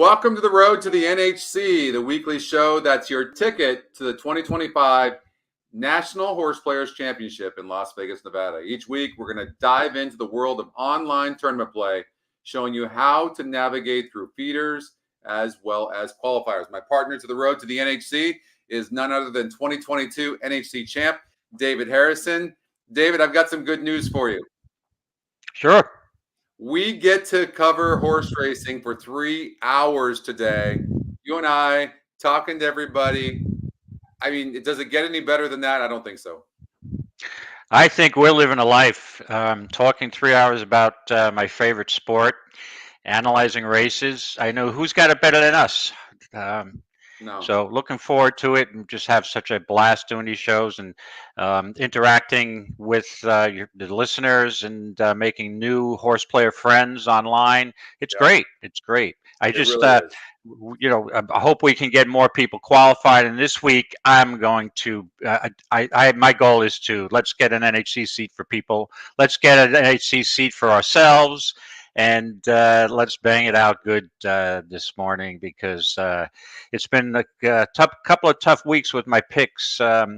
Welcome to the Road to the NHC, the weekly show that's your ticket to the 2025 National Horse Players Championship in Las Vegas, Nevada. Each week, we're going to dive into the world of online tournament play, showing you how to navigate through feeders as well as qualifiers. My partner to the Road to the NHC is none other than 2022 NHC Champ David Harrison. David, I've got some good news for you. Sure. We get to cover horse racing for 3 hours today. You and I talking to everybody. I mean, does it get any better than that? I don't think so. I think we're living a life. Talking 3 hours about my favorite sport, analyzing races. I know who's got it better than us. No. So looking forward to it, and just have such a blast doing these shows and interacting with the listeners and making new horse player friends online. It's great. It's great. I hope we can get more people qualified. And this week, I'm going to. My goal is to let's get an NHC seat for people. Let's get an NHC seat for ourselves. And let's bang it out good this morning, because it's been a couple of tough weeks with my picks but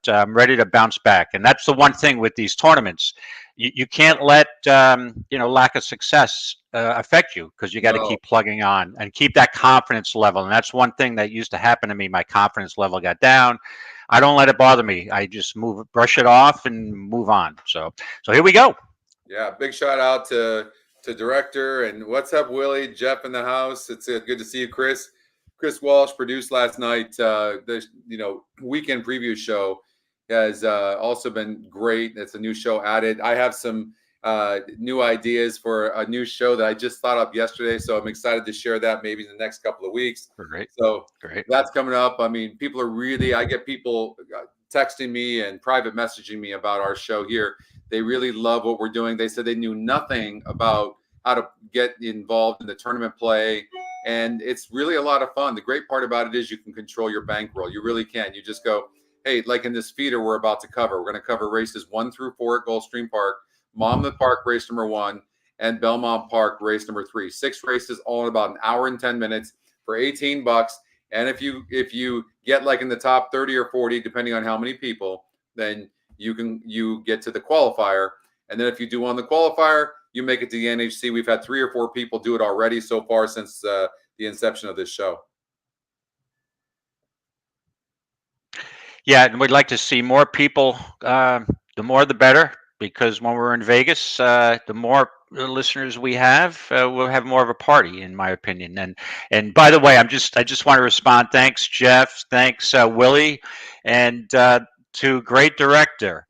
I'm ready to bounce back. And that's the one thing with these tournaments. You can't let lack of success affect you, because you got to keep plugging on and keep that confidence level. And that's one thing that used to happen to me. My confidence level got down. I don't let it bother me. I just brush it off and move on. So here we go. Yeah, big shout out to director, and what's up, Willie? Jeff in the house. It's good to see you, Chris. Chris Walsh produced last night. The weekend preview show has also been great. It's a new show added. I have some new ideas for a new show that I just thought up yesterday, so I'm excited to share that maybe in the next couple of weeks. Great. So that's coming up. I mean, people are I get people texting me and private messaging me about our show here. They really love what we're doing. They said they knew nothing about how to get involved in the tournament play, and it's really a lot of fun. The great part about it is you can control your bankroll. You really can. You just go, hey, like in this feeder we're about to cover. We're going to cover races 1 through 4 at Gulfstream Park, Monmouth Park race number 1, and Belmont Park race number 3. 6 races, all in about an hour and 10 minutes for $18. And if you get like in the top 30 or 40, depending on how many people, then you get to the qualifier. And then if you do on the qualifier, you make it to the NHC. We've had 3 or 4 people do it already so far since the inception of this show. Yeah, and we'd like to see more people. The more the better, because when we're in Vegas, the more listeners we have, we'll have more of a party, in my opinion. And by the way, I just want to respond. Thanks, Jeff. Thanks, Willie, and to great director.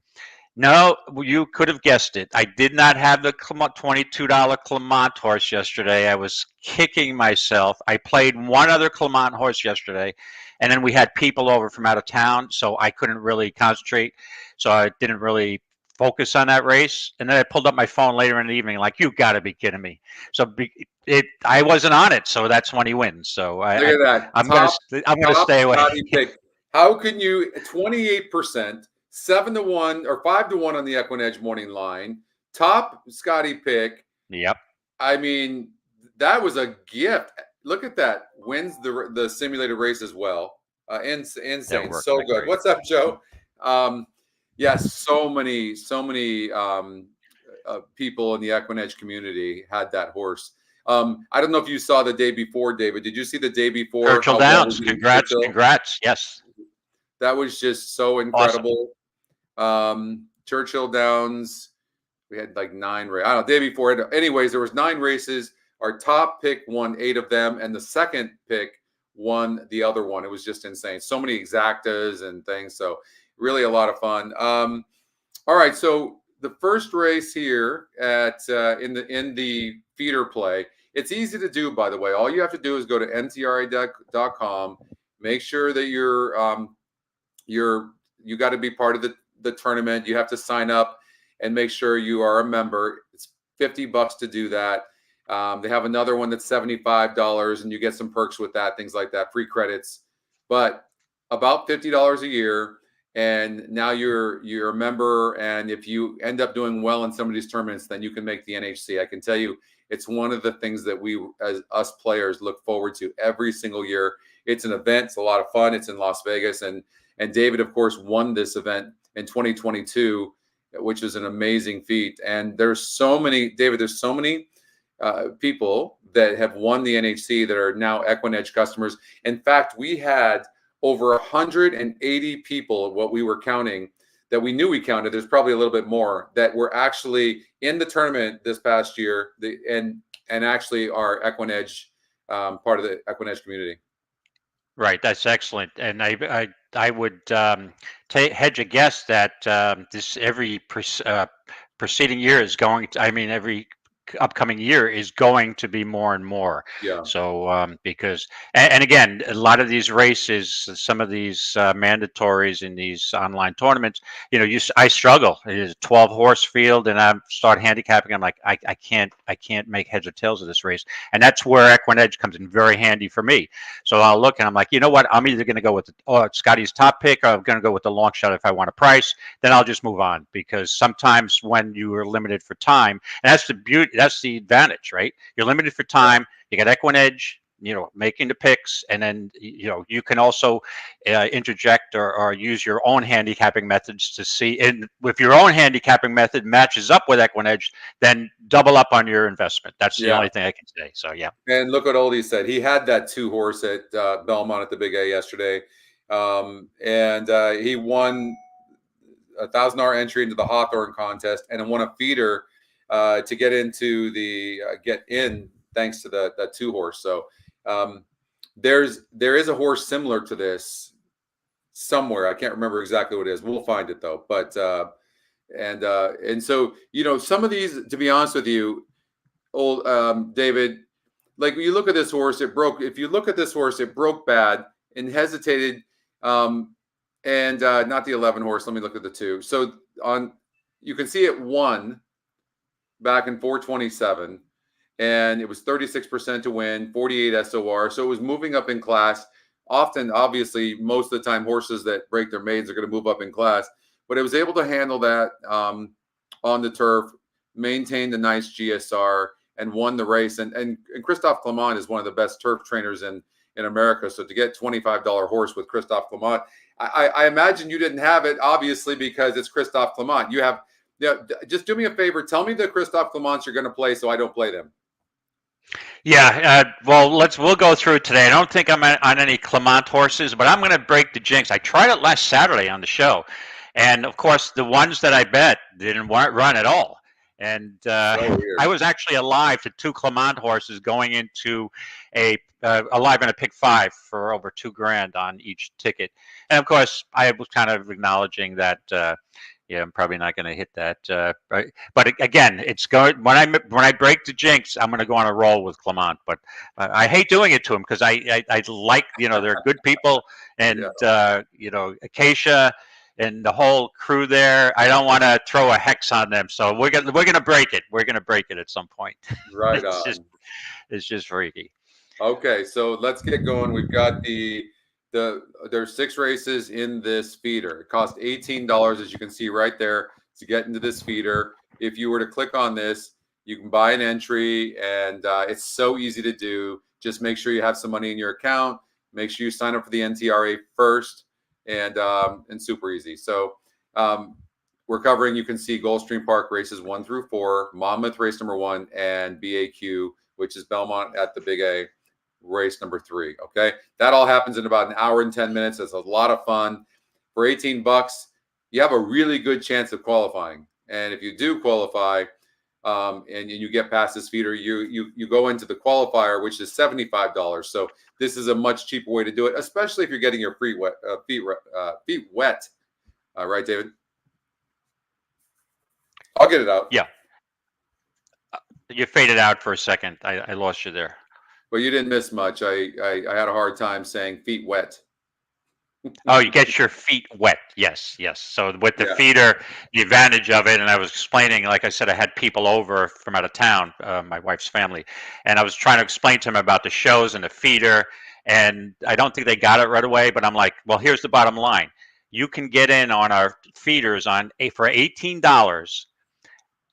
No, you could have guessed it. I did not have the $22 Clermont horse yesterday. I was kicking myself. I played one other Clermont horse yesterday, and then we had people over from out of town, so I couldn't really concentrate. So I didn't really focus on that race. And then I pulled up my phone later in the evening, like, you got to be kidding me. So I wasn't on it, so that's when he wins. So look at that. I'm going to stay away. How can you 28%? 7-1 or 5-1 on the EquinEdge morning line. Top Scotty pick. Yep. I mean, that was a gift. Look at that. Wins the simulated race as well. Insane. So good. Great. What's up, Joe? Yes, so many people in the EquinEdge community had that horse. I don't know if you saw the day before, David. Did you see the day before? Churchill Downs. Congrats. Yes. That was just so incredible. Awesome. Churchill Downs, we had like 9 races. I don't know, day before it. Anyways, there was 9 races. Our top pick won 8 of them, and the second pick won the other one. It was just insane. So many exactas and things. So really a lot of fun. All right, so the first race here at in the feeder play. It's easy to do, by the way. All you have to do is go to ntra.com. Make sure that you got to be part of the tournament. You have to sign up and make sure you are a member. It's $50 to do that. They have another one that's $75, and you get some perks with that, things like that, free credits. But about $50 a year, and now you're a member. And if you end up doing well in some of these tournaments, then you can make the NHC. I can tell you, It's one of the things that we, as us players, look forward to every single year. It's an event. It's a lot of fun. It's in Las Vegas, and David, of course, won this event in 2022, which is an amazing feat. And there's so many, David. There's so many people that have won the NHC that are now EquinEdge customers. In fact, we had over 180 people, what we were counting, that we knew we counted. There's probably a little bit more that were actually in the tournament this past year, and actually are EquinEdge, part of the EquinEdge community. Right, that's excellent, and I would hedge a guess that this every preceding year is going to, I mean, every upcoming year is going to be more and more. Yeah. So because and again, a lot of these races, some of these mandatories in these online tournaments, you know, I struggle. It is a 12 horse field, and I start handicapping. I'm like, I can't make heads or tails of this race, and that's where EquinEdge comes in very handy for me. So I'll look and I'm like, you know what? I'm either going to go with Scotty's top pick, or I'm going to go with the long shot if I want a price. Then I'll just move on, because sometimes when you are limited for time, and that's the beauty. That's the advantage, right? You're limited for time. You got EquinEdge, you know, making the picks, and then, you know, you can also interject or use your own handicapping methods to see. And if your own handicapping method matches up with EquinEdge, then double up on your investment. That's the only thing I can say. So yeah. And look what Oldie said. He had that 2 horse at Belmont at the Big A yesterday, and he won a $1,000 entry into the Hawthorne contest, and won a feeder to get into the thanks to that 2 horse. So there is a horse similar to this somewhere. I can't remember exactly what it is. We'll find it though. But and so, you know, some of these, to be honest with you, David, like when you look at this horse, it broke. If you look at this horse, it broke bad and hesitated. And not the 11 horse. Let me look at the 2. So you can see it won back in 427, and it was 36% to win, 48 SOR. So it was moving up in class. Often, obviously, most of the time, horses that break their maidens are going to move up in class, but it was able to handle that on the turf, maintained a nice GSR, and won the race. And Christophe Clement is one of the best turf trainers in America. So to get $25 horse with Christophe Clement, I imagine you didn't have it, obviously, because it's Christophe Clement. You have. Yeah, just do me a favor. Tell me the Christophe Clements you're going to play, so I don't play them. Yeah, well, we'll go through it today. I don't think I'm on any Clement horses, but I'm going to break the jinx. I tried it last Saturday on the show, and of course, the ones that I bet didn't run at all. And I was actually alive to 2 Clement horses going into alive in a pick 5 for over $2,000 on each ticket. And of course, I was kind of acknowledging that. Yeah, I'm probably not going to hit that. Right. But again, it's going when I break the jinx, I'm going to go on a roll with Clement. But I hate doing it to him, because I like, you know, they're good people, and you know, Acacia and the whole crew there. I don't want to throw a hex on them, so we're gonna break it. We're gonna break it at some point. Right. It's just freaky. Okay, so let's get going. We've got there's 6 races in this feeder. It costs $18, as you can see right there, to get into this feeder. If you were to click on this, you can buy an entry, and it's so easy to do. Just make sure you have some money in your account. Make sure you sign up for the NTRA first, and super easy. So we're covering, you can see Gulfstream Park races 1 through 4, Monmouth race number 1, and BAQ, which is Belmont at the Big A, race number 3. Okay, that all happens in about an hour and 10 minutes. It's a lot of fun. For $18, you have a really good chance of qualifying. And if you do qualify, and you get past this feeder, you go into the qualifier, which is $75. So this is a much cheaper way to do it, especially if you're getting your feet wet. Right, David? I'll get it out. Yeah. You faded out for a second. I lost you there. Well, you didn't miss much. I had a hard time saying feet wet. Oh, you get your feet wet. Yes. So with the feeder, the advantage of it, and I was explaining, like I said, I had people over from out of town, my wife's family, and I was trying to explain to them about the shows and the feeder, and I don't think they got it right away, but I'm like, well, here's the bottom line. You can get in on our feeders for $18.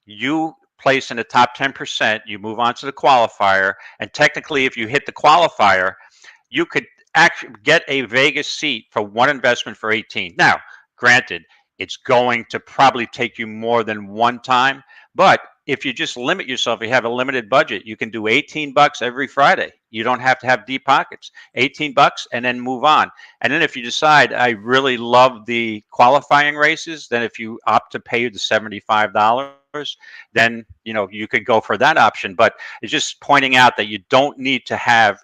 You place in the top 10%, you move on to the qualifier. And technically, if you hit the qualifier, you could actually get a Vegas seat for one investment for 18. Now, granted, it's going to probably take you more than one time, but if you just limit yourself, you have a limited budget, you can do $18 every Friday. You don't have to have deep pockets. $18 and then move on. And then if you decide I really love the qualifying races, then if you opt to pay the $75, then you could go for that option. But it's just pointing out that you don't need to have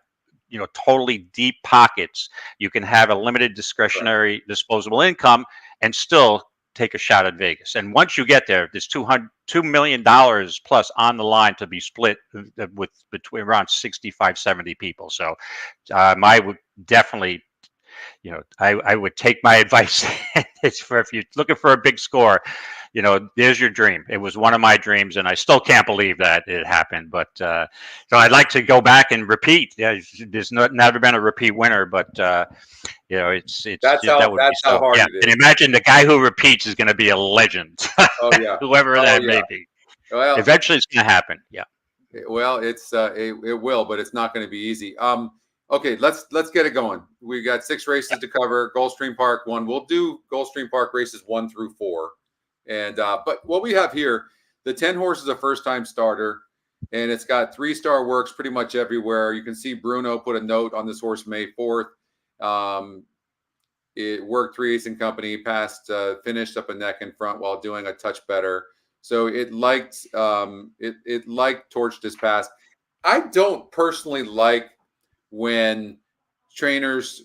totally deep pockets. You can have a limited discretionary disposable income and still take a shot at Vegas. And once you get there, there's $2 million plus on the line to be split with between around 65, 70 people. So I would definitely, I would take my advice. It's for, if you're looking for a big score, there's your dream. It was one of my dreams, and I still can't believe that it happened. But so I'd like to go back and repeat. Yeah, there's never been a repeat winner, but it's that's that would that's be how so. hard Yeah, it is. and imagine the guy who repeats is going to be a legend. Oh yeah, Whoever that may be. Well, Eventually, it's going to happen. Yeah. Well, it will, but it's not going to be easy. Okay, let's get it going. We got 6 races to cover. Gulfstream Park 1. We'll do Gulfstream Park races 1 through 4. And but what we have here, the 10 horse is a first-time starter, and it's got 3-star works pretty much everywhere. You can see Bruno put a note on this horse May 4th. It worked 3/8 and company, passed, finished up a neck in front while doing a touch better. So it liked Torch this pass. I don't personally like when trainers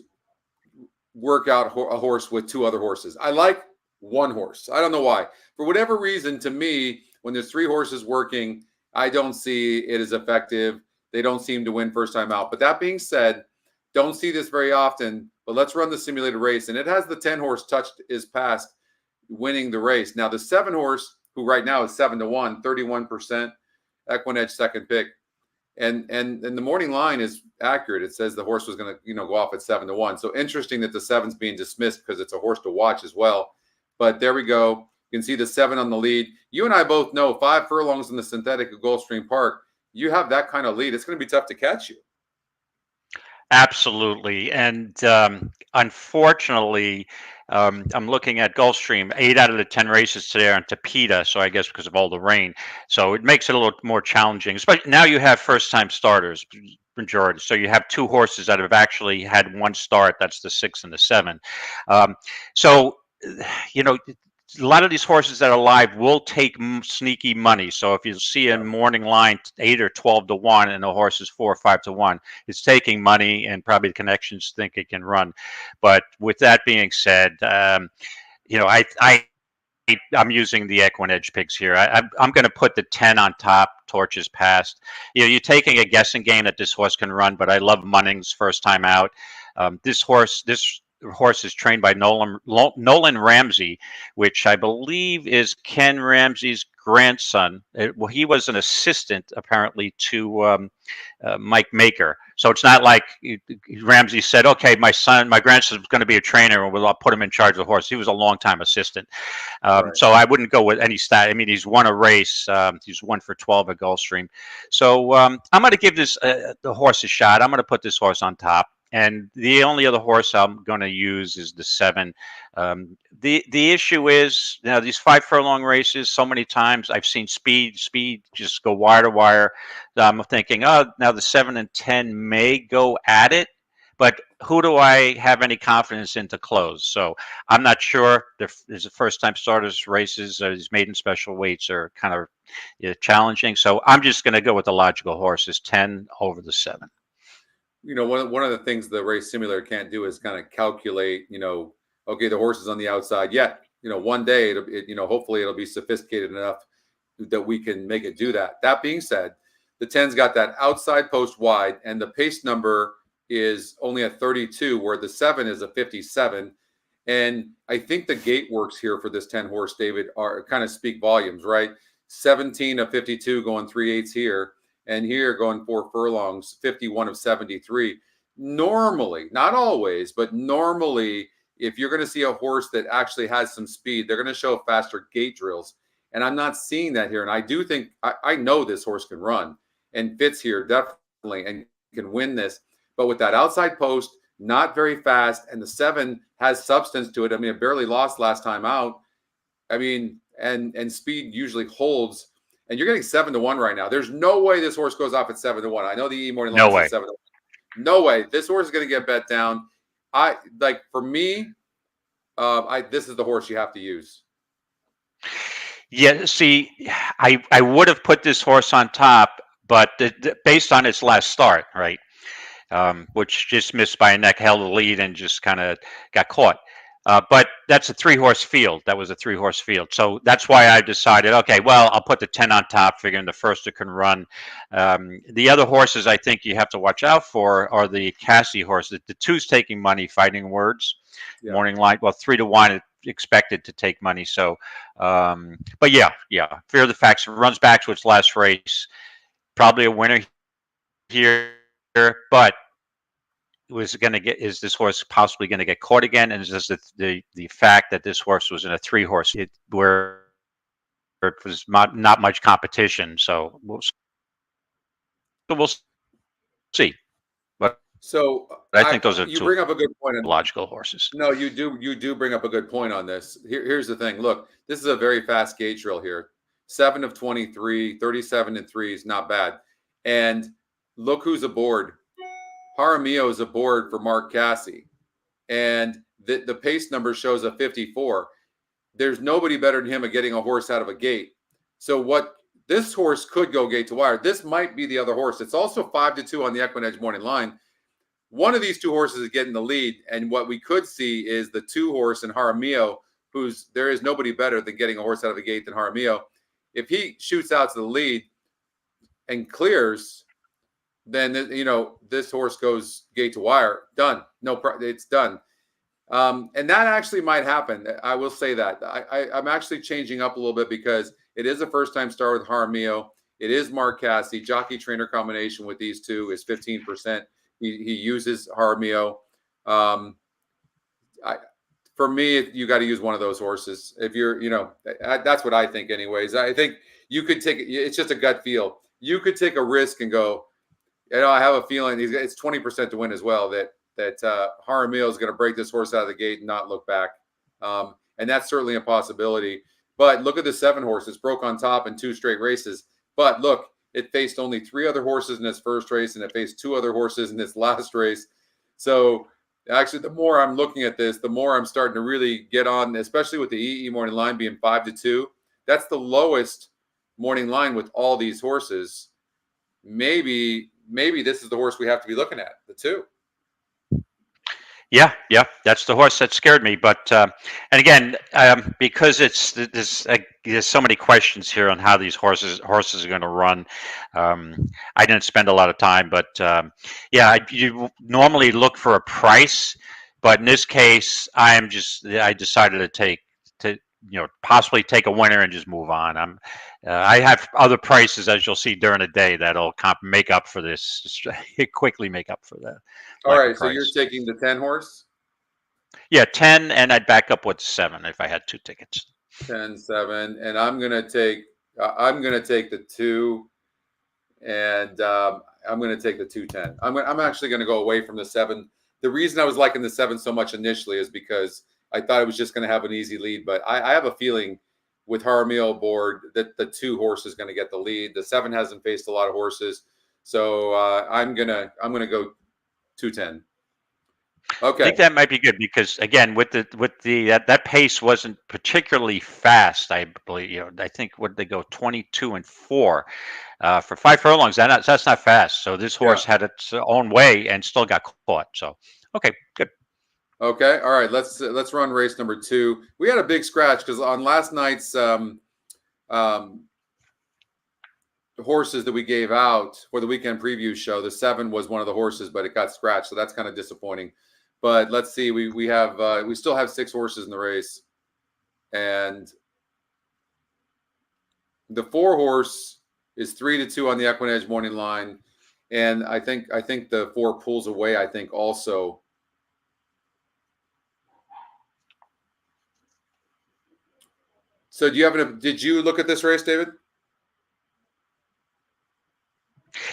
work out a horse with 2 other horses. I like one horse. I don't know why. For whatever reason, to me, when there's 3 horses working, I don't see it as effective. They don't seem to win first time out. But that being said, don't see this very often. But let's run the simulated race. And it has the 10 horse touched is past winning the race. Now, the 7 horse, who right now is 7-1, 31%, EquinEdge second pick. And the morning line is accurate. It says the horse was going to go off at 7-1. So interesting that the 7's being dismissed because it's a horse to watch as well. But there we go. You can see the 7 on the lead. You and I both know 5 furlongs in the synthetic at Gulfstream Park. You have that kind of lead, it's going to be tough to catch you. Absolutely. And unfortunately, I'm looking at Gulfstream. 8 out of the 10 races today are on Tapeta, so I guess because of all the rain. So it makes it a little more challenging. Especially now you have first-time starters, majority. So you have 2 horses that have actually had 1 start. That's the 6 and the 7. So a lot of these horses that are live will take sneaky money. So if you see a morning line 8 or 12-1 and the horse is 4 or 5-1, it's taking money, and probably the connections think it can run. But with that being said, I'm using the EquinEdge picks here. I'm going to put the 10 on top. Torches past. You're taking a guessing game that this horse can run, but I love Munnings first time out. This horse is trained by Nolan Ramsey, which I believe is Ken Ramsey's grandson. He was an assistant apparently to Mike Maker. So it's not like Ramsey said, okay, my grandson is going to be a trainer and I'll put him in charge of the horse. He was a longtime assistant. Right. So I wouldn't go with any stat. I mean, he's won a race. He's 1 for 12 at Gulfstream. So I'm going to give the horse a shot. I'm going to put this horse on top. And the only other horse I'm going to use is the 7. The issue is, these 5 furlong races, so many times I've seen speed just go wire to wire. I'm thinking, now the 7 and 10 may go at it, but who do I have any confidence in to close? So I'm not sure. There's a first-time starters races. These maiden special weights are kind of challenging. So I'm just going to go with the logical horses, 10 over the 7. One of the things the race simulator can't do is kind of calculate, okay, the horse is on the outside. Yet, one day, hopefully it'll be sophisticated enough that we can make it do that. That being said, the 10's got that outside post wide, and the pace number is only a 32, where the 7 is a 57. And I think the gate works here for this 10 horse, David, are kind of speak volumes, right? 17 of 52 going 3/8 here. And here going 4 furlongs, 51 of 73. Normally, not always, but normally, if you're going to see a horse that actually has some speed, they're going to show faster gate drills. And I'm not seeing that here. And I do think I know this horse can run and fits here definitely and can win this. But with that outside post, not very fast, and the 7 has substance to it. I mean, it barely lost last time out. I mean, and speed usually holds. And you're getting 7-1 right now. There's no way this horse goes off at 7-1. I know the morning line is 7-1. No way. This horse is going to get bet down. For me, this is the horse you have to use. Yeah, see, I would have put this horse on top, but based on its last start, right, which just missed by a neck, held the lead, and just kind of got caught. But that's a 3-horse field. That was a 3-horse field. So that's why I decided, okay, well, I'll put the 10 on top, figuring the first it can run. The other horses I think you have to watch out for are the Cassie horses. The 2's taking money, Fighting Words, Morning Light. Well, 3-1 expected to take money. So, but yeah, Fear of the Facts runs back to its last race. Probably a winner here, but is this horse possibly going to get caught again? And is this the fact that this horse was in a 3-horse where it was not much competition? So we'll see. But I think those are you bring up a good point. Logical horses. No, you do bring up a good point on this. Here's the thing. Look, this is a very fast gate drill here. 7 of 23, 37 and 3 is not bad. And look who's aboard. Jaramillo is aboard for Mark Cassie, and the pace number shows a 54. There's nobody better than him at getting a horse out of a gate. So what this horse could go gate to wire. This might be the other horse. It's also 5-2 on the EquinEdge morning line. One of these 2 horses is getting the lead, and what we could see is the 2-horse and Jaramillo, there is nobody better than getting a horse out of a gate than Jaramillo. If he shoots out to the lead and clears, then this horse goes gate to wire. Done. It's done. And that actually might happen. I will say that. I'm actually changing up a little bit because it is a first-time star with Jaramillo. It is Mark Cassie. Jockey trainer combination with these 2 is 15%. He uses Jaramillo. For me, you got to use one of those horses. If you're, that's what I think anyways. I think you could take, it's just a gut feel. You could take a risk and go, I have a feeling it's 20% to win as well, that Jaramillo is going to break this horse out of the gate and not look back. And that's certainly a possibility. But look at the 7 horses, broke on top in 2 straight races. But look, it faced only 3 other horses in its first race, and it faced 2 other horses in its last race. So actually, the more I'm looking at this, the more I'm starting to really get on, especially with the EE morning line being 5-2. That's the lowest morning line with all these horses. Maybe this is the horse we have to be looking at, the 2. Yeah, that's the horse that scared me. But and again, because there's so many questions here on how these horses are going to run. I didn't spend a lot of time, but you normally look for a price, but in this case, I decided to possibly take a winner and just move on. I have other prices, as you'll see during the day, that'll make up for this. Quickly make up for that. All right, so you're taking the 10 horse? Yeah, 10, and I'd back up with 7 if I had 2 tickets. 10, 7, and I'm gonna take the 2, and I'm gonna take the 2-10. I'm actually gonna go away from the 7. The reason I was liking the 7 so much initially is because I thought it was just gonna have an easy lead, but I have a feeling with Jaramillo aboard that the 2 horse is gonna get the lead. The 7 hasn't faced a lot of horses, so I'm gonna go 2-10. Okay. I think that might be good because again, with that pace wasn't particularly fast. I believe I think what they go 22 and 4 for 5 furlongs. That's not fast. So this horse had its own way and still got caught. So okay, good. Okay, all right. Let's run race number 2. We had a big scratch because on last night's horses that we gave out for the weekend preview show, the 7 was one of the horses, but it got scratched, so that's kind of disappointing. But let's see, we still have 6 horses in the race, and the 4 horse is 3-2 on the EquinEdge morning line, and I think the 4 pulls away. I think also. So did you look at this race, David?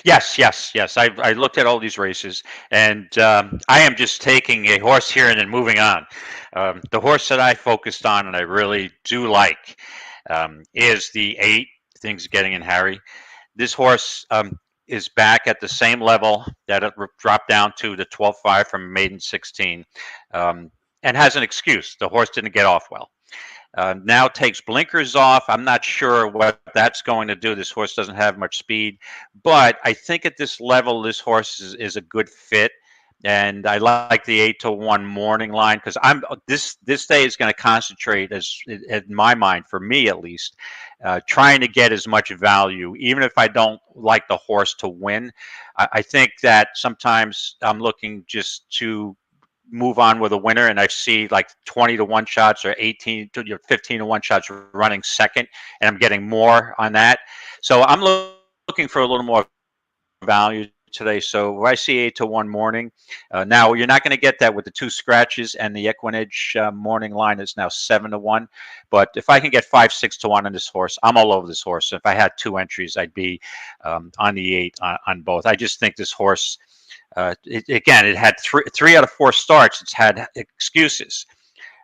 Yes. I looked at all these races, and I am just taking a horse here and then moving on. The horse that I focused on and I really do like is the 8. Things Getting in Harry. This horse is back at the same level that it dropped down to the 12.5 from maiden 16, and has an excuse. The horse didn't get off well. Now takes blinkers off. I'm not sure what that's going to do. This horse doesn't have much speed, but I think at this level, this horse is a good fit. And I like the 8-1 morning line because this day is going to concentrate, as in my mind, for me at least, trying to get as much value, even if I don't like the horse to win. I think that sometimes I'm looking just to move on with a winner, and I see like 20-1 shots or 18 to 15-1 shots running second, and I'm getting more on that. So I'm looking for a little more value today. So I see 8-1 morning. Now you're not going to get that with the 2 scratches, and the EquinEdge morning line is now 7-1. But if I can get 5-6-1 on this horse, I'm all over this horse. If I had 2 entries, I'd be on the 8 on both. I just think this horse. It had 3 out of 4 starts. It's had excuses.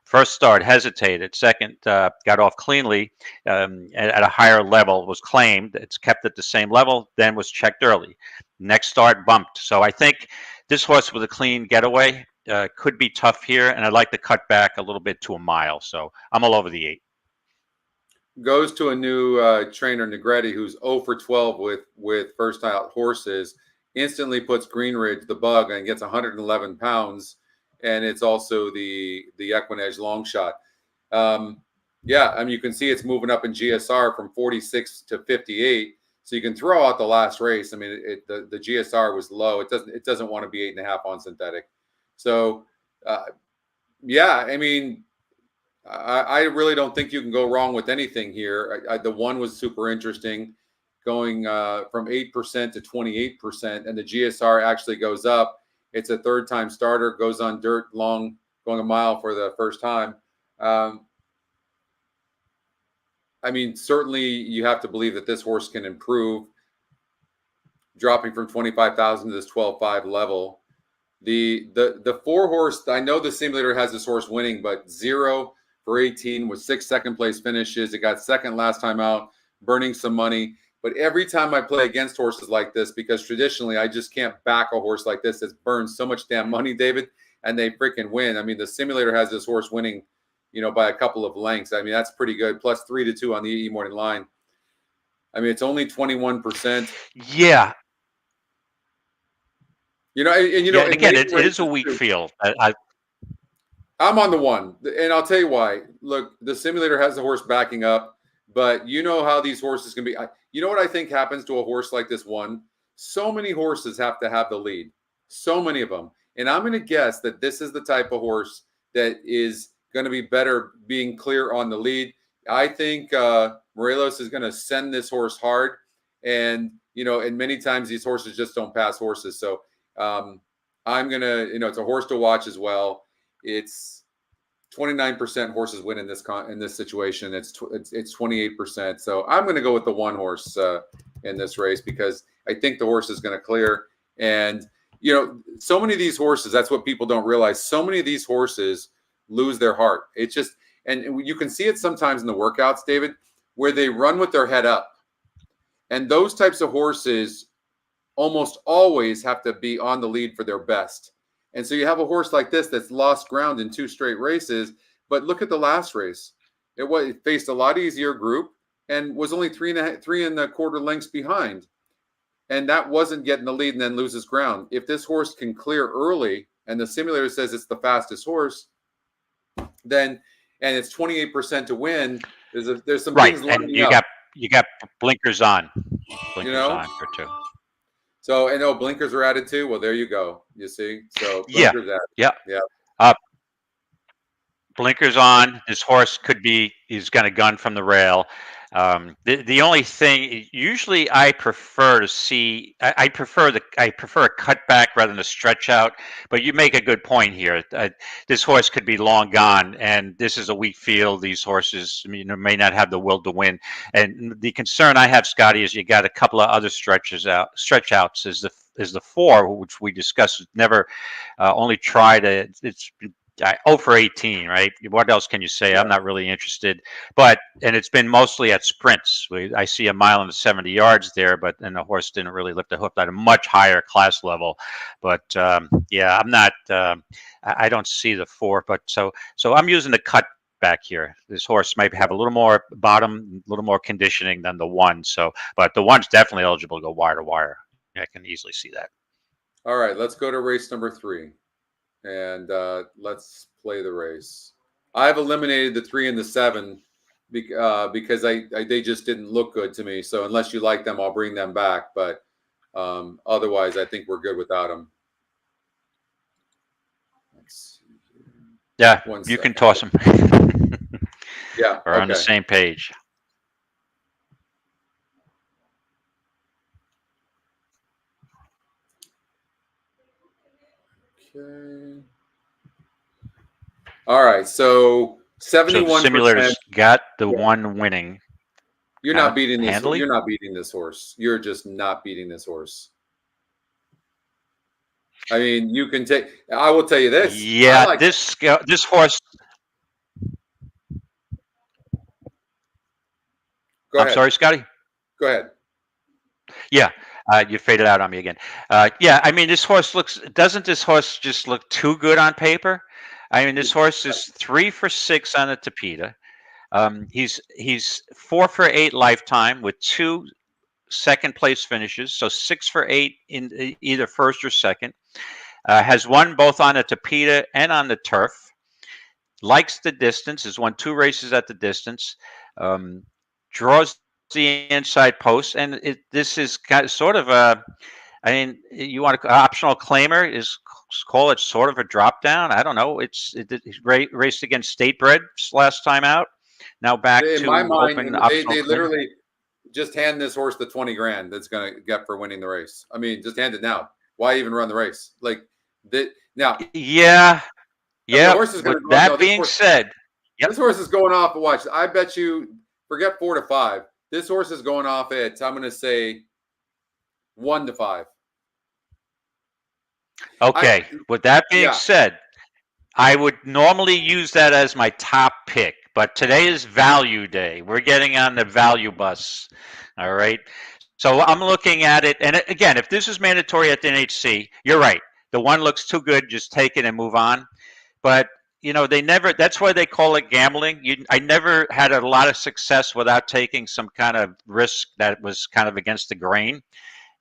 First start, hesitated. Second, got off cleanly at a higher level, was claimed. It's kept at the same level, then was checked early. Next start, bumped. So I think this horse with a clean getaway could be tough here, and I'd like to cut back a little bit to a mile. So I'm all over the 8. Goes to a new trainer, Negretti, who's 0 for 12 with first out horses. Instantly puts Greenridge, the bug, and gets 111 pounds. And it's also the EquinEdge long shot. You can see it's moving up in GSR from 46 to 58. So you can throw out the last race. I mean, the GSR was low. It doesn't want to be 8.5 on synthetic. So, I really don't think you can go wrong with anything here. The 1 was super interesting, going from 8% to 28%, and the GSR actually goes up. It's a 3rd-time starter, goes on dirt long, going a mile for the first time. Certainly you have to believe that this horse can improve, dropping from 25,000 to this 12.5 level. The 4 horse, I know the simulator has this horse winning, but 0 for 18 with 6 second-place finishes. It got second last time out, burning some money. But every time I play against horses like this, because traditionally I just can't back a horse like this that's burned so much damn money, David, and they freaking win. I mean, the simulator has this horse winning, by a couple of lengths. I mean, that's pretty good. Plus 3-2 on the EE morning line. I mean, it's only 21%. Yeah. Again, it is a weak field. I'm on the 1, and I'll tell you why. Look, the simulator has the horse backing up, but you know how these horses can be. You know what I think happens to a horse like this 1? So many horses have to have the lead. So many of them. And I'm going to guess that this is the type of horse that is going to be better being clear on the lead. I think Morelos is going to send this horse hard. And, and many times these horses just don't pass horses. So I'm going to, it's a horse to watch as well. It's 29% horses win in this situation. It's 28%. So I'm going to go with the 1 horse in this race because I think the horse is going to clear. And so many of these horses, that's what people don't realize. So many of these horses lose their heart. It's just, and you can see it sometimes in the workouts, David, where they run with their head up. And those types of horses almost always have to be on the lead for their best. And so you have a horse like this that's lost ground in 2 straight races. But look at the last race. It faced a lot easier group and was only 3.25 lengths behind. And that wasn't getting the lead and then loses ground. If this horse can clear early and the simulator says it's the fastest horse, then, and it's 28% to win, there's some things lining up. You got blinkers on. Blinkers on for 2. So, and blinkers are added too. Well, there you go. You see? So blinkers added. Yeah. Blinkers on. This horse he's going to gun from the rail. The only thing usually I prefer to see I prefer a cutback rather than a stretch out. But you make a good point here. This horse could be long gone, and this is a weak field. These horses, may not have the will to win. And the concern I have, Scotty, is you got a couple of other stretch outs. Is the 4, which we discussed. Never only tried it's 0 for 18, right? What else can you say? Yeah. I'm not really interested. And it's been mostly at sprints. I see a mile and 70 yards there, and the horse didn't really lift the hoof at a much higher class level. But yeah, I'm not. I don't see the 4. But so I'm using the cut back here. This horse might have a little more bottom, a little more conditioning than the 1. But the 1's definitely eligible to go wire to wire. I can easily see that. All right, let's go to race number 3. And let's play the race. I've eliminated the 3 and the 7 because they just didn't look good to me. So unless you like them, I'll bring them back. But otherwise, I think we're good without them. Let's see here. Yeah, you can toss them. Yeah, we're on the same page. Okay. All right, so 71%. So the simulators got the 1 winning. You're not beating this. Handily? You're not beating this horse. You're just not beating this horse. I mean, you can take. I will tell you this. Yeah, this horse. Go ahead. I'm sorry, Scotty. Go ahead. Yeah, you faded out on me again. Yeah, I mean, this horse doesn't this horse just look too good on paper? I mean, this horse is 3 for 6 on the Tapeta. He's 4 for 8 lifetime with 2 second place finishes, so 6 for 8 in either first or second. Has won both on the Tapeta and on the turf. Likes the distance. Has won 2 races at the distance. Draws the inside post, and this is sort of a. I mean, you want to optional claimer is call it sort of a drop down. I don't know. It raced against Statebred last time out. Now back in to my mind, open they literally just hand this horse the 20 grand that's going to get for winning the race. I mean, just hand it now. Why even run the race? Like that now. Yeah. Yeah. With that being said, this horse is going off. Watch. I bet you forget 4 to 5. This horse is going off at, I'm going to say 1 to 5. Okay. With that being said, I would normally use that as my top pick, but today is value day. We're getting on the value bus. All right. So I'm looking at it. And again, if this is mandatory at the NHC, you're right. The 1 looks too good. Just take it and move on. But they never, that's why they call it gambling. I never had a lot of success without taking some kind of risk that was kind of against the grain.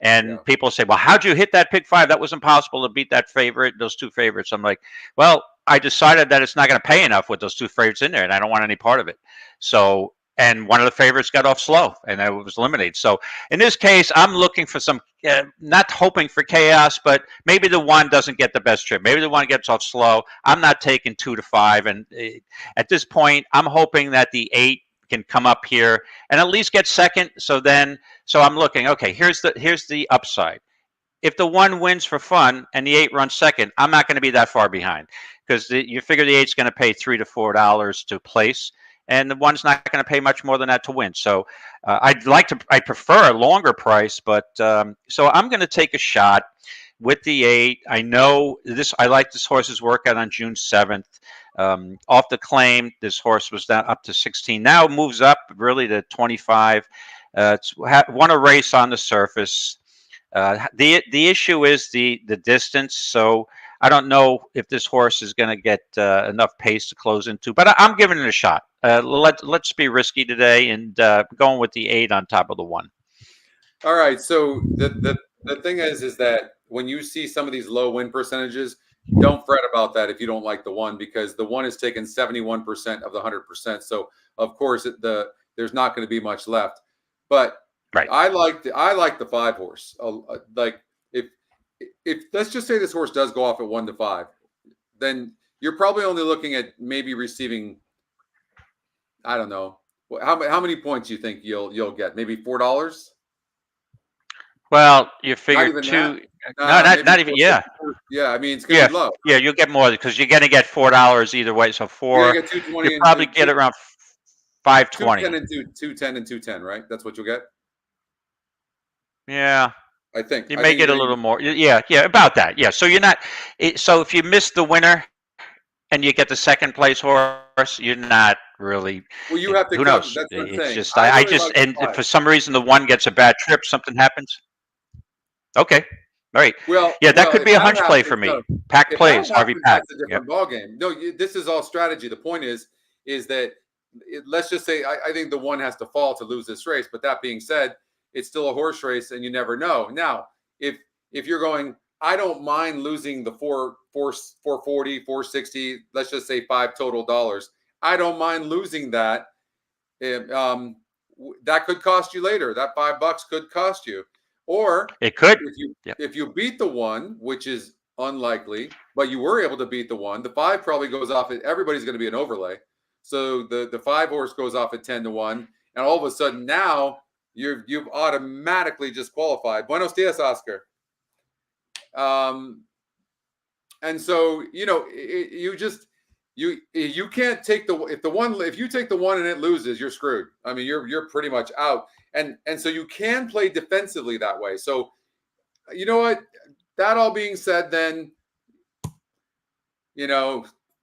And people say, well, how'd you hit that pick 5? That was impossible to beat that favorite, those 2 favorites. I'm like, well, I decided that it's not going to pay enough with those 2 favorites in there, and I don't want any part of it. So, and one of the favorites got off slow, and I was eliminated. So in this case, I'm looking for some, not hoping for chaos, but maybe the 1 doesn't get the best trip. Maybe the 1 gets off slow. I'm not taking 2 to 5. And at this point, I'm hoping that the 8 can come up here and at least get second. So I'm looking, okay, here's the upside. If the 1 wins for fun and the 8 runs second, I'm not going to be that far behind because you figure the 8's going to pay $3 to $4 to place. And the 1's not going to pay much more than that to win. So I prefer a longer price, but so I'm going to take a shot with the 8. I know this. I like this horse's workout on June 7th. Off the claim, this horse was down up to 16. Now it moves up really to 25. It's won a race on the surface. The issue is the distance. So I don't know if this horse is going to get enough pace to close into, but I'm giving it a shot. Let's be risky today and going with the 8 on top of the 1. All right. So the thing is that when you see some of these low win percentages, don't fret about that if you don't like the 1, because the 1 is taking 71% of the 100%. So of course there's not going to be much left. But right. I like the 5 horse. Like if let's just say this horse does go off at 1 to 5, then you're probably only looking at maybe receiving, I don't know, How many points do you think you'll get? Maybe $4? Well, you Not figure even that. two. No, not Maybe not even. Yeah, 450. Yeah, I mean it's going to yeah, be low. yeah. You'll get more because you're gonna get $4 either way. So You're going four, to get you 220 probably and get around 520. 210 and 210, right? That's what you'll get. Yeah, I think. you I may think you're get a going little to. more. Yeah, yeah, about that. Yeah. So you're not. So if you miss the winner and you get the second place horse, you're not really. Well, you have to Who cover. knows? That's what I'm It's saying. just I I really just like the and if five. for some reason the one gets a bad trip, something happens. Okay. All right. Yeah, that Well, could if be a that hunch play for happens, me. Pack if that plays, RV happens, pack. that's a Yep. different ballgame. No, this is all strategy. The point is that let's just say I think the one has to fall to lose this race. But that being said, it's still a horse race, and you never know. Now, if you're going, I don't mind losing the 440, 460. Let's just say $5 total. I don't mind losing that. That could cost you later. That $5 could cost you, or It could. if you Yep. if you beat the one, which is unlikely, but you were able to beat the one, the five probably goes off at everybody's going to be an overlay. So the 5 horse goes off at 10-1, and all of a sudden now you've automatically just qualified. Buenos dias, Oscar. And so you can't take if you take the one and it loses, you're screwed. I mean, you're pretty much out. And so you can play defensively that way. So you know what? That all being said, then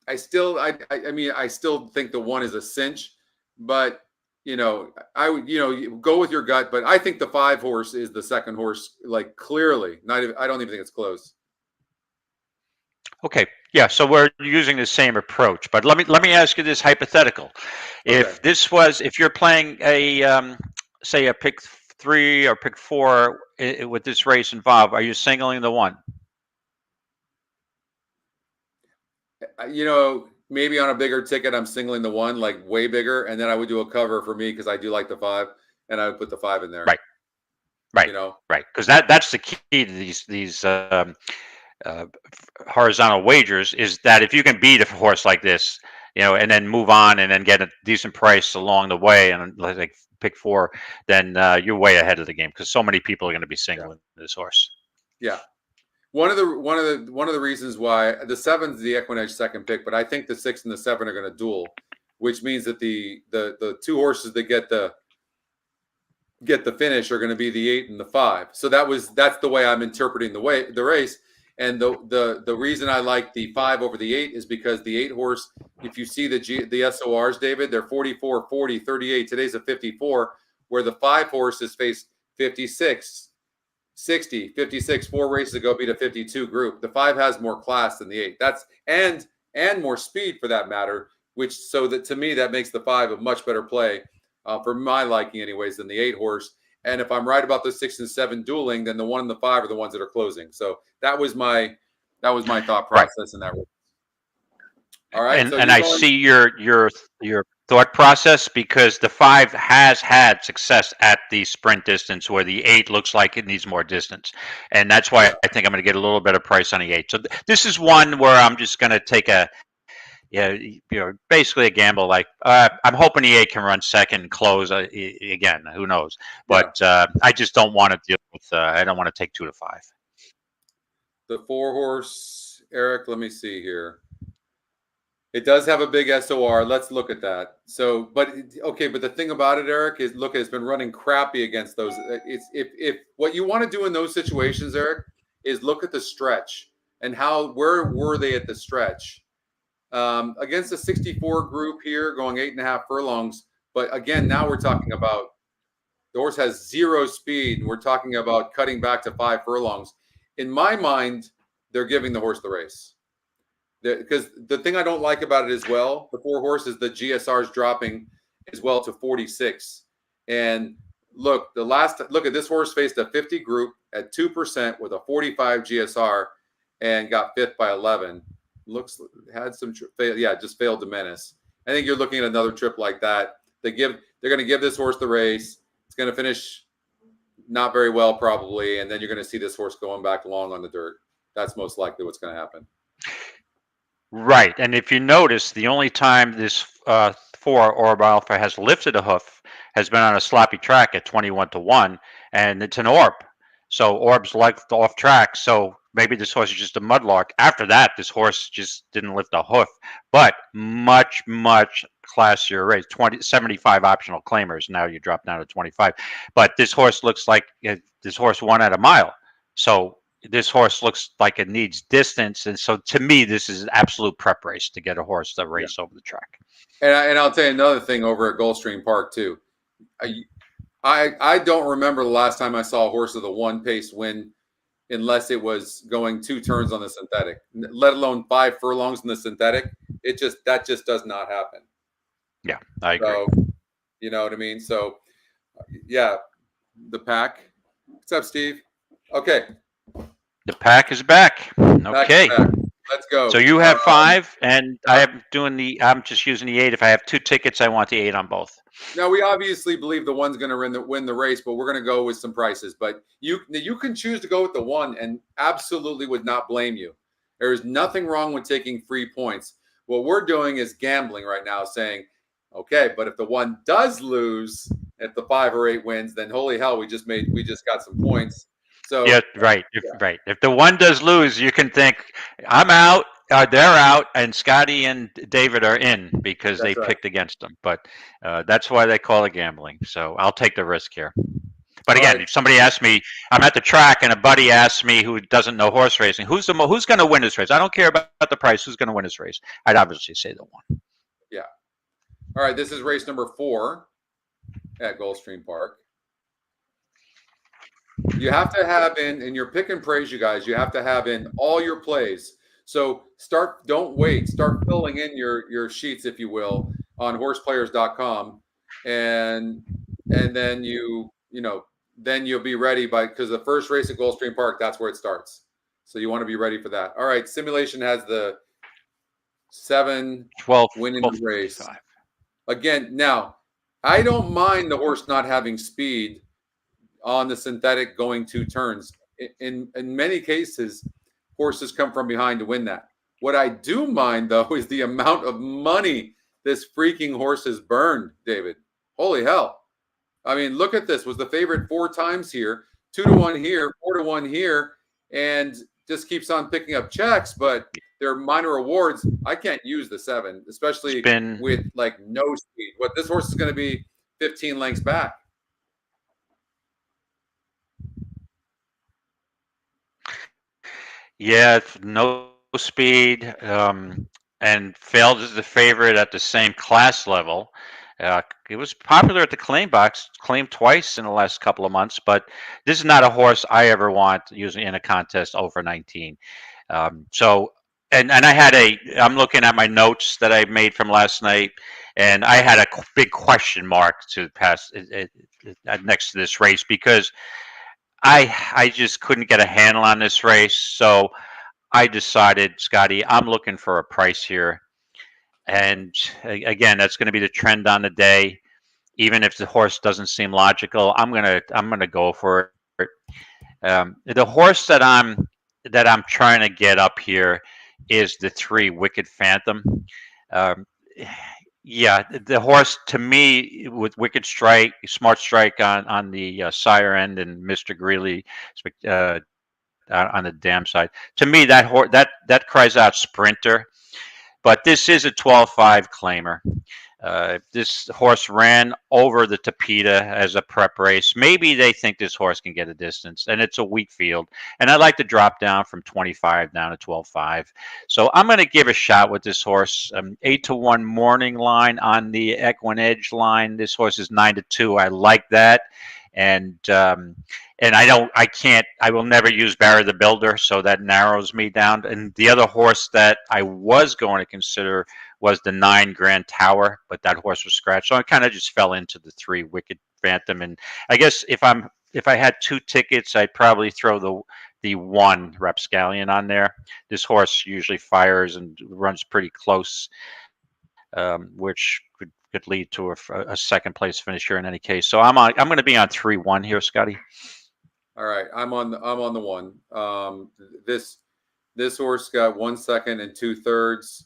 I still think the one is a cinch, but I would go with your gut. But I think the 5 horse is the second horse, like clearly. Not even, I don't even think it's close. Okay. Yeah. So we're using the same approach, but let me ask you this hypothetical: Okay. if you're playing a say a pick 3 or pick 4 with this race involved, are you singling the one? Maybe on a bigger ticket, I'm singling the one, like way bigger, and then I would do a cover for me because I do like the 5, and I would put the 5 in there. Right. Right. You know, Right. Because that's the key to these horizontal wagers is that if you can beat a horse like this, and then move on and then get a decent price along the way, and like pick 4, then you're way ahead of the game because so many people are going to be singling this horse. Yeah. One of the reasons why the 7's the EquinEdge second pick, but I think the 6 and the 7 are going to duel, which means that the 2 horses that get the finish are going to be the 8 and the 5. So that's the way I'm interpreting the race. And the reason I like the 5 over the 8 is because the 8 horse, if you see the SORs, David, they're 44, 40, 38. Today's a 54, where the 5 horse is faced 56, 60, 56. 4 races ago beat a 52 group. The 5 has more class than the 8. That's and more speed for that matter. So that to me that makes the 5 a much better play for my liking, anyways, than the 8 horse. And if I'm right about the 6 and 7 dueling, then the 1 and the 5 are the ones that are closing. So that was my thought process in that race. All right, and I see your thought process because the 5 has had success at the sprint distance where the 8 looks like it needs more distance, and that's why I think I'm going to get a little better price on the 8. So this is one where I'm just going to take basically a gamble. Like I'm hoping the 8 can run second and close again. Who knows? But I just don't want to deal with. I don't want to take 2 to 5. The 4 horse, Eric. Let me see here. It does have a big SOR. Let's look at that. So, but the thing about it, Eric, is look, it's been running crappy against those. It's if what you want to do in those situations, Eric, is look at the stretch and where were they at the stretch against the 64 group here, going 8.5 furlongs. But again, now we're talking about the horse has 0 speed, and we're talking about cutting back to 5 furlongs. In my mind, they're giving the horse the race. Because the thing I don't like about it as well, the 4 horses, the GSR is dropping as well to 46. And look at this horse faced a 50 group at 2% with a 45 GSR and got 5th by 11. Had some just failed to menace. I think you're looking at another trip like that. They're going to give this horse the race. It's going to finish not very well probably, and then you're going to see this horse going back long on the dirt. That's most likely what's going to happen. Right. And if you notice, the only time this 4 Orb Alpha has lifted a hoof has been on a sloppy track at 21-1, and it's an Orb. So Orb's like off track. So maybe this horse is just a mudlark. After that, this horse just didn't lift a hoof, but much, much classier race. 75 optional claimers. Now you drop down to 25. But this horse looks like this horse won at a mile. So this horse looks like it needs distance, and so to me, this is an absolute prep race to get a horse to race over the track. And I'll tell you another thing over at Gulfstream Park too. I don't remember the last time I saw a horse with a 1 pace win, unless it was going 2 turns on the synthetic, let alone 5 furlongs in the synthetic. That just does not happen. Yeah, I agree. So, you know what I mean? So, yeah, the pack. What's up, Steve? Okay. The pack is back. Okay. Let's go. So you have 5, and I'm just using the 8. If I have 2 tickets, I want the 8 on both. Now, we obviously believe the 1's going to win the race, but we're going to go with some prices. But you can choose to go with the 1, and absolutely would not blame you. There is nothing wrong with taking free points. What we're doing is gambling right now, saying, okay, but if the 1 does lose, if the 5 or 8 wins, then holy hell, we just got some points. So yeah, right. Right. If the 1 does lose, you can think, I'm out, they're out, and Scotty and David are in because they picked against them. But that's why they call it gambling. So I'll take the risk here. But again, if somebody asks me, I'm at the track, and a buddy asks me who doesn't know horse racing, who's going to win this race? I don't care about the price. Who's going to win this race? I'd obviously say the 1. Yeah. All right. This is race number 4 at Gulfstream Park. You have to have in your pick and praise, you guys. You have to have in all your plays. So don't wait. Start filling in your sheets, if you will, on horseplayers.com, and then then you'll be ready because the first race at Gulfstream Park, that's where it starts. So you want to be ready for that. All right, simulation has the 7 winning the race 5. Again. Now, I don't mind the horse not having speed on the synthetic going 2 turns. In many cases, horses come from behind to win that. What I do mind, though, is the amount of money this freaking horse has burned, David. Holy hell. I mean, look at this. Was the favorite 4 times here, 2-1 here, 4-1 here, and just keeps on picking up checks, but they're minor awards. I can't use the 7, especially with like no speed. What this horse is going to be 15 lengths back. Yeah, no speed, and failed as the favorite at the same class level. It was popular at the claim box, claimed twice in the last couple of months, but this is not a horse I ever want using in a contest over 19. So, and I'm looking at my notes that I made from last night, and I had a big question mark to pass next to this race because I just couldn't get a handle on this race. So I decided, Scotty, I'm looking for a price here. And again, that's going to be the trend on the day. Even if the horse doesn't seem logical, I'm gonna go for it. The horse that I'm trying to get up here is the 3 Wicked Phantom. Yeah, the horse to me with Wicked Strike, Smart Strike on the sire end, and Mr. Greeley on the dam side. To me, that cries out sprinter. But this is a 12-5 claimer. This horse ran over the Tapeta as a prep race. Maybe they think this horse can get a distance, and it's a weak field. And I'd like to drop down from 25 down to 12-5. So I'm going to give a shot with this horse. 8-1 morning line on the EquinEdge line. This horse is 9-2. I like that. And I will never use Barry the Builder, so that narrows me down. And the other horse that I was going to consider was the 9 Grand Tower, but that horse was scratched. So I kind of just fell into the 3 Wicked Phantom. And I guess if I had 2 tickets, I'd probably throw the 1 Rapscallion on there. This horse usually fires and runs pretty close, which could lead to a second place finish here in any case. So I'm going to be on 3-1 here, Scotty. All right, I'm on the 1. This horse got 1 second and 2/3.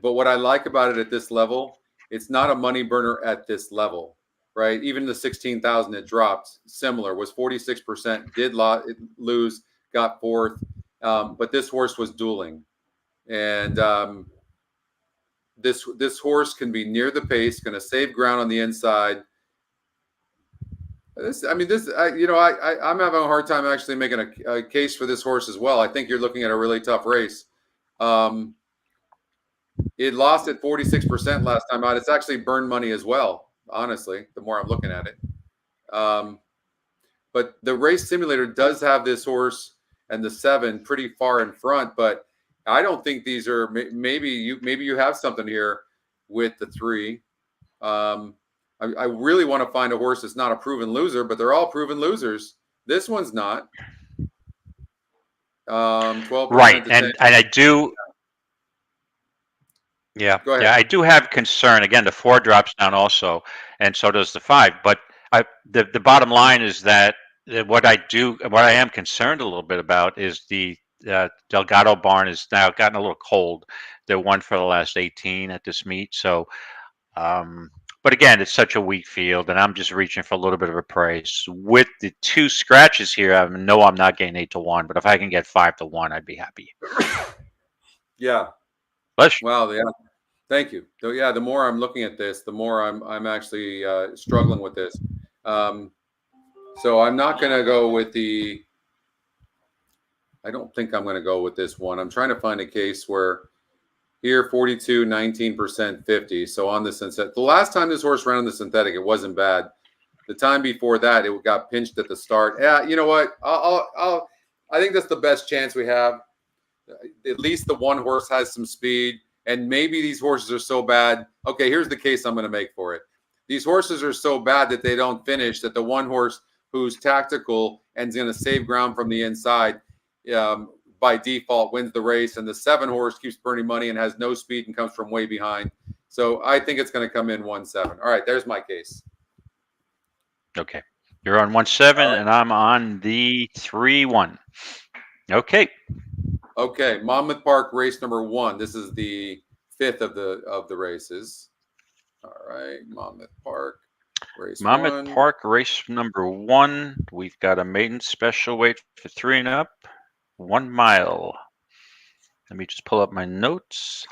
But what I like about it at this level, it's not a money burner at this level, right? Even the 16,000 it dropped, similar, was 46%, did lose, got fourth. But this horse was dueling. And this horse can be near the pace, going to save ground on the inside. I'm having a hard time actually making a case for this horse as well. I think you're looking at a really tough race. It lost at 46% last time out. It's actually burned money as well, honestly, the more I'm looking at it. But the race simulator does have this horse and the 7 pretty far in front, but I don't think these are, maybe you have something here with the 3. I really want to find a horse that's not a proven loser, but they're all proven losers. This one's not. 12%. Right, and I do. Yeah, Go ahead. yeah, I do have concern. Again, the 4 drops down also, and so does the 5. But the bottom line is that what I am concerned a little bit about is the Delgado barn has now gotten a little cold. They're 1 for the last 18 at this meet. So, but again, it's such a weak field, and I'm just reaching for a little bit of a price. With the 2 scratches here, I know I'm not getting 8-1, but if I can get 5-1, I'd be happy. Yeah. Wow. Yeah. Thank you. So yeah, the more I'm looking at this, the more I'm actually struggling with this. So I'm not going to go with the. I don't think I'm going to go with this one. I'm trying to find a case where here 42, 19%, 50. So on the synthetic, the last time this horse ran on the synthetic, it wasn't bad. The time before that, it got pinched at the start. Yeah, you know what? I think that's the best chance we have. At least the one horse has some speed, and maybe these horses are so bad. Okay, here's the case I'm going to make for it. These horses are so bad that they don't finish, that the one horse who's tactical and is going to save ground from the inside by default wins the race, and the 7 horse keeps burning money and has no speed and comes from way behind. So I think it's going to come in 1-7. All right, there's my case. Okay, you're on 1-7, right. And I'm on the 3-1. Okay. Okay, Monmouth Park race number 1. This is the 5th of the races. All right, Monmouth Park race Park race number 1. We've got a maiden special weight for 3 and up, 1 mile. Let me just pull up my notes.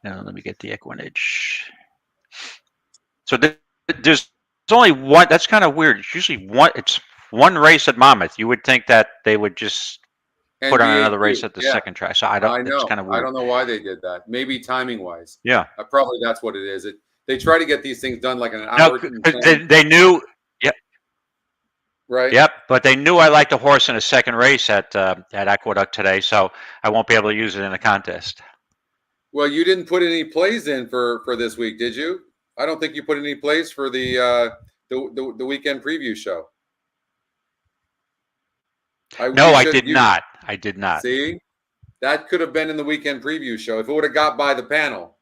Now let me get the EquinEdge. So there's only one. That's kind of weird. It's usually one. It's one race at Monmouth. You would think that they would just put on another race at the second track. So I know. It's kind of weird. I don't know why they did that. Maybe timing wise. Yeah. Probably that's what it is. They try to get these things done like an hour. No, they knew. Yep. Right. Yep. But they knew I liked a horse in a second race at Aqueduct today, so I won't be able to use it in the contest. Well, you didn't put any plays in for this week, did you? I don't think you put any plays for the weekend preview show. I did not. I did not. See, that could have been in the weekend preview show if it would have got by the panel.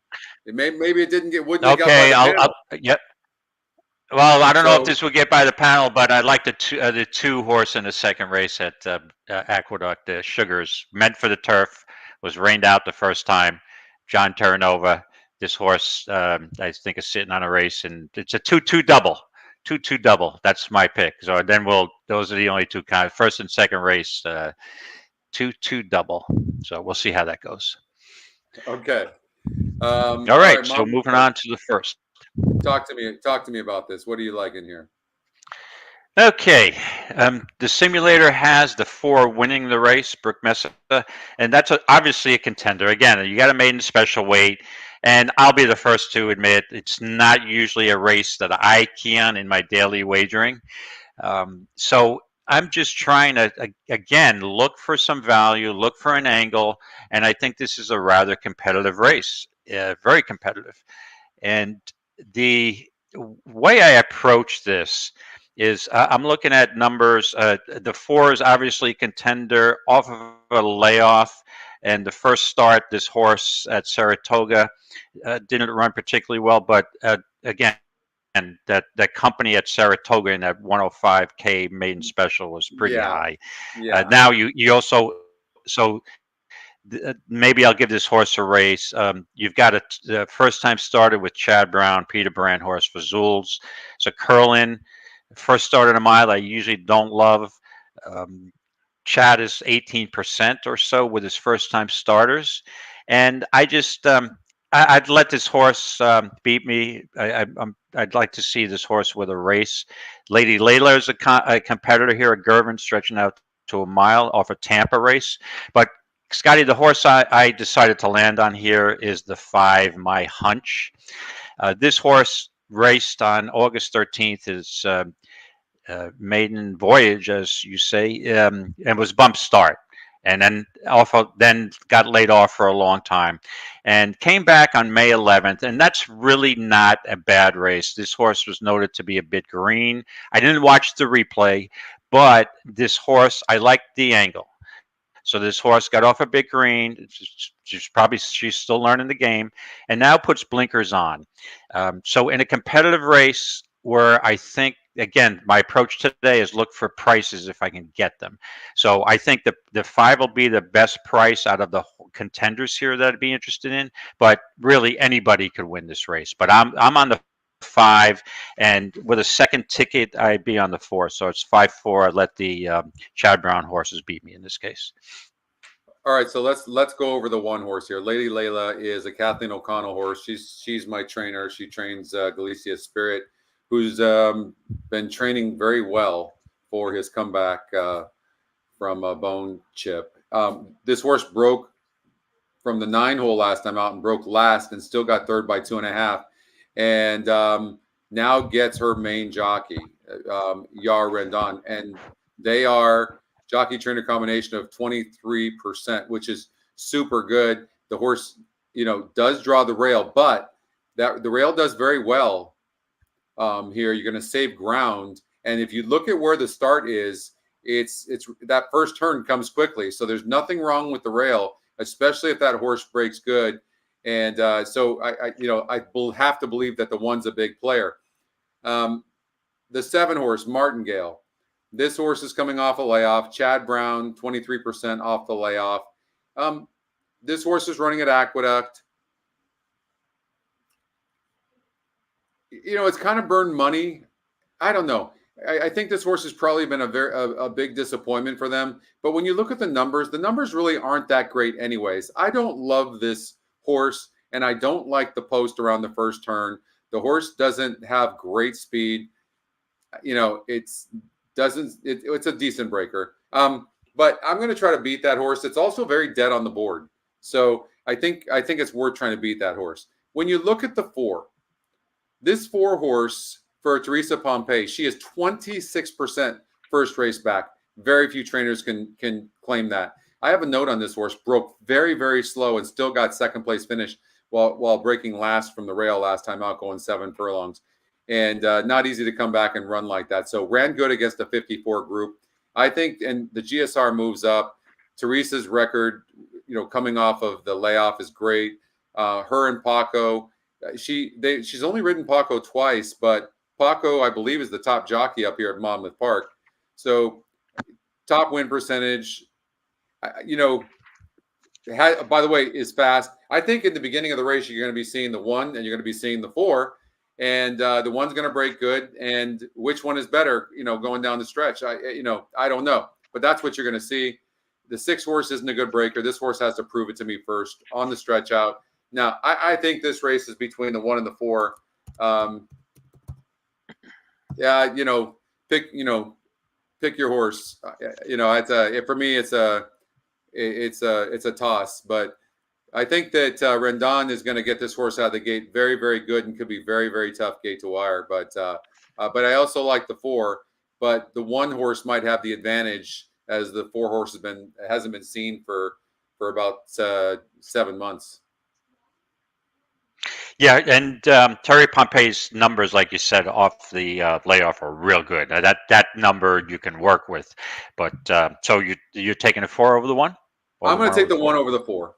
Maybe it didn't wouldn't have got by the panel. Yep. Well, I don't know if this would get by the panel, but I like the 2 horse in the second race at Aqueduct. The Sugars, meant for the turf, was rained out the first time. John Terranova. This horse, I think, is sitting on a race, and it's a 2-2 double. 2-2 double. That's my pick. So then those are the only 2 kind of first and second race, 2-2 double. So we'll see how that goes. Okay. All right. So moving on to the first. Talk to me about this. What do you like in here? Okay. The simulator has the 4 winning the race, Brook Mesa, and that's obviously a contender. Again, you got a maiden special weight. And I'll be the first to admit it's not usually a race that I key on in my daily wagering. So I'm just trying to, again, look for some value, look for an angle. And I think this is a rather competitive race, very competitive. And the way I approach this is I'm looking at numbers. The 4 is obviously contender off of a layoff. And the first start, this horse at Saratoga didn't run particularly well. But again, that company at Saratoga in that 105K maiden special was pretty Yeah, high. yeah. Now you also maybe I'll give this horse a race. You've got the first time started with Chad Brown, Peter Brand horse for Zulz. So Curlin, first started a mile I usually don't love. Um, Chad is 18% or so with his first time starters. And I just, I'd let this horse beat me. I'd like to see this horse with a race. Lady Layla is a competitor here at Gervin, stretching out to a mile off a Tampa race. But Scotty, the horse I decided to land on here is the 5, My Hunch. This horse raced on August 13th. Is maiden voyage, as you say, and was bump start, and then got laid off for a long time, and came back on May 11th, and that's really not a bad race. This horse was noted to be a bit green. I didn't watch the replay, but this horse, I liked the angle. So this horse got off a bit green. She's still learning the game, and now puts blinkers on. So in a competitive race where I think, again, my approach today is look for prices if I can get them. So I think the 5 will be the best price out of the contenders here that I'd be interested in. But really, anybody could win this race. But I'm on the 5, and with a second ticket, I'd be on the 4. So it's 5-4. I let the Chad Brown horses beat me in this case. All right, so let's go over the one horse here. Lady Layla is a Kathleen O'Connell horse. She's my trainer. She trains Galicia Spirit, who's been training very well for his comeback from a bone chip. This horse broke from the 9 hole last time out and broke last, and still got third by 2.5, and now gets her main jockey, Yar Rendon, and they are jockey trainer combination of 23%, which is super good. The horse, does draw the rail, but that the rail does very well here. You're going to save ground, and if you look at where the start is, it's that first turn comes quickly, so there's nothing wrong with the rail, especially if that horse breaks good. And so I will have to believe that the 1's a big player. The 7 horse, Martingale. This horse is coming off a layoff. Chad Brown, 23% off the layoff. This horse is running at Aqueduct. It's kind of burned money. I don't know. I think this horse has probably been a big disappointment for them. But when you look at the numbers really aren't that great anyways. I don't love this horse, and I don't like the post around the first turn. The horse doesn't have great speed. It's a decent breaker. But I'm going to try to beat that horse. It's also very dead on the board. So I think it's worth trying to beat that horse. When you look at the 4, this 4 horse for Teresa Pompey, she is 26% first race back. Very few trainers can claim that. I have a note on this horse. Broke very, very slow and still got second place finish while breaking last from the rail last time out, going 7 furlongs. And not easy to come back and run like that. So ran good against the 54 group. I think, and the GSR moves up. Teresa's record, coming off of the layoff is great. Her and Paco, she's only ridden Paco twice, but Paco, I believe, is the top jockey up here at Monmouth Park. So top win percentage, by the way, is fast. I think in the beginning of the race, you're going to be seeing the 1 and you're going to be seeing the 4. And the 1's going to break good. And which one is better, going down the stretch? I don't know. But that's what you're going to see. The 6 horse isn't a good breaker. This horse has to prove it to me first on the stretch out. Now, I think this race is between the 1 and the 4. Pick your horse. For me, it's a toss. But I think that Rendon is going to get this horse out of the gate very, very good and could be very, very tough gate to wire. But I also like the 4. But the 1 horse might have the advantage, as the 4 horse hasn't been seen for about 7 months. Yeah, and Terry Pompey's numbers, like you said, off the layoff are real good. That number you can work with. But so you're taking a 4 over the 1? I'm going to take the 1 over the 4.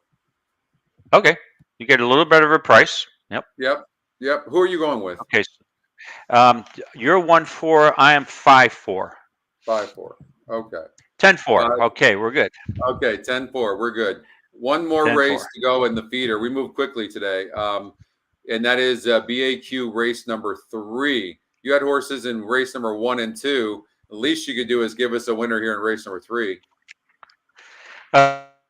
Okay, you get a little bit of a price. Yep. Who are you going with? Okay, You're 1-4. I am 5-4. 5-4. Okay. 10-4. Okay, we're good. Okay, 10-4. We're good. One more 10-4. race to go in the feeder. We move quickly today. And that is BAQ race number 3. You had horses in race number 1 and 2. The least you could do is give us a winner here in race number 3.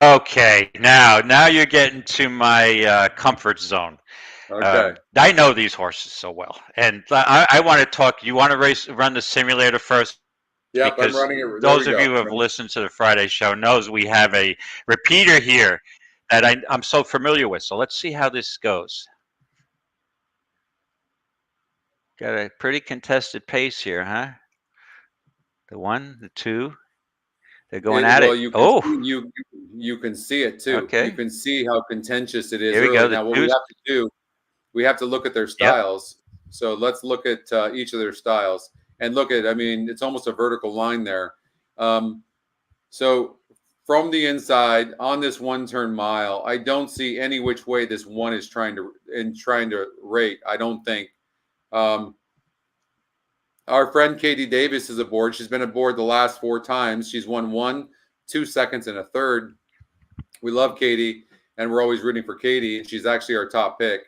Okay, now you're getting to my comfort zone. Okay. I know these horses so well, and I want to talk. You want to run the simulator first? Yep, Because I'm running it. those of you who have listened to the Friday show knows we have a repeater here that I'm so familiar with. So let's see how this goes. Got a pretty contested pace here, huh? The 1, the 2, they're going at it. You can see it too. Okay. You can see how contentious it is Here we early. go. Now, what we have to do, we have to look at their styles. Yep. So let's look at each of their styles and look at. I mean, it's almost a vertical line there. So from the inside on this 1-turn mile, I don't see any which way this one is trying to rate. I don't think. Our friend Katie Davis is aboard. She's been aboard the last 4 times. She's won 1, 2 seconds, and a third. We love Katie, and we're always rooting for Katie. She's actually our top pick.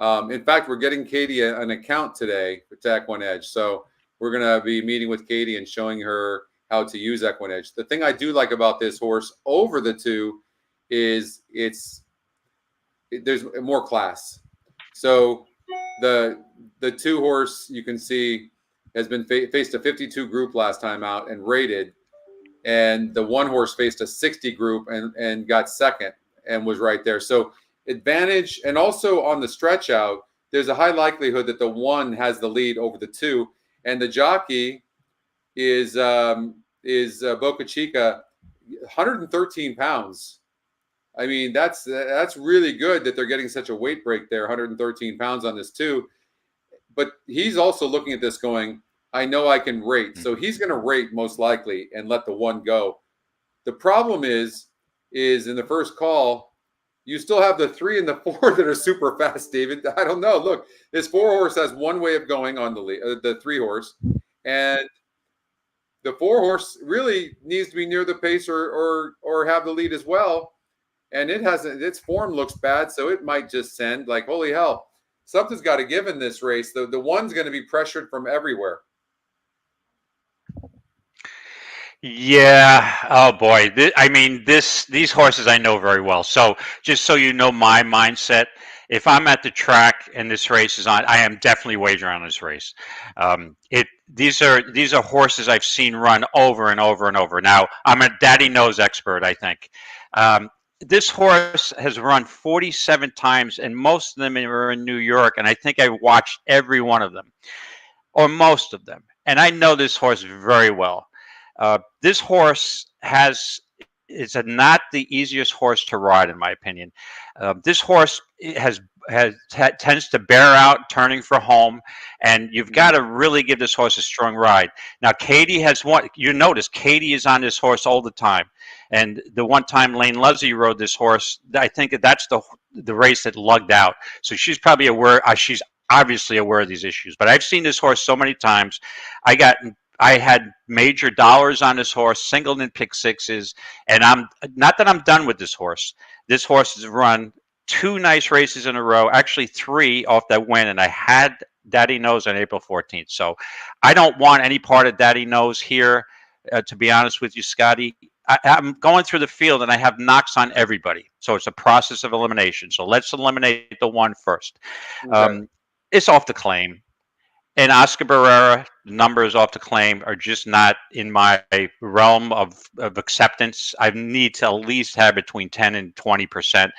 In fact, we're getting Katie an account today to EquinEdge. So we're going to be meeting with Katie and showing her how to use EquinEdge. The thing I do like about this horse over the 2 is there's more class. So the 2 horse, you can see, has been faced a 52 group last time out and rated, and the 1 horse faced a 60 group and got second and was right there. So advantage, and also on the stretch out, there's a high likelihood that the 1 has the lead over the 2, and the jockey is Boca Chica, 113 pounds. I mean, that's really good that they're getting such a weight break there, 113 pounds on this 2. But he's also looking at this going, I know I can rate. So he's going to rate most likely and let the 1 go. The problem is in the first call, you still have the 3 and the 4 that are super fast, David. I don't know. Look, this 4 horse has one way of going on the 3 horse. And the 4 horse really needs to be near the pace or have the lead as well. And its form looks bad. So it might just send like, holy hell. Something's got to give in this race. The 1's going to be pressured from everywhere. Yeah. Oh boy. These horses I know very well. So just so you know my mindset, if I'm at the track and this race is on, I am definitely wagering on this race. These are horses I've seen run over and over and over. Now I'm a daddy knows expert, I think. This horse has run 47 times, and most of them are in New York, and I think I watched every one of them, or most of them. And I know this horse very well. This horse is not the easiest horse to ride, in my opinion. This horse tends to bear out turning for home, and you've got to really give this horse a strong ride. Now, Katie has won. You notice Katie is on this horse all the time. And the one time Lane Lovesey rode this horse, I think that's the race that lugged out. So she's probably aware. She's obviously aware of these issues. But I've seen this horse so many times. I had major dollars on this horse, singled in pick 6s, and I'm not that I'm done with this horse. This horse has run 2 nice races in a row, actually 3 off that win, and I had Daddy Knows on April 14th. So I don't want any part of Daddy Knows here, to be honest with you, Scotty. I'm going through the field and I have knocks on everybody. So it's a process of elimination. So let's eliminate the 1 first. Okay. It's off the claim. And Oscar Barrera, the numbers off the claim are just not in my realm of acceptance. I need to at least have between 10 and 20%.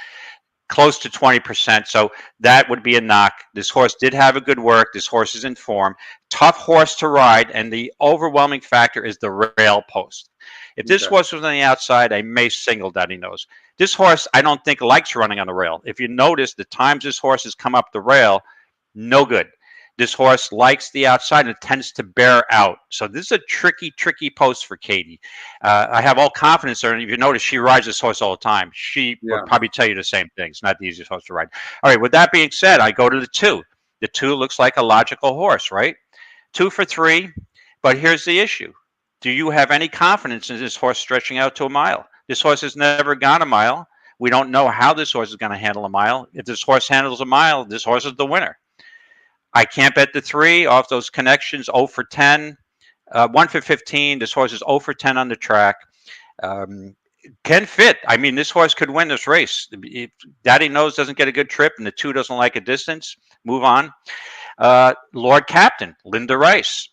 Close to 20%. So that would be a knock. This horse did have a good work. This horse is in form. Tough horse to ride. And the overwhelming factor is the rail post. If this horse was on the outside, I may single Daddy Knows. This horse, I don't think likes running on the rail. If you notice, the times this horse has come up the rail, no good. This horse likes the outside and tends to bear out. So this is a tricky post for Katie. I have all confidence in her. And if you notice, she rides this horse all the time. She would probably tell you the same thing. It's not the easiest horse to ride. All right, with that being said, I go to the 2. The 2 looks like a logical horse, right? 2 for 3. But here's the issue. Do you have any confidence in this horse stretching out to a mile? This horse has never gone a mile. We don't know how this horse is going to handle a mile. If this horse handles a mile, this horse is the winner. I can't bet the 3 off those connections. 0 for 10, 1 for 15. This horse is 0 for 10 on the track. Can fit. I mean, this horse could win this race. If Daddy Knows doesn't get a good trip and the 2 doesn't like a distance, move on. Lord Captain, Linda Rice.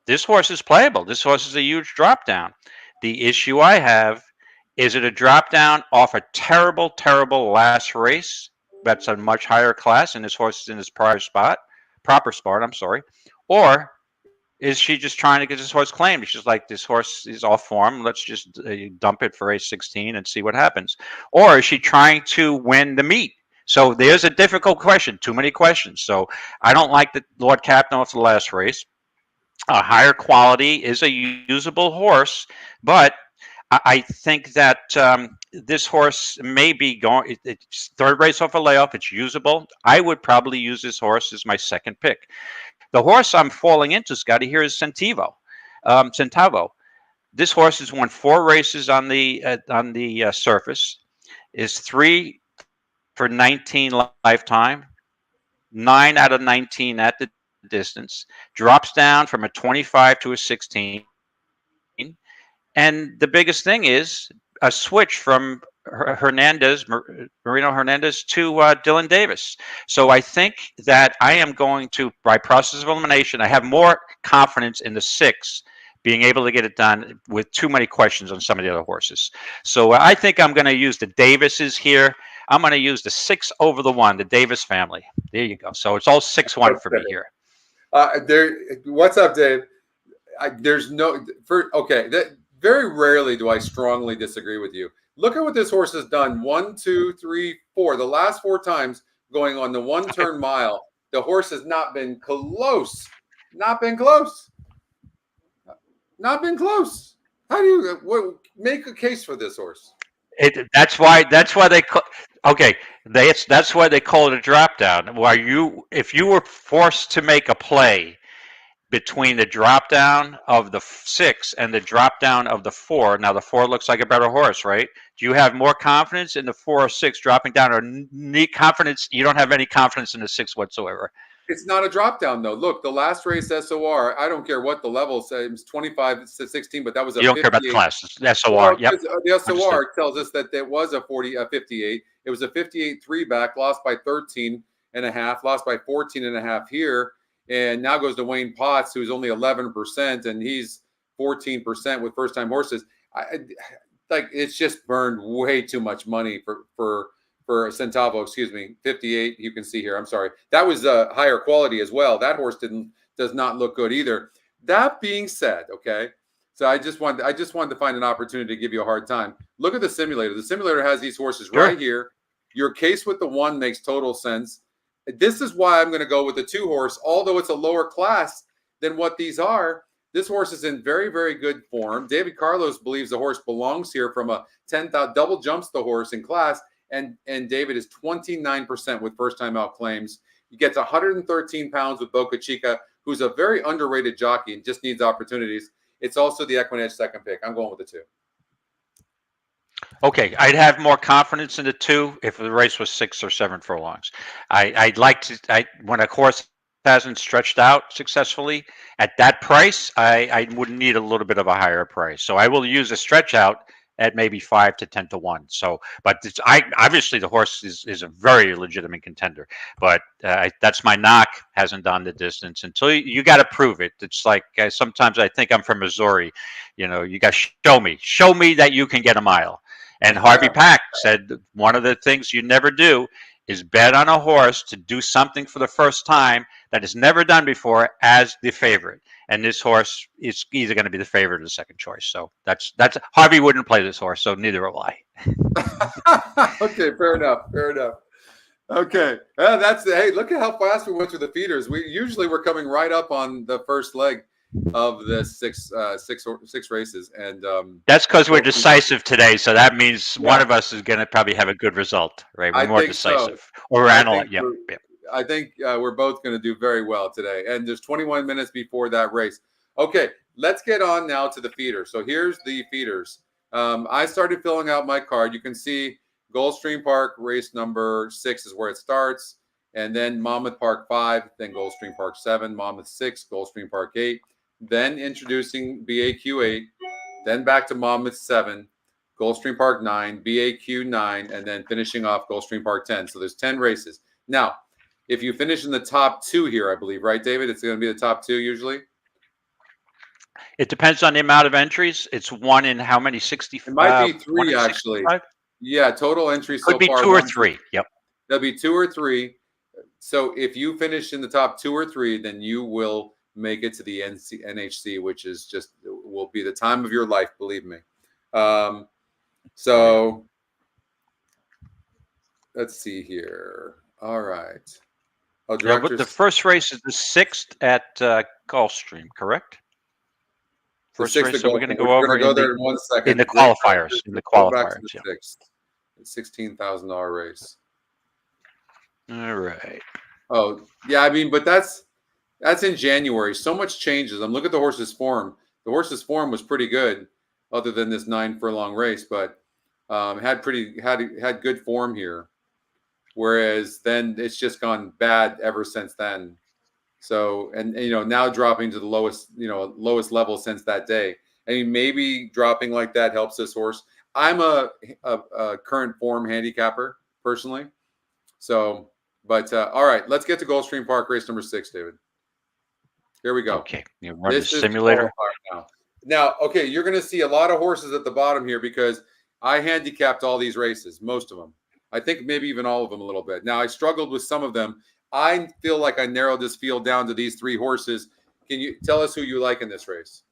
This horse is playable. This horse is a huge drop down. The issue I have, is it a drop down off a terrible, terrible last race? That's a much higher class, and this horse is in his proper spot. Or is she just trying to get this horse claimed? She's like, this horse is off form. Let's just dump it for race 16 and see what happens. Or is she trying to win the meet? So there's a difficult question. Too many questions. So I don't like the Lord Captain off the last race. A higher quality is a usable horse, but I think that this horse may be going. It's 3rd race off a layoff. It's usable. I would probably use this horse as my second pick. The horse I'm falling into, Scotty, here is Centavo. This horse has won 4 races on the surface. Is 3 for 19 lifetime, 9 out of 19 at the distance. Drops down from a 25 to a 16. And the biggest thing is a switch from Marino Hernandez to Dylan Davis. So I think that I am going to, by process of elimination, I have more confidence in the 6 being able to get it done with too many questions on some of the other horses. So I think I'm going to use the Davises here. I'm going to use the 6 over the 1, the Davis family. There you go. So it's all 6-1 for me here. What's up, Dave? Very rarely do I strongly disagree with you. Look at what this horse has done. 1, 2, 3, 4. The last 4 times going on the 1-turn mile, the horse has not been close. Not been close. Not been close. How do you make a case for this horse? That's why they that's why they call it a drop down. If you were forced to make a play between the drop down of the 6 and the drop down of the 4, now the 4 looks like a better horse, right? Do you have more confidence in the 4 or 6 dropping down, or confidence? You don't have any confidence in the 6 whatsoever. It's not a drop down though. Look, the last race SOR, I don't care what the level says, it was 25 to 16, but that was a. You don't care about the classes. The SOR, well, yep. The SOR Understood. Tells us that it was a 58. It was a 58-3 back, lost by 13 and a half, lost by 14 and a half here. And now goes to Wayne Potts, who's only 11%, and he's 14% with first-time horses. It's just burned way too much money for Centavo. Excuse me, 58. You can see here. I'm sorry. That was a higher quality as well. That horse does not look good either. That being said, okay. So I just wanted to find an opportunity to give you a hard time. Look at the simulator. The simulator has these horses right here. Your case with the 1 makes total sense. This is why I'm going to go with the 2 horse, although it's a lower class than what these are. This horse is in very, very good form. David Carlos believes the horse belongs here from a 10,000, double jumps the horse in class. And David is 29% with first-time out claims. He gets 113 pounds with Boca Chica, who's a very underrated jockey and just needs opportunities. It's also the EquinEdge second pick. I'm going with the 2. Okay, I'd have more confidence in the 2 if the race was 6 or 7 furlongs. I'd like to. When a horse hasn't stretched out successfully at that price, I would need a little bit of a higher price. So I will use a stretch out at maybe 5 to 10 to 1. So, but obviously the horse is a very legitimate contender. But that's my knock. Hasn't done the distance until you got to prove it. It's like sometimes I think I'm from Missouri. You got to show me that you can get a mile. And Harvey Pack said one of the things you never do is bet on a horse to do something for the first time that is never done before as the favorite. And this horse is either going to be the favorite or the second choice. So that's Harvey wouldn't play this horse, so neither will I. Okay, fair enough. Okay, hey, look at how fast we went through the feeders. We're coming right up on the first leg of the six races, and that's because we're decisive today. So that means one of us is going to probably have a good result, right? We're more decisive, or analyze. Yeah. I think we're both going to do very well today. And there's 21 minutes before that race. Okay, let's get on now to the feeders. So here's the feeders. I started filling out my card. You can see Gulfstream Park race number 6 is where it starts. And then Monmouth Park 5, then Gulfstream Park 7, Monmouth 6, Gulfstream Park 8. Then introducing BAQ 8. Then back to Monmouth 7, Gulfstream Park 9, BAQ 9, and then finishing off Gulfstream Park 10. So there's 10 races. Now, if you finish in the top 2 here, I believe, right, David? It's going to be the top 2 usually? It depends on the amount of entries. It's one in how many? 60? It might be 3, actually. 65? Yeah, total entries so far. Could be 2 or 3. Yep. There'll be 2 or 3. So if you finish in the top 2 or 3, then you will make it to the NHC, which is just will be the time of your life, believe me. So let's see here. All right. Oh, but the first race is the 6th at Gulfstream, correct? First race, so we're going to go over there in 1 second. In the qualifiers. In the qualifiers, yeah. It's $16,000 race. All right. Oh, yeah. I mean, but that's in January. So much changes. I'm looking at the horse's form. The horse's form was pretty good, other than this 9 furlong race, but had good form here. Whereas then it's just gone bad ever since then. So and now dropping to the lowest level since that day. I mean, maybe dropping like that helps this horse. I'm a current form handicapper personally. So, but all right, let's get to Gulfstream Park race number 6, David. Here we go. Okay, you run the simulator now. Okay, you're going to see a lot of horses at the bottom here because I handicapped all these races, most of them. I think maybe even all of them a little bit. Now, I struggled with some of them. I feel like I narrowed this field down to these 3 horses. Can you tell us who you like in this race?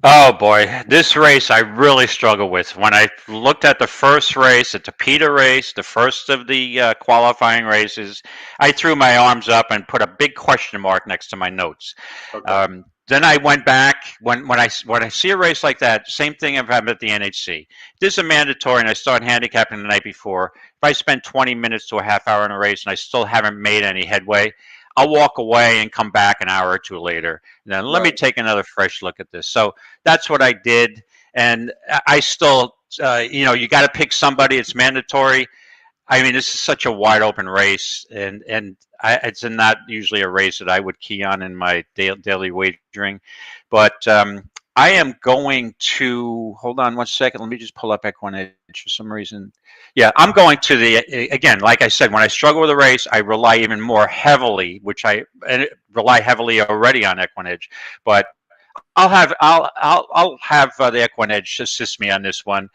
Oh, boy. This race I really struggle with. When I looked at the first race, the Tapeta race, the first of the qualifying races, I threw my arms up and put a big question mark next to my notes. Okay. Then I went back when I see a race like that. Same thing have happened at the NHC. This is a mandatory, and I start handicapping the night before. If I spend 20 minutes to a half hour in a race and I still haven't made any headway, I'll walk away and come back an hour or 2 later. And then let me take another fresh look at this. So that's what I did, and I still, you got to pick somebody. It's mandatory. I mean, this is such a wide open race, and it's not usually a race that I would key on in my daily wagering. But I am going to, hold on 1 second. Let me just pull up EquinEdge for some reason. Yeah, I'm going to again, like I said, when I struggle with a race, I rely even more heavily, and rely heavily already on EquinEdge. But I'll have the EquinEdge assist me on this one.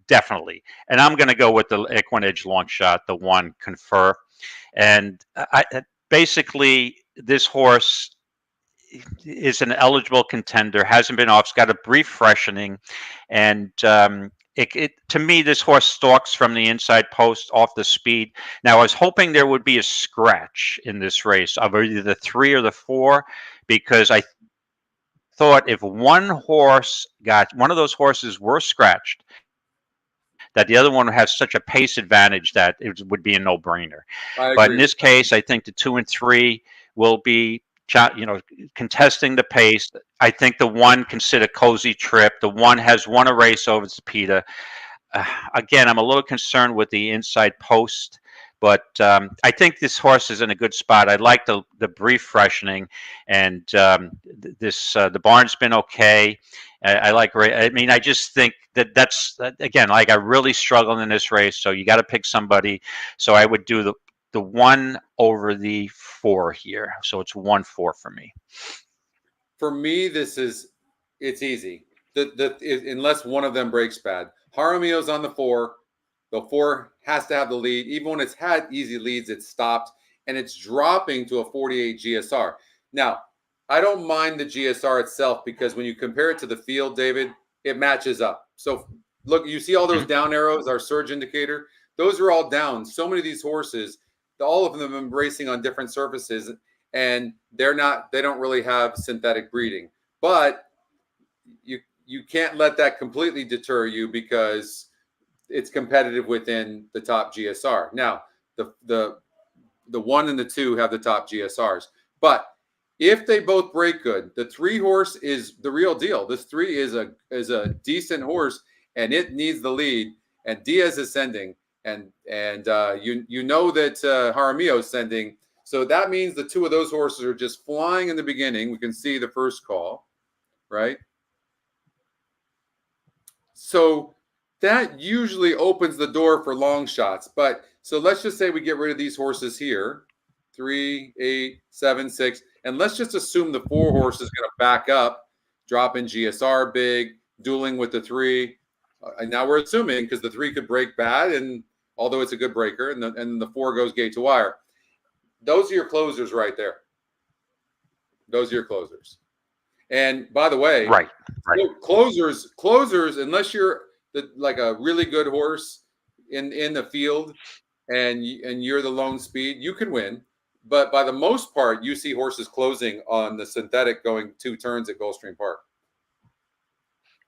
Definitely. And I'm going to go with the EquinEdge long shot, the 1 Confer. And basically, this horse is an eligible contender, hasn't been off, it's got a brief freshening. And to me, this horse stalks from the inside post off the speed. Now, I was hoping there would be a scratch in this race of either the 3 or the 4, because I thought if one of those horses were scratched, that the other one has such a pace advantage that it would be a no-brainer. But in this case, I think the 2 and 3 will be, contesting the pace. I think the 1 can sit a cozy trip. The 1 has won a race over Tapeta. Again, I'm a little concerned with the inside post, but I think this horse is in a good spot. I like the brief freshening, and the barn's been okay. I just think that's again, like, I really struggled in this race. So you got to pick somebody. So I would do the 1 over the 4 here. So it's 1-4 for me. For me, it's easy. Unless one of them breaks bad. Jaramillo's on the 4. The 4 has to have the lead. Even when it's had easy leads, it's stopped, and it's dropping to a 48 GSR. Now, I don't mind the GSR itself because when you compare it to the field, David, it matches up. So look, you see all those down arrows, our surge indicator, those are all down. So many of these horses, all of them embracing on different surfaces, and they don't really have synthetic breeding. But you can't let that completely deter you because it's competitive within the top GSR. Now, the the 1 and the 2 have the top GSRs. But if they both break good, the 3 horse is the real deal. This 3 is a decent horse, and it needs the lead. And Diaz is sending, and you know that Jaramillo is sending. So that means the 2 of those horses are just flying in the beginning. We can see the first call, right? So that usually opens the door for long shots. But so let's just say we get rid of these horses here, 3, 8, 7, 6, and let's just assume the 4 horse is going to back up, drop in GSR big, dueling with the 3. And now we're assuming because the 3 could break bad, and although it's a good breaker, and the 4 goes gate to wire. Those are your closers right there. Those are your closers. And by the way, right. Closers, unless you're like a really good horse in the field, and you're the lone speed, you can win. But by the most part, you see horses closing on the synthetic going 2 turns at Gulfstream Park.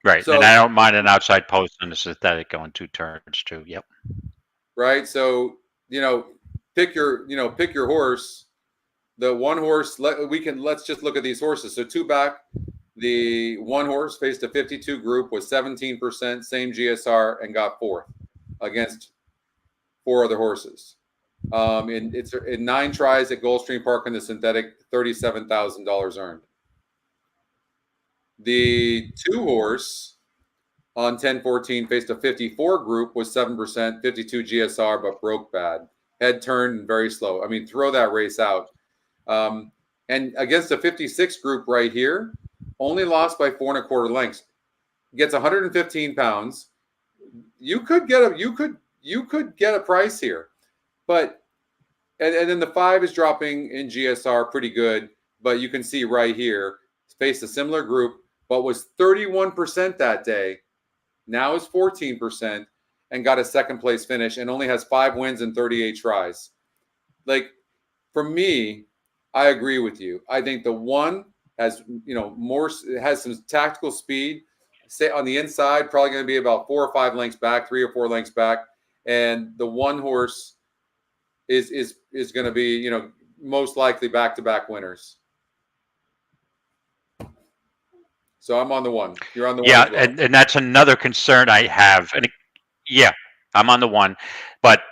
Right, so, and I don't mind an outside post on the synthetic going 2 turns too. Yep. Right, so pick your horse. The 1 horse. Let's just look at these horses. So 2 back. The 1 horse faced a 52 group, was 17%, same GSR, and got 4th against 4 other horses. In 9 tries at Gulfstream Park in the synthetic, $37,000 earned. The 2 horse on 10-14 faced a 54 group, was 7%, 52 GSR, but broke bad. Head turned very slow. I mean, throw that race out. And against a 56 group right here, only lost by 4 1/4 lengths. Gets 115 pounds. You could get a price here, but and then the 5 is dropping in GSR pretty good. But you can see right here, faced a similar group, but was 31% that day. Now is 14% and got a 2nd place finish and only has 5 wins and 38 tries. Like, for me, I agree with you. I think the 1 has has some tactical speed. Say on the inside, probably going to be about 4 or 5 lengths back, 3 or 4 lengths back, and the 1 horse is going to be most likely back-to-back winners. So I'm on the 1. You're on the 1. Yeah, as well. and that's another concern I have. And I'm on the 1, but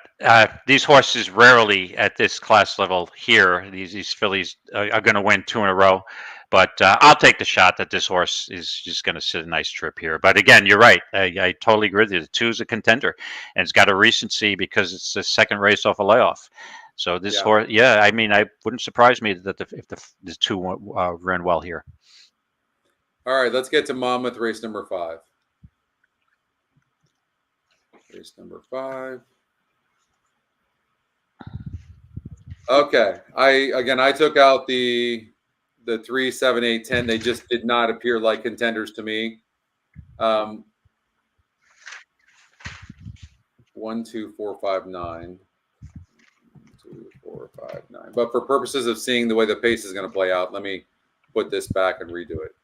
these horses rarely at this class level here, these fillies are going to win 2 in a row. But I'll take the shot that this horse is just going to sit a nice trip here. But again, you're right. I totally agree with you. The 2 is a contender, and it's got a recency because it's the 2nd race off a layoff. So this horse, I mean, I wouldn't surprise me that if the 2 ran well here. All right, let's get to Monmouth, race number 5. Race number 5. Okay, I took out the 3, 7, 8, 10. They just did not appear like contenders to me. 1, 2, 4, 5, 9. 2, 4, 5, 9. But for purposes of seeing the way the pace is going to play out, let me put this back and redo it.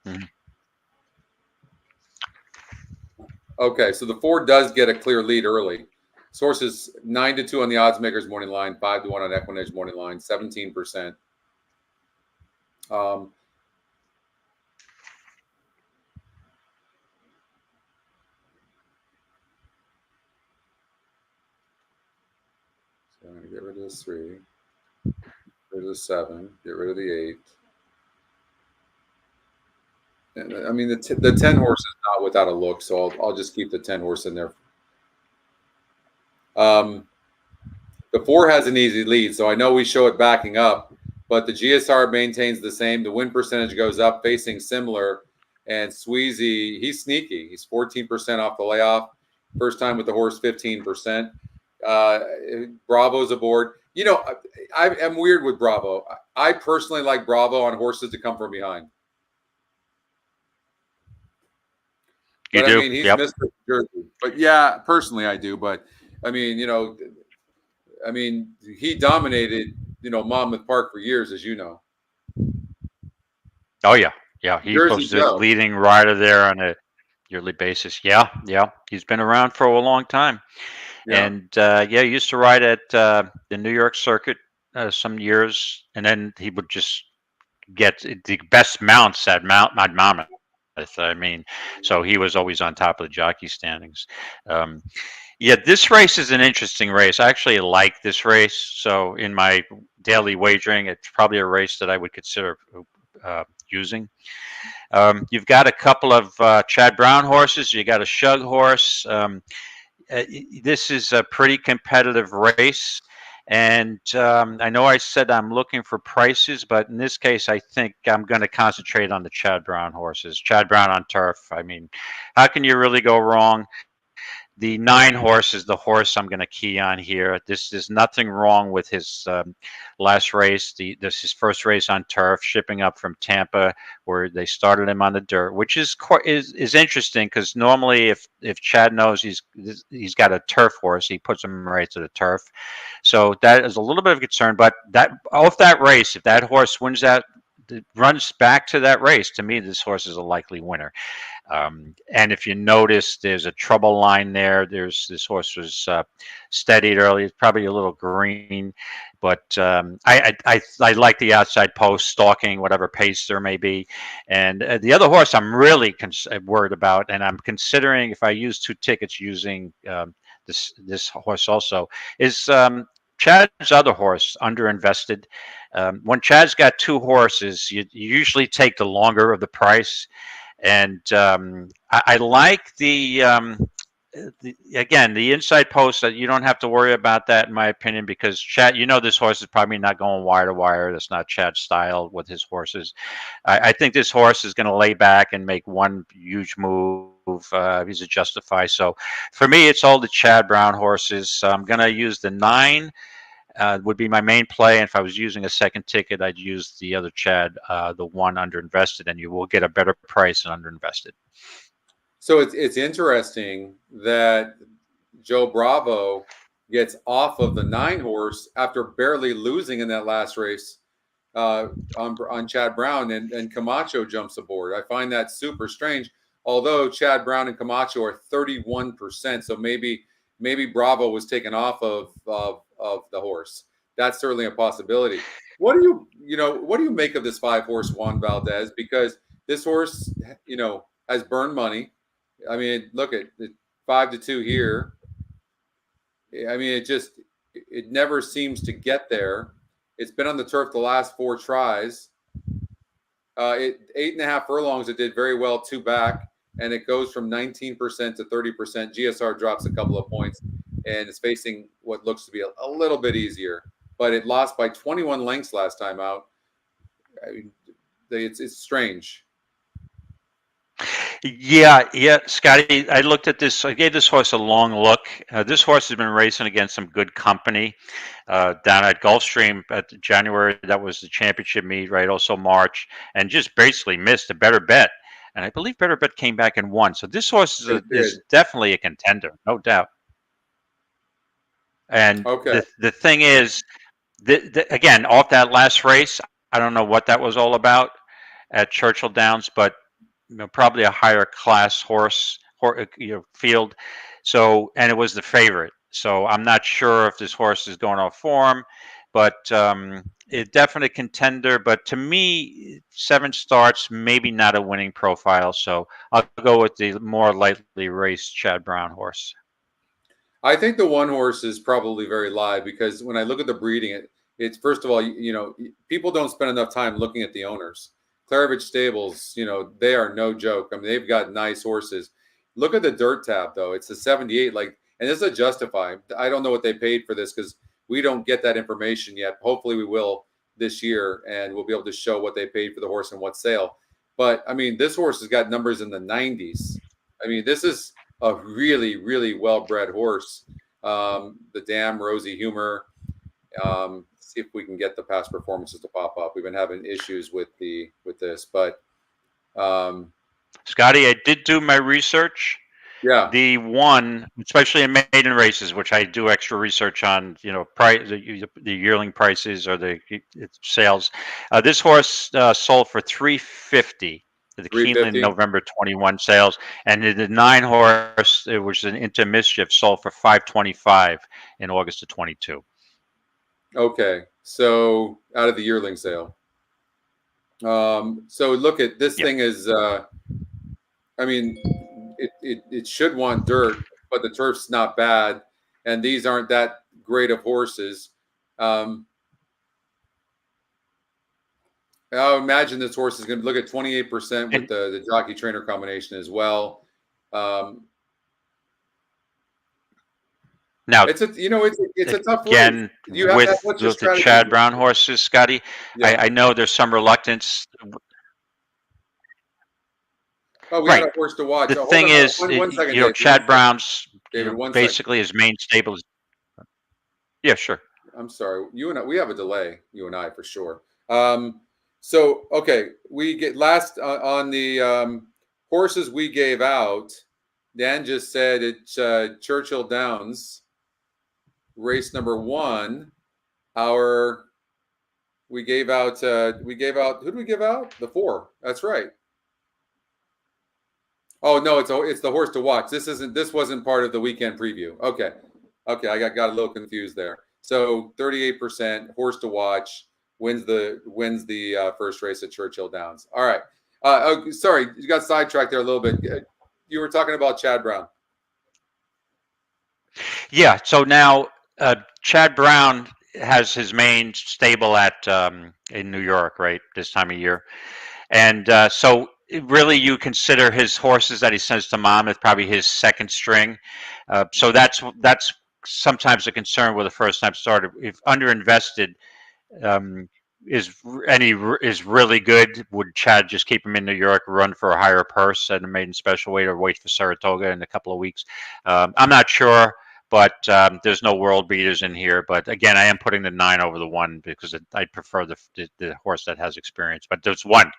Mm-hmm. Okay, so the 4 does get a clear lead early. Sources 9-2 on the odds makers morning line, 5-1 on EquinEdge morning line, 17%. So I'm going to get rid of this 3, get rid of the 7, get rid of the 8. And, I mean, the 10 horse is not without a look, so I'll just keep the 10 horse in there. The 4 has an easy lead, so I know we show it backing up, but the GSR maintains the same. The win percentage goes up, facing similar. And Sweezy, he's sneaky. He's 14% off the layoff. First time with the horse, 15%. Bravo's aboard. I am weird with Bravo. I personally like Bravo on horses to come from behind. But I mean, he's Mr. Jersey. But yeah, personally I do. But I mean, he dominated, Monmouth Park for years, as you know. Oh yeah. He was the leading rider there on a yearly basis. Yeah. He's been around for a long time. Yeah. And yeah, he used to ride at the New York circuit some years, and then he would just get the best mounts at Mount Monmouth. I mean, so he was always on top of the jockey standings. Um, yeah, this race is an interesting race. I actually like this race. So in my daily wagering, it's probably a race that I would consider using. You've got a couple of Chad Brown horses. You got a Shug horse. This is a pretty competitive race. And I know I said I'm looking for prices, but in this case, I think I'm going to concentrate on the Chad Brown horses. Chad Brown on turf. I mean, how can you really go wrong? The 9 horse is the horse I'm going to key on here. There's nothing wrong with his last race. This is his first race on turf, shipping up from Tampa, where they started him on the dirt, which is interesting because normally if Chad knows he's got a turf horse, he puts him right to the turf. So that is a little bit of a concern. But that off that race, if that horse wins that, runs back to that race, to me, this horse is a likely winner. And if you notice, there's a trouble line there. This horse was steadied early. It's probably a little green, but I like the outside post stalking whatever pace there may be. And the other horse I'm really worried about, and I'm considering if I use 2 tickets using this horse also, is Chad's other horse, Underinvested. When Chad's got 2 horses, you usually take the longer of the price. And I like the inside post. You don't have to worry about that, in my opinion, because Chad, this horse is probably not going wire to wire. That's not Chad's style with his horses. I think this horse is going to lay back and make one huge move. He's a Justify. So for me, it's all the Chad Brown horses. I'm going to use the 9. Would be my main play. And if I was using a second ticket, I'd use the other Chad, the 1 Underinvested, and you will get a better price than Underinvested. So it's interesting that Joe Bravo gets off of the 9 horse after barely losing in that last race on Chad Brown, and Camacho jumps aboard. I find that super strange. Although Chad Brown and Camacho are 31%, so maybe Bravo was taken off of the horse. That's certainly a possibility. What do you make of this 5 horse Juan Valdez? Because this horse, has burned money. I mean, look at 5-2 here. I mean, it never seems to get there. It's been on the turf the last 4 tries. 8.5 furlongs, it did very well 2 back, and it goes from 19% to 30%. GSR drops a couple of points, and it's facing what looks to be a little bit easier. But it lost by 21 lengths last time out. I mean, it's strange. Yeah, Scotty. I looked at this. I gave this horse a long look. This horse has been racing against some good company down at Gulfstream at January. That was the championship meet, right? Also March, and just basically missed a Better Bet. And I believe Better Bet came back and won. So this horse is definitely a contender, no doubt. And okay. the thing is, again, off that last race, I don't know what that was all about at Churchill Downs, but probably a higher class horse field. So, and it was the favorite. So I'm not sure if this horse is going off form, but it definitely a contender. But to me, 7 starts, maybe not a winning profile. So I'll go with the more lightly raced Chad Brown horse. I think the 1 horse is probably very live, because when I look at the breeding, it's first of all, people don't spend enough time looking at the owners. Claridge Stables, they are no joke. I mean, they've got nice horses. Look at the dirt tab, though. It's a 78, and this is a Justify. I don't know what they paid for this, because we don't get that information yet. Hopefully we will this year, and we'll be able to show what they paid for the horse and what sale. But, I mean, this horse has got numbers in the 90s. I mean, this is a really, really well-bred horse. The Dam, Rosie Humor. See if we can get the past performances to pop up. We've been having issues with this, but Scotty, I did do my research. Yeah. The 1, especially in maiden races, which I do extra research on, price, the yearling prices or the sales. This horse sold for $350 The Keeneland 350. November 21 sales, and the 9-horse, it was an Into Mischief, sold for 525 in August of 22. Okay, so out of the yearling sale. So look at this Yep. thing is. I mean, it should want dirt, but the turf's not bad, and these aren't that great of horses. Um, I imagine this horse is going to look at 28% with And the jockey trainer combination as well. now, It's it's a tough race. again, Do you have that? with What's your the strategy? Chad Brown horses, Scotty, Yeah. I know there's some reluctance. Oh, we got Right. a horse to watch. The Oh, hold thing on. is, One second, you know, David. Chad Brown's, David, 1 second. basically his main stable is. Yeah, sure. I'm sorry. You and I, we have a delay. You and I, for sure. So okay, we get last on the horses we gave out. Dan just said it's Churchill Downs, race number 1. We gave out. Who did we give out? The 4. That's right. Oh no, it's the horse to watch. This wasn't part of the weekend preview. Okay, I got a little confused there. So 38% horse to watch wins the first race at Churchill Downs. All right. Sorry, you got sidetracked there a little bit. You were talking about Chad Brown. Yeah. So now Chad Brown has his main stable at in New York, right, this time of year, and so really you consider his horses that he sends to Monmouth probably his second string. So that's sometimes a concern with a first time starter. If underinvested, is really good, would Chad just keep him in New York, run for a higher purse at a maiden special weight, or wait for Saratoga in a couple of weeks? I'm not sure, but there's no world beaters in here. But again, I am putting the 9 over the 1 because I prefer the horse that has experience. But there's one.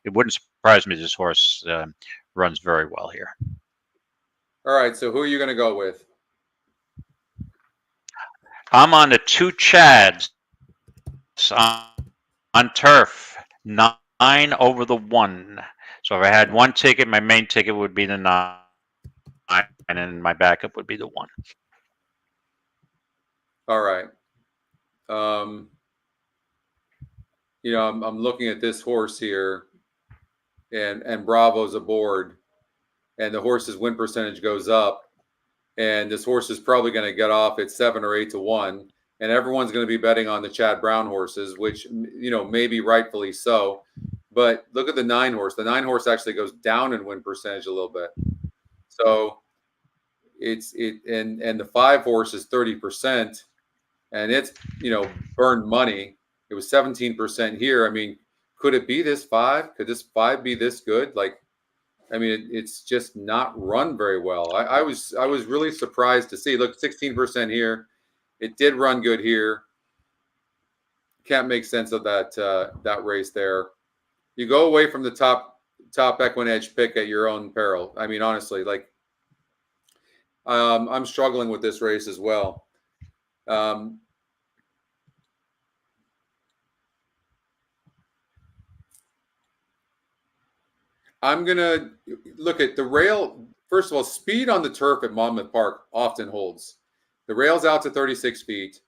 It wouldn't surprise me this horse runs very well here. All right. So who are you going to go with? I'm on the 2 Chads on turf, 9 over the 1. So if I had one ticket, my main ticket would be the 9, and my backup would be the 1. All right. I'm looking at this horse here, and Bravo's aboard, and the horse's win percentage goes up, and this horse is probably going to get off at 7 or 8 to 1, and everyone's going to be betting on the Chad Brown horses, which maybe rightfully so. But look at the 9 horse. The 9 horse actually goes down in win percentage a little bit. So and the 5 horse is 30%, and it's burned money. It was 17% here. I mean, could it be this 5? Could this 5 be this good? It's just not run very well. I was really surprised to see. Look, 16% here. It did run good here. Can't make sense of that race there. You go away from the top EquinEdge pick at your own peril. I mean, honestly, I'm struggling with this race as well. I'm going to look at the rail. First of all, speed on the turf at Monmouth Park often holds. The rail's out to 36 feet,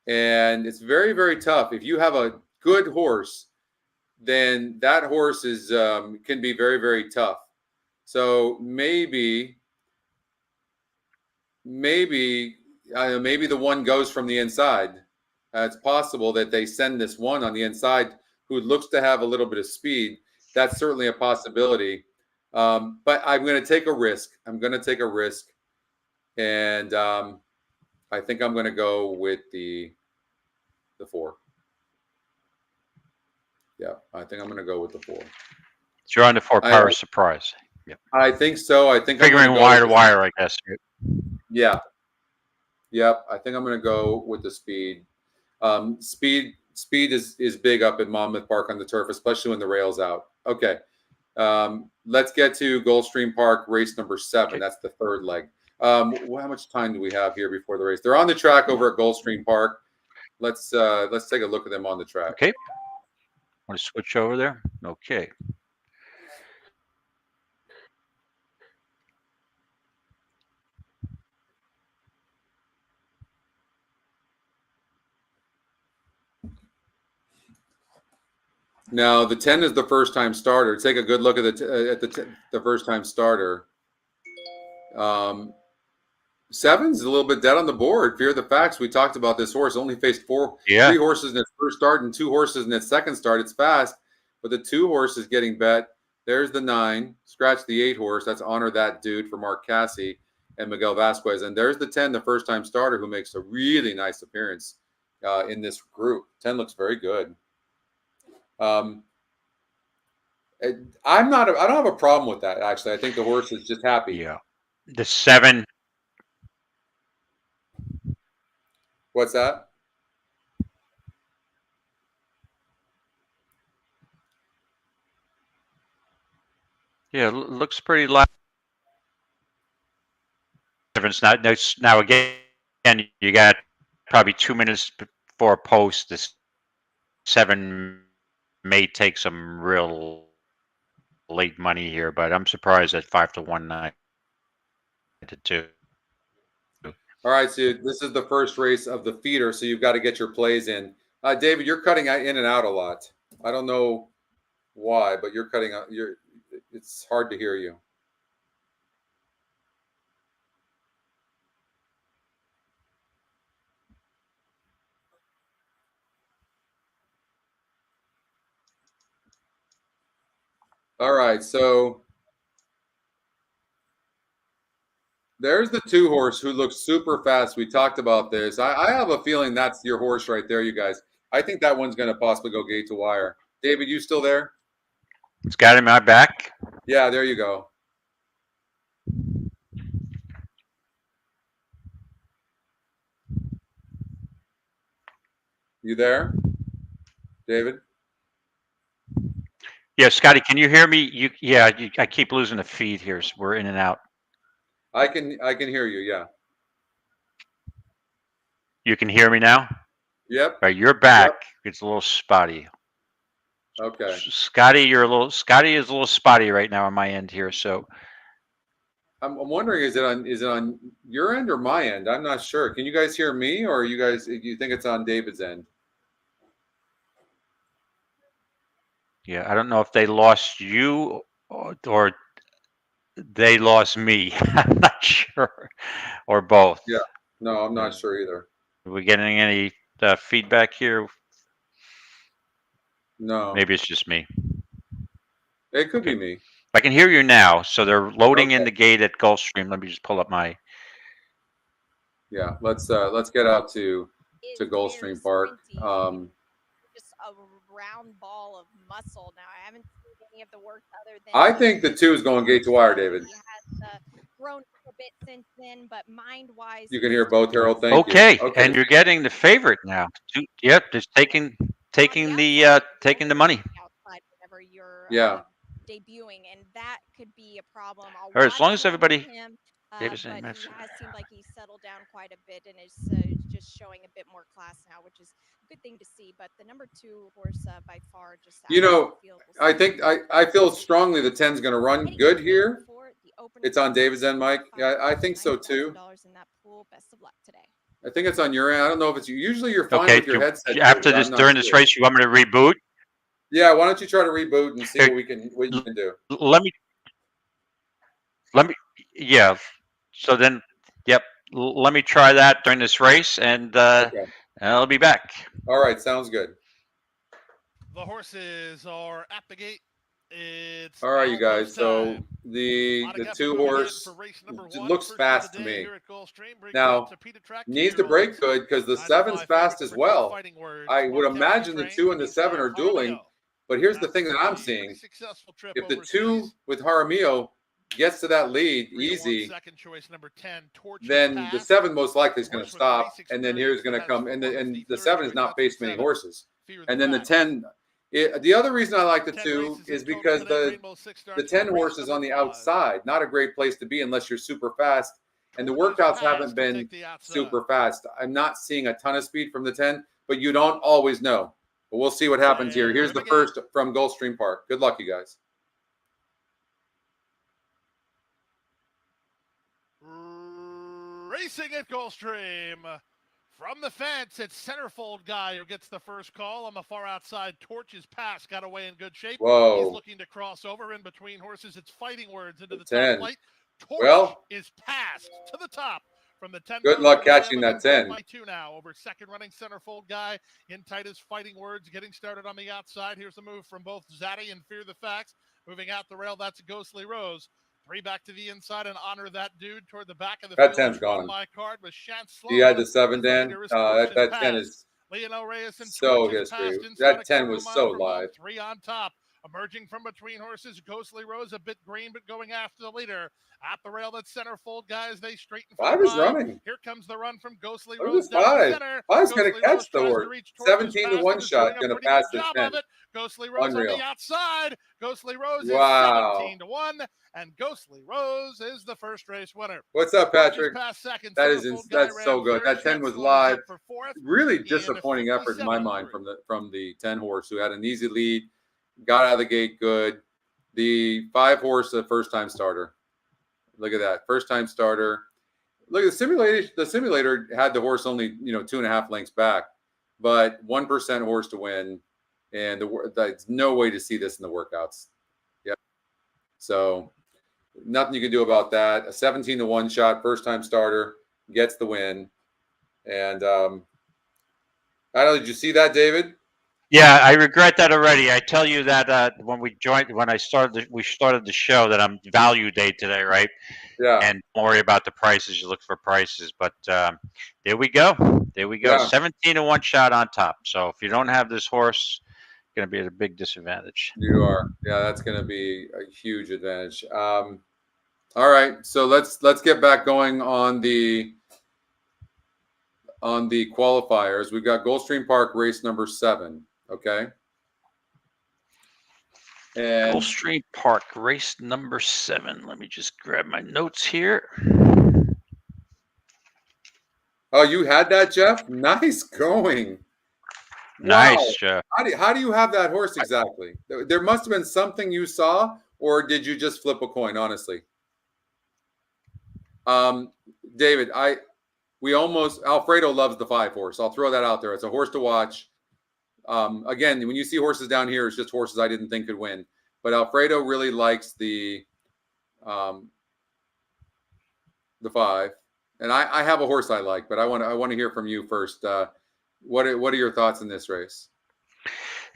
and it's very, very tough. If you have a good horse, then that horse can be very, very tough. So maybe the 1 goes from the inside. It's possible that they send this 1 on the inside who looks to have a little bit of speed. That's certainly a possibility. But I'm going to take a risk. And I think I'm going to go with the 4. Yeah, I think I'm going to go with the 4. So you're on the 4 Power Surprise. Yeah, I think so. I think figuring wire to wire, I guess. Yeah. Yep. I think I'm going to go with the speed. Speed is big up at Monmouth Park on the turf, especially when the rail's out. Okay. Let's get to Gulfstream Park, race number 7. Okay. That's the 3rd leg. How much time do we have here before the race? They're on the track over at Gulfstream Park. Let's take a look at them on the track. Okay. Want to switch over there? Okay. Now the 10 is the first time starter. Take a good look at the first time starter. 7's a little bit dead on the board. Fear the facts. We talked about this horse. Only faced three horses in its first start and 2 horses in its second start. It's fast, but the 2 horses getting bet. There's the 9. Scratch the 8 horse. That's Honor That Dude for Mark Cassie and Miguel Vasquez. And there's the 10, the first time starter, who makes a really nice appearance in this group. 10 looks very good. I don't have a problem with that, actually. I think the horse is just happy. Yeah. The 7. What's that? Yeah, looks pretty live. Now again, you got probably 2 minutes before post. This 7 may take some real late money here, but I'm surprised at 5-1, 9-2. All right, so this is the first race of the feeder, so you've got to get your plays in. David, you're cutting in and out a lot. I don't know why, but you're cutting out. It's hard to hear you. All right, so there's the 2 horse who looks super fast. We talked about this. I have a feeling that's your horse right there, you guys. I think that one's going to possibly go gate to wire. David, you still there? It's got him my back. Yeah, there you go. You there, David? Yeah, Scotty, can you hear me? I keep losing the feed here. So we're in and out. I can hear you. Yeah. You can hear me now? Yep. All right, you're back. Yep. It's a little spotty. Okay. Scotty is a little spotty right now on my end here. So I'm wondering, is it on your end or my end? I'm not sure. Can you guys hear me, or you think it's on David's end? Yeah, I don't know if they lost you or they lost me. I'm not sure, or both. Yeah. No, I'm not sure either. Are we getting any feedback here? No. Maybe it's just me. It could be me. I can hear you now. So they're loading in the gate at Gulfstream. Let me just pull up my. Yeah, let's get out to Gulfstream Park. Just a round ball of muscle. Now I haven't seen any of the work other than. I think the 2 is going gate to wire, David. He has grown a bit since then, but mind-wise. You can hear both, Harold. Thank you. Okay, and you're getting the favorite now. Yep, just taking the money. Outside whenever you're debuting, and that could be a problem. All right, as long as everybody. But he has seemed like he's settled down quite a bit and is just showing a bit more class now, which is a good thing to see. But the number 2 horse by far just. I think I feel strongly the 10's going to run good here. It's on David's end, Mike. Yeah, I think so too. In that pool. Best of luck today. I think it's on your end. I don't know if it's usually you're fine with your headset. After this, during this race, you want me to reboot? Yeah, why don't you try to reboot and see what you can do? Let me. Yeah. So then, yep. Let me try that during this race, and I'll be back. All right, sounds good. The horses are at the gate. It's all right, you guys. So the 2 horse looks fast to me. Now needs to break good because the 7's fast as well. I would imagine the 2 and the 7 are dueling. But here's the thing that I'm seeing: if the 2 with Jaramillo gets to that lead easy, then the 7 most likely is going to stop, and then here's going to come, and the 7 has not faced many horses, and then the 10. The other reason I like the 2 is because the 10 horse is on the outside, not a great place to be unless you're super fast, and the workouts haven't been super fast. I'm not seeing a ton of speed from the 10, but you don't always know. But we'll see what happens here. Here's the first from Gulfstream Park. Good luck, you guys. Racing at Gulfstream From the fence, it's Centerfold Guy who gets the first call on the far outside. Torch's pass got away in good shape. Whoa. He's looking to cross over in between horses. It's Fighting Words into the 10. top flight. Torch Well, is passed to the top from the 10. Good luck catching that 10. By 2 now over second running Centerfold Guy. In tight is Fighting Words getting started on the outside. Here's the move from both Zaddy and Fear the Facts. Moving out the rail, that's Ghostly Rose. 3 back to the inside and honor that dude toward the back of the that field. 10's gone. My card was Chancellor. You had the 7, Dan. That 10 is Leonel Reyes and so history. That 10 was so live. 3 on top. Emerging from between horses, Ghostly Rose a bit green, but going after the leader. At the rail, that Centerfold Guy as they straighten. 5 is running. Here comes the run from Ghostly Look Rose. at 5. 5's going to catch the horse. 17 to 1 shot, going to pass the 10. Ghostly Rose Unreal. on the outside. Ghostly Rose Wow. is 17 to 1, and Ghostly Rose is the first race winner. What's up, Patrick? Second, That's so good. That 10 was live. Really disappointing effort in my mind from the 10 horse who had an easy lead, got out of the gate good. The 5 horse, the first time starter. Look at that, first time starter. Look at the simulator. The simulator had the horse only 2.5 lengths back, but 1% horse to win, and there's no way to see this in the workouts. Yep. So nothing you can do about that. A 17 to 1 shot, first time starter gets the win, and I don't know. Did you see that, David? Yeah, I regret that already. I tell you that we started the show that I'm value day today, right? Yeah. And don't worry about the prices. You look for prices, but there we go. There we go. Yeah. 17 to 1 shot on top. So if you don't have this horse, it's going to be at a big disadvantage. You are. Yeah, that's going to be a huge advantage. All right, so let's get back going on the qualifiers. We've got Gulfstream Park race number 7. Okay. And Gulfstream Park race number 7. Let me just grab my notes here. oh, you had that, Jeff? Nice going. Nice, Wow. Jeff. How do you have that horse exactly? There must have been something you saw, or did you just flip a coin? Honestly, David, Alfredo loves the 5 horse. I'll throw that out there. It's a horse to watch. Again, when you see horses down here, it's just horses I didn't think could win. But Alfredo really likes the 5, and I have a horse I like, but I want to hear from you first. What are your thoughts in this race?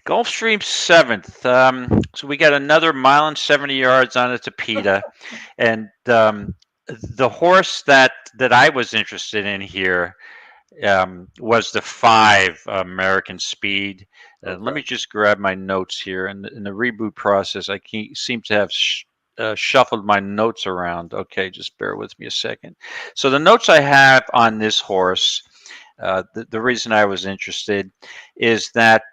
Gulfstream 7th. So we got another 1.70 yards on the Tapeta, and the horse that I was interested in here was the 5 American Speed. Okay. Let me just grab my notes here. In the reboot process, I seem to have shuffled my notes around. Okay, just bear with me a second. So the notes I have on this horse, the reason I was interested is that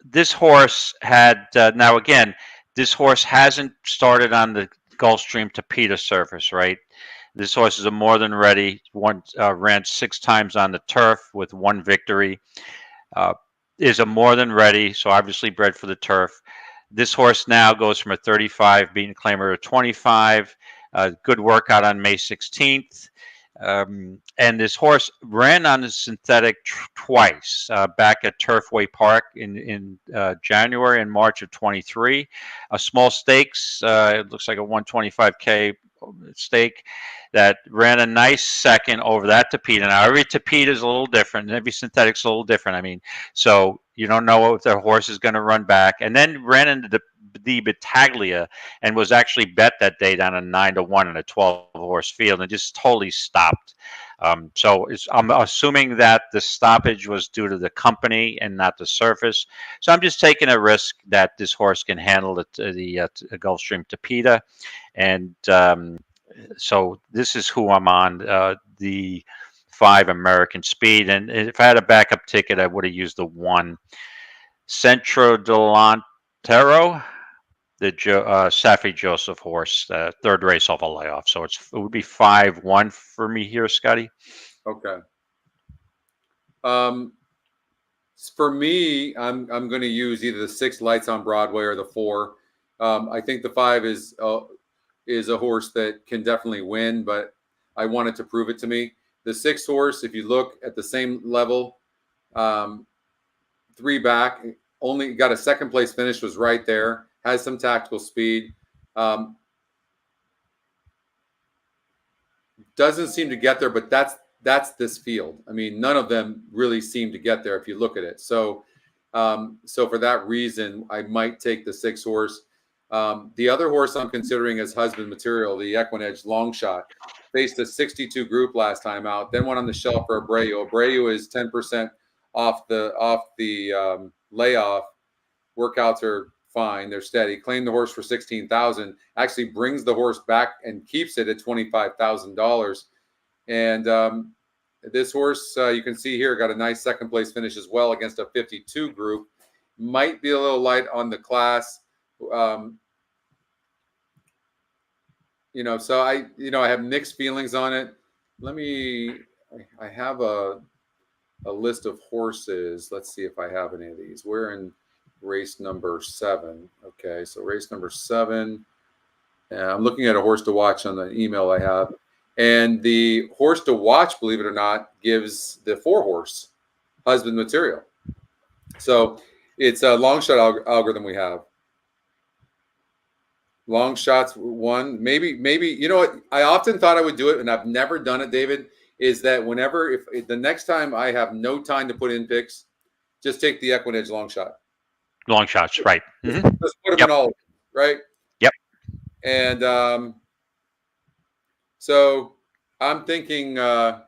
this horse had, now again, this horse hasn't started on the Gulfstream Tapeta surface, right? This horse is a more than ready. Ran 6 times on the turf with 1 victory. Is a more than ready, so obviously bred for the turf. This horse now goes from a 35 beaten claimer to 25. Good workout on May 16th. And this horse ran on the synthetic twice, back at Turfway Park in January and March of 23. A small stakes, it looks like a 125K stake that ran a nice second over that Tapeta. Now, every Tapeta is a little different, and every synthetic's a little different. I mean, so you don't know if the horse is going to run back. And then ran into the Battaglia and was actually bet that day down a 9 to 1 in a 12-horse field and just totally stopped. So I'm assuming that the stoppage was due to the company and not the surface. So I'm just taking a risk that this horse can handle the Gulfstream Tapeta. And so this is who I'm on, the 5 American Speed. And if I had a backup ticket, I would have used the 1 Centro Delantero, the Safi Joseph horse, 3rd race off a layoff. So it would be 5-1 for me here, Scotty. Okay. For me, I'm going to use either the 6 Lights on Broadway or the 4. I think the 5 is a horse that can definitely win, but I wanted to prove it to me. The 6 horse, if you look at the same level, 3 back, only got a second place finish, was right there, has some tactical speed. Doesn't seem to get there, but that's this field. I mean, none of them really seem to get there if you look at it. So, so for that reason, I might take the 6 horse. The other horse I'm considering as husband material, the EquinEdge long shot, faced a 62 group last time out, then went on the shelf for Abreu. Abreu is 10% off the layoff. Workouts are fine, they're steady. Claimed the horse for $16,000. Actually brings the horse back and keeps it at $25,000. And this horse, you can see here, got a nice second place finish as well against a 52 group. Might be a little light on the class. You know, so I have mixed feelings on it. I have a list of horses. Let's see if I have any of these. We're in race number 7. Okay, so race number 7. I'm looking at a horse to watch on the email I have. And the horse to watch, believe it or not, gives the 4 horse husband material. So it's a long shot algorithm we have. Long shots 1, maybe, you know what? I often thought I would do it, and I've never done it, David, is that if the next time I have no time to put in picks, just take the EquinEdge long shot. Long shots, right. Just put them in all, right? Yep. And so I'm thinking I'm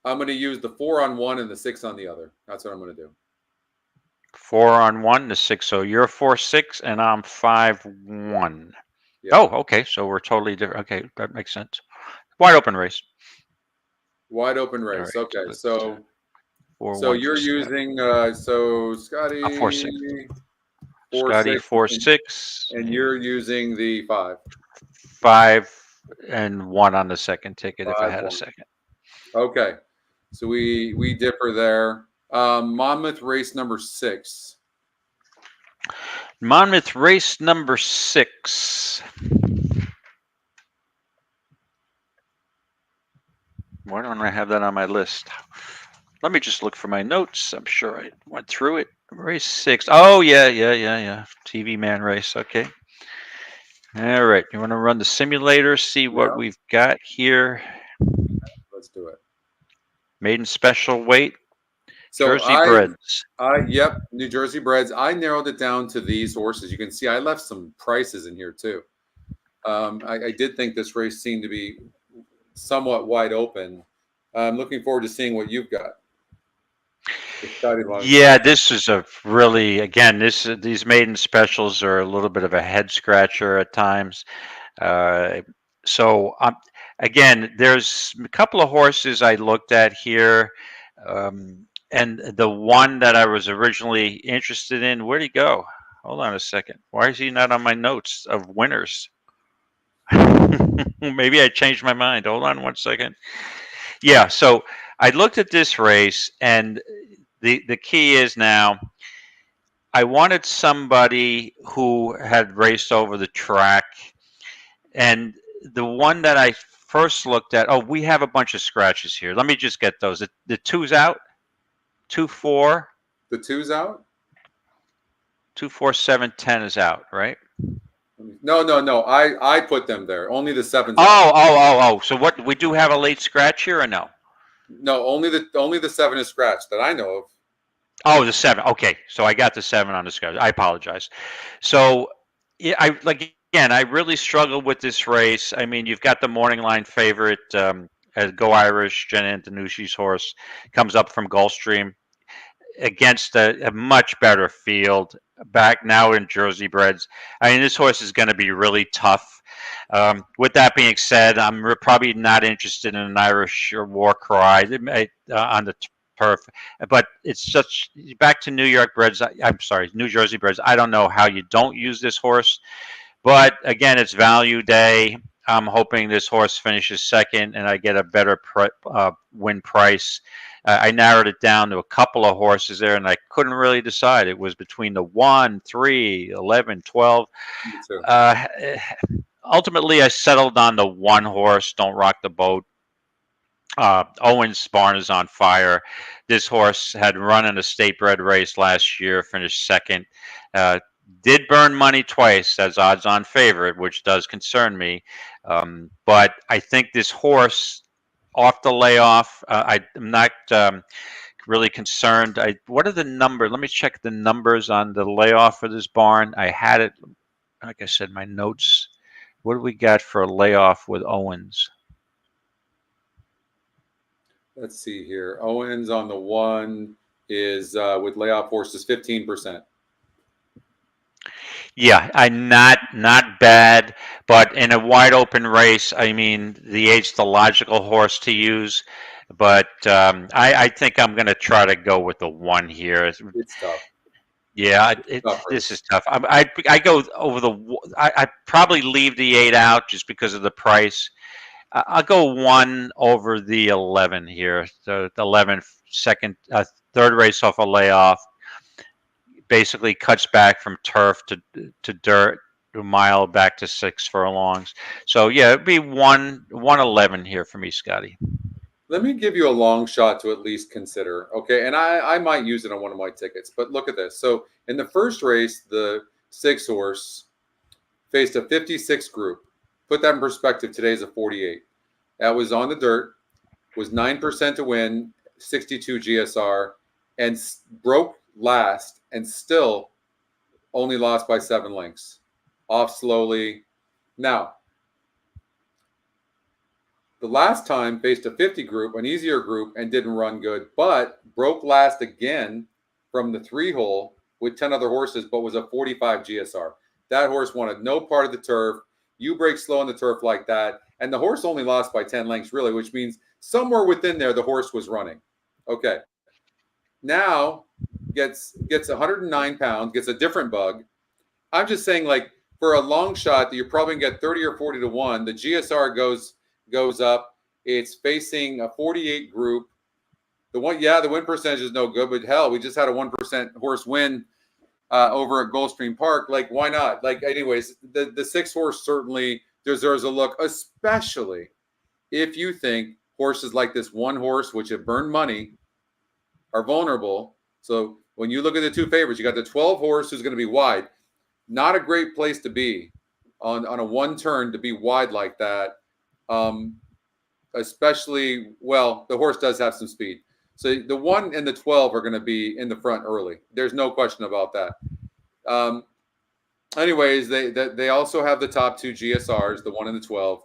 going to use the 4 on one and the 6 on the other. That's what I'm going to do. 4 on 1, the 6. So you're 4-6, and I'm 5-1. Yeah. Oh, okay. So we're totally different. Okay, that makes sense. Wide open race. Wide open race. Right, Okay, so you're using so Scotty 4-6. 4-6, Scotty 4-6, and you're using the 5. 5 and 1 on the second ticket if I had 5-1. a second. Okay, so we differ there. Monmouth race number 6. Monmouth race number 6. Why don't I have that on my list? Let me just look for my notes. I'm sure I went through it. Race 6. Oh, yeah. TV man race. Okay. All right. You want to run the simulator, see what we've got here? Let's do it. Maiden special weight. So Jersey Breds. Yep, New Jersey Breds. I narrowed it down to these horses. You can see I left some prices in here too. I did think this race seemed to be somewhat wide open. I'm looking forward to seeing what you've got. Yeah, this is a really, again, these maiden specials are a little bit of a head scratcher at times. So again, there's a couple of horses I looked at here. And the one that I was originally interested in, where'd he go? Hold on a second. Why is he not on my notes of winners? Maybe I changed my mind. Hold on one second. Yeah, so I looked at this race, and the key is now I wanted somebody who had raced over the track. And the one that I first looked at, we have a bunch of scratches here. Let me just get those. The 2's out. 2-4. The 2's out? 2, 4, 7, 10 is out, right? No. I put them there. Only the 7's out. Oh. So what, we do have a late scratch here or no? No, only the 7 is scratched that I know of. Oh, the 7. Okay. So I got the 7 on the scratch. I apologize. So I really struggled with this race. I mean, you've got the morning line favorite, Go Irish, Jen Antonucci's horse, comes up from Gulfstream against a much better field. Back now in Jersey Breds. I mean, this horse is going to be really tough. With that being said, I'm probably not interested in an Irish or War Cry on the turf. But it's such back to New York Breds. I'm sorry, New Jersey Breds. I don't know how you don't use this horse. But again, it's value day. I'm hoping this horse finishes second and I get a better win price. I narrowed it down to a couple of horses there, and I couldn't really decide. It was between the 1, 3, 11, 12. Ultimately, I settled on the 1 horse, Don't Rock the Boat. Owens barn is on fire. This horse had run in a state bred race last year, finished second. Did burn money twice as odds-on favorite, which does concern me. But I think this horse off the layoff, I'm not really concerned. What are the numbers? Let me check the numbers on the layoff for this barn. I had it, like I said, my notes. What do we got for a layoff with Owens? Let's see here. Owens on the 1 is with layoff horses 15%. Yeah, I'm not bad, but in a wide open race, I mean, the 8's the logical horse to use, but I think I'm going to try to go with the 1 here. It's tough. Yeah, this is tough. I go over I probably leave the 8 out just because of the price. I'll go 1 over the 11 here. So the 11 third race off a layoff. Basically cuts back from turf to dirt, a mile back to 6 furlongs. So yeah, it'd be 111 here for me, Scotty. Let me give you a long shot to at least consider. Okay, and I might use it on one of my tickets, but look at this. So in the first race, the 6 horse faced a 56 group. Put that in perspective, today's a 48. That was on the dirt, was 9% to win, 62 GSR, and broke last and still only lost by 7 lengths. Off slowly. Now, the last time faced a 50 group, an easier group, and didn't run good, but broke last again from the 3 hole with 10 other horses, but was a 45 GSR. That horse wanted no part of the turf. You break slow on the turf like that, and the horse only lost by 10 lengths, really, which means somewhere within there the horse was running. Okay. Now gets 109 pounds, gets a different bug. I'm just saying, like, for a long shot that you're probably gonna get 30 or 40 to 1, the GSR goes up. It's facing a 48 group. The win percentage is no good, but hell, we just had a 1% horse win over at Gulfstream Park. Like, why not? Like, anyways, the 6 horse certainly deserves a look, especially if you think horses like this 1 horse, which have burned money, are vulnerable. So when you look at the 2 favorites, you got the 12 horse who's going to be wide. Not a great place to be on a 1 turn to be wide like that. Especially, well, the horse does have some speed. So the 1 and the 12 are going to be in the front early. There's no question about that. Anyways, they also have the top 2 GSRs, the 1 and the 12.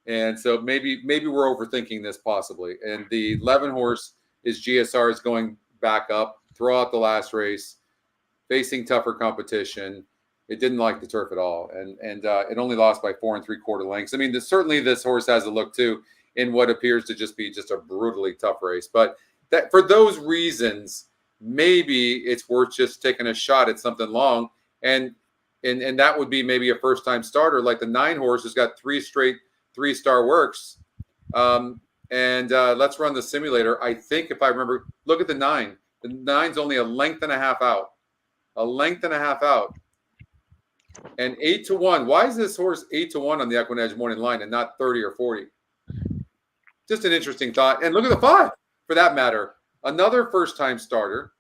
And so maybe we're overthinking this possibly. And the 11 horse is GSR is going back up throughout the last race, facing tougher competition. It didn't like the turf at all, and it only lost by 4 3/4 lengths. I mean, certainly this horse has a look too in what appears to just be just a brutally tough race. But that for those reasons, maybe it's worth just taking a shot at something long, and that would be maybe a first-time starter like the 9 horse who's got 3 straight 3-star works. Let's run the simulator. I think if I remember, look at the 9. The 9's only a length and a half out. A length and a half out. And 8 to 1. Why is this horse 8 to 1 on the EquinEdge morning line and not 30 or 40? Just an interesting thought. And look at the 5, for that matter. Another first-time starter.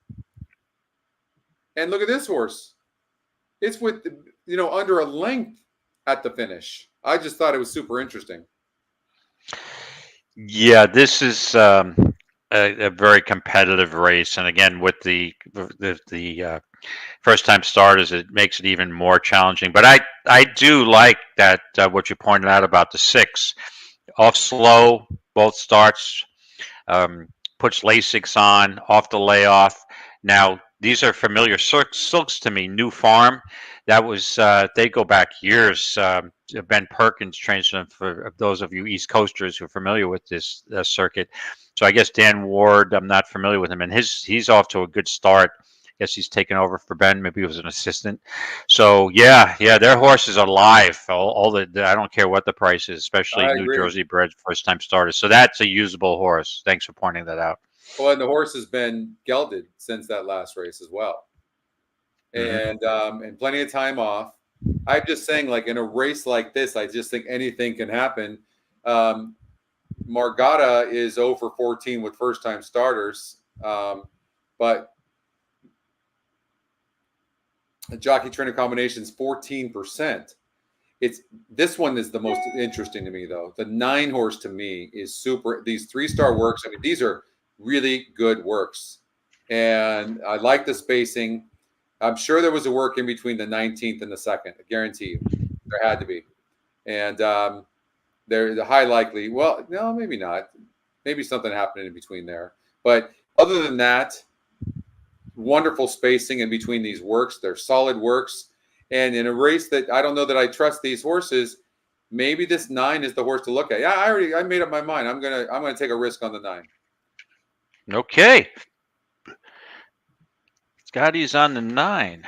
And look at this horse. It's with, under a length at the finish. I just thought it was super interesting. Yeah, this is a very competitive race, and again, with the first-time starters, it makes it even more challenging. But I do like that what you pointed out about the 6 off slow, both starts, puts Lasix on off the layoff. Now these are familiar silks to me. New Farm, that was they go back years. Ben Perkins trains them, for those of you East Coasters who are familiar with this circuit. So I guess Dan Ward, I'm not familiar with him, and he's off to a good start. I guess he's taken over for Ben. Maybe he was an assistant. So yeah, their horses are live. I don't care what the price is, especially New Jersey bred first time starters. So that's a usable horse. Thanks for pointing that out. Well, and the horse has been gelded since that last race as well, and plenty of time off. I'm just saying, like, in a race like this, I just think anything can happen. Margata is over 14 with first-time starters, but jockey trainer combinations 14%. This one is the most interesting to me, though. The 9 horse to me is super. These 3-star works, I mean, these are really good works, and I like the spacing. I'm sure there was a work in between the 19th and the 2nd. I guarantee you, there had to be. And they're the high likely. Well, no, maybe not. Maybe something happened in between there. But other than that, wonderful spacing in between these works. They're solid works. And in a race that I don't know that I trust these horses, maybe this 9 is the horse to look at. Yeah, I made up my mind. I'm gonna take a risk on the 9. Okay. Scotty's on the 9.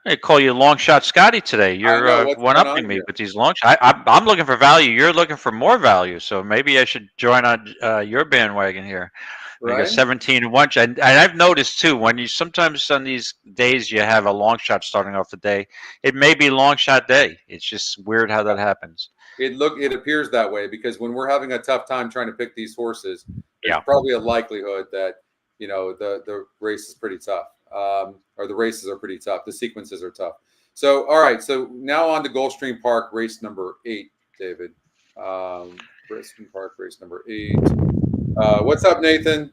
I call you long shot Scotty today. You're one-upping me with these long shots. I'm looking for value. You're looking for more value. So maybe I should join on your bandwagon here. Right. You got 17 and 1. And I've noticed too, when you sometimes on these days you have a long shot starting off the day, it may be long shot day. It's just weird how that happens. It appears that way because when we're having a tough time trying to pick these horses, there's probably a likelihood that the race is pretty tough. Or the races are pretty tough. The sequences are tough. So, all right. So now on to Gulfstream Park, race number 8, David. Gulfstream Park, race number 8. What's up, Nathan?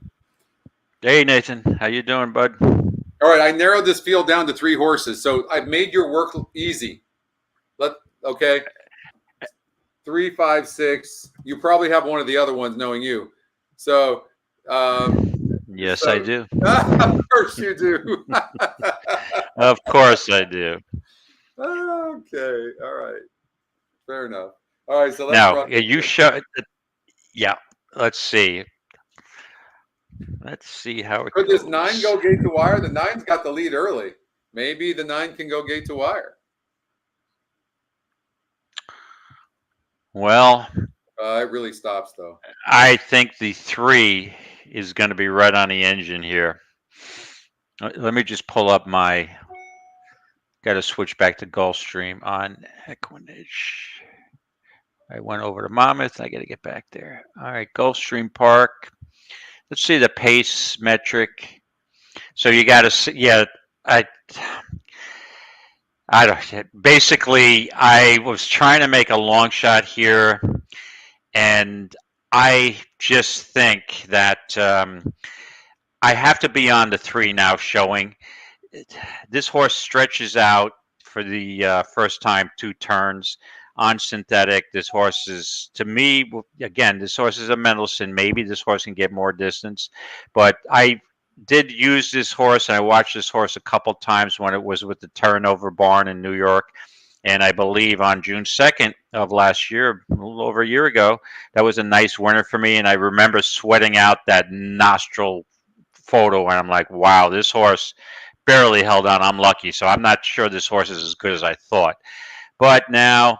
Hey, Nathan. How you doing, bud? All right. I narrowed this field down to 3 horses. So I've made your work easy. Okay. 3, 5, 6. You probably have one of the other ones knowing you. So, yes, I do. Of course you do. Of course I do. Okay. All right. Fair enough. All right. So let's now you show. Yeah. Let's see. Let's see how it could goes. This 9 go gate to wire? The 9's got the lead early. Maybe the 9 can go gate to wire. Well, it really stops though. I think the 3 is going to be right on the engine here. Let me just pull up my. Got to switch back to Gulfstream on EquinEdge. I went over to Monmouth. I got to get back there. All right, Gulfstream Park. Let's see the pace metric. So you got to see. Yeah, I don't. Basically, I was trying to make a long shot here, and I just think that I have to be on the 3 now showing. This horse stretches out for the first time 2 turns on synthetic. This horse is, to me, again, this horse is a Mendelssohn. Maybe this horse can get more distance, but I did use this horse, and I watched this horse a couple times when it was with the Turnover Barn in New York. And I believe on June 2nd of last year, a little over a year ago, that was a nice winner for me. And I remember sweating out that nostril photo, and I'm like, wow, this horse barely held on. I'm lucky. So I'm not sure this horse is as good as I thought. But now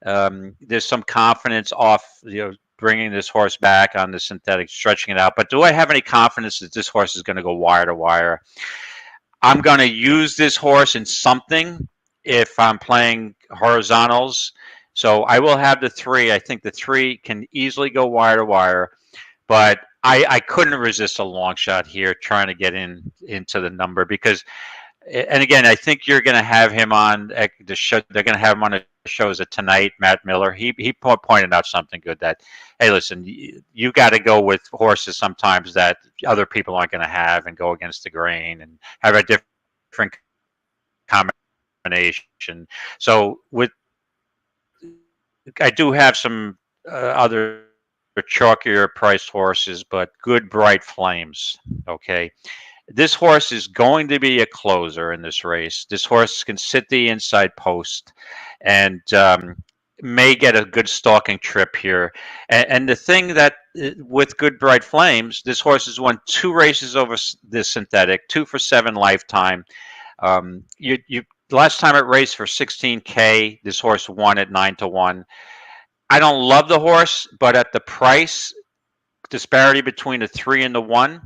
there's some confidence off, bringing this horse back on the synthetic, stretching it out. But do I have any confidence that this horse is going to go wire to wire? I'm going to use this horse in something if I'm playing horizontals. So I will have the 3. I think the 3 can easily go wire to wire. But I couldn't resist a long shot here trying to get into the number because, and again, I think you're going to have him on the show. They're going to have him on the shows tonight, Matt Miller. He pointed out something good that, hey, listen, you got to go with horses sometimes that other people aren't going to have and go against the grain and have a different combination. So I do have some other chalkier priced horses, but good bright flames. Okay. This horse is going to be a closer in this race. This horse can sit the inside post and may get a good stalking trip here. And the thing that with good bright flames, this horse has won 2 races over this synthetic, 2 for 7 lifetime. Last time it raced for $16K, this horse won at 9-1. I don't love the horse, but at the price disparity between the 3 and the 1,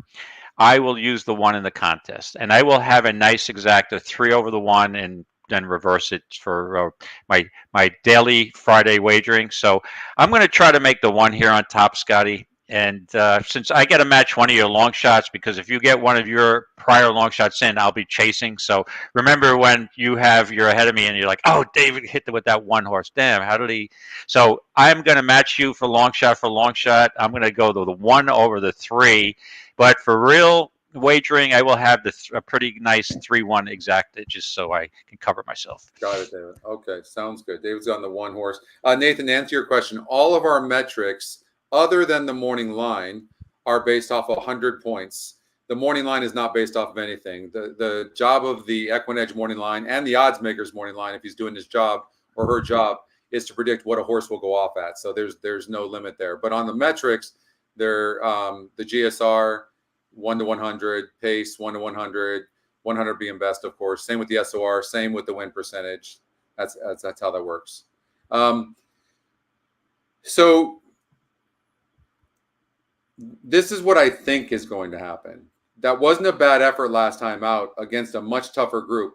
I will use the 1 in the contest, and I will have a nice exacta 3 over the 1 and then reverse it for my daily Friday wagering. So I'm going to try to make the one here on top, Scotty. And since I get to match one of your long shots, because if you get one of your prior long shots in, I'll be chasing. So remember when you're ahead of me and you're like, oh, David hit it with that one horse. Damn, how did he? So I'm going to match you for long shot. I'm going to go to the 1 over the 3. But for real wagering, I will have a pretty nice 3-1 exacta, just so I can cover myself. Got it, David. Okay, sounds good. David's on the 1 horse. Nathan, to answer your question, all of our metrics, other than the morning line, are based off 100 points. The morning line is not based off of anything. The job of the EquinEdge morning line and the odds maker's morning line, if he's doing his job or her job, is to predict what a horse will go off at. So there's no limit there. But on the metrics, they're the GSR 1 to 100, pace 1 to 100, 100 being best, of course. Same with the SOR, same with the win percentage. That's how that works. So this is what I think is going to happen. That wasn't a bad effort last time out against a much tougher group.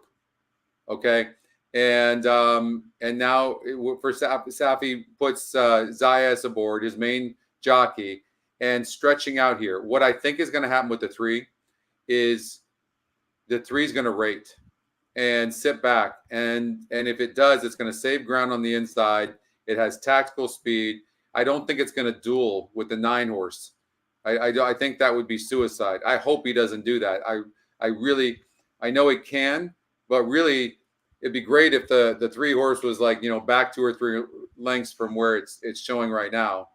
Okay. And now for Safi puts Zayas aboard, his main jockey, and stretching out here. What I think is going to happen with the 3 is the 3 is going to rate and sit back. And if it does, it's going to save ground on the inside. It has tactical speed. I don't think it's going to duel with the 9 horse. I think that would be suicide. I hope he doesn't do that. I know it can, but really it'd be great if the 3 horse was like, back 2 or 3 lengths from where it's showing right now.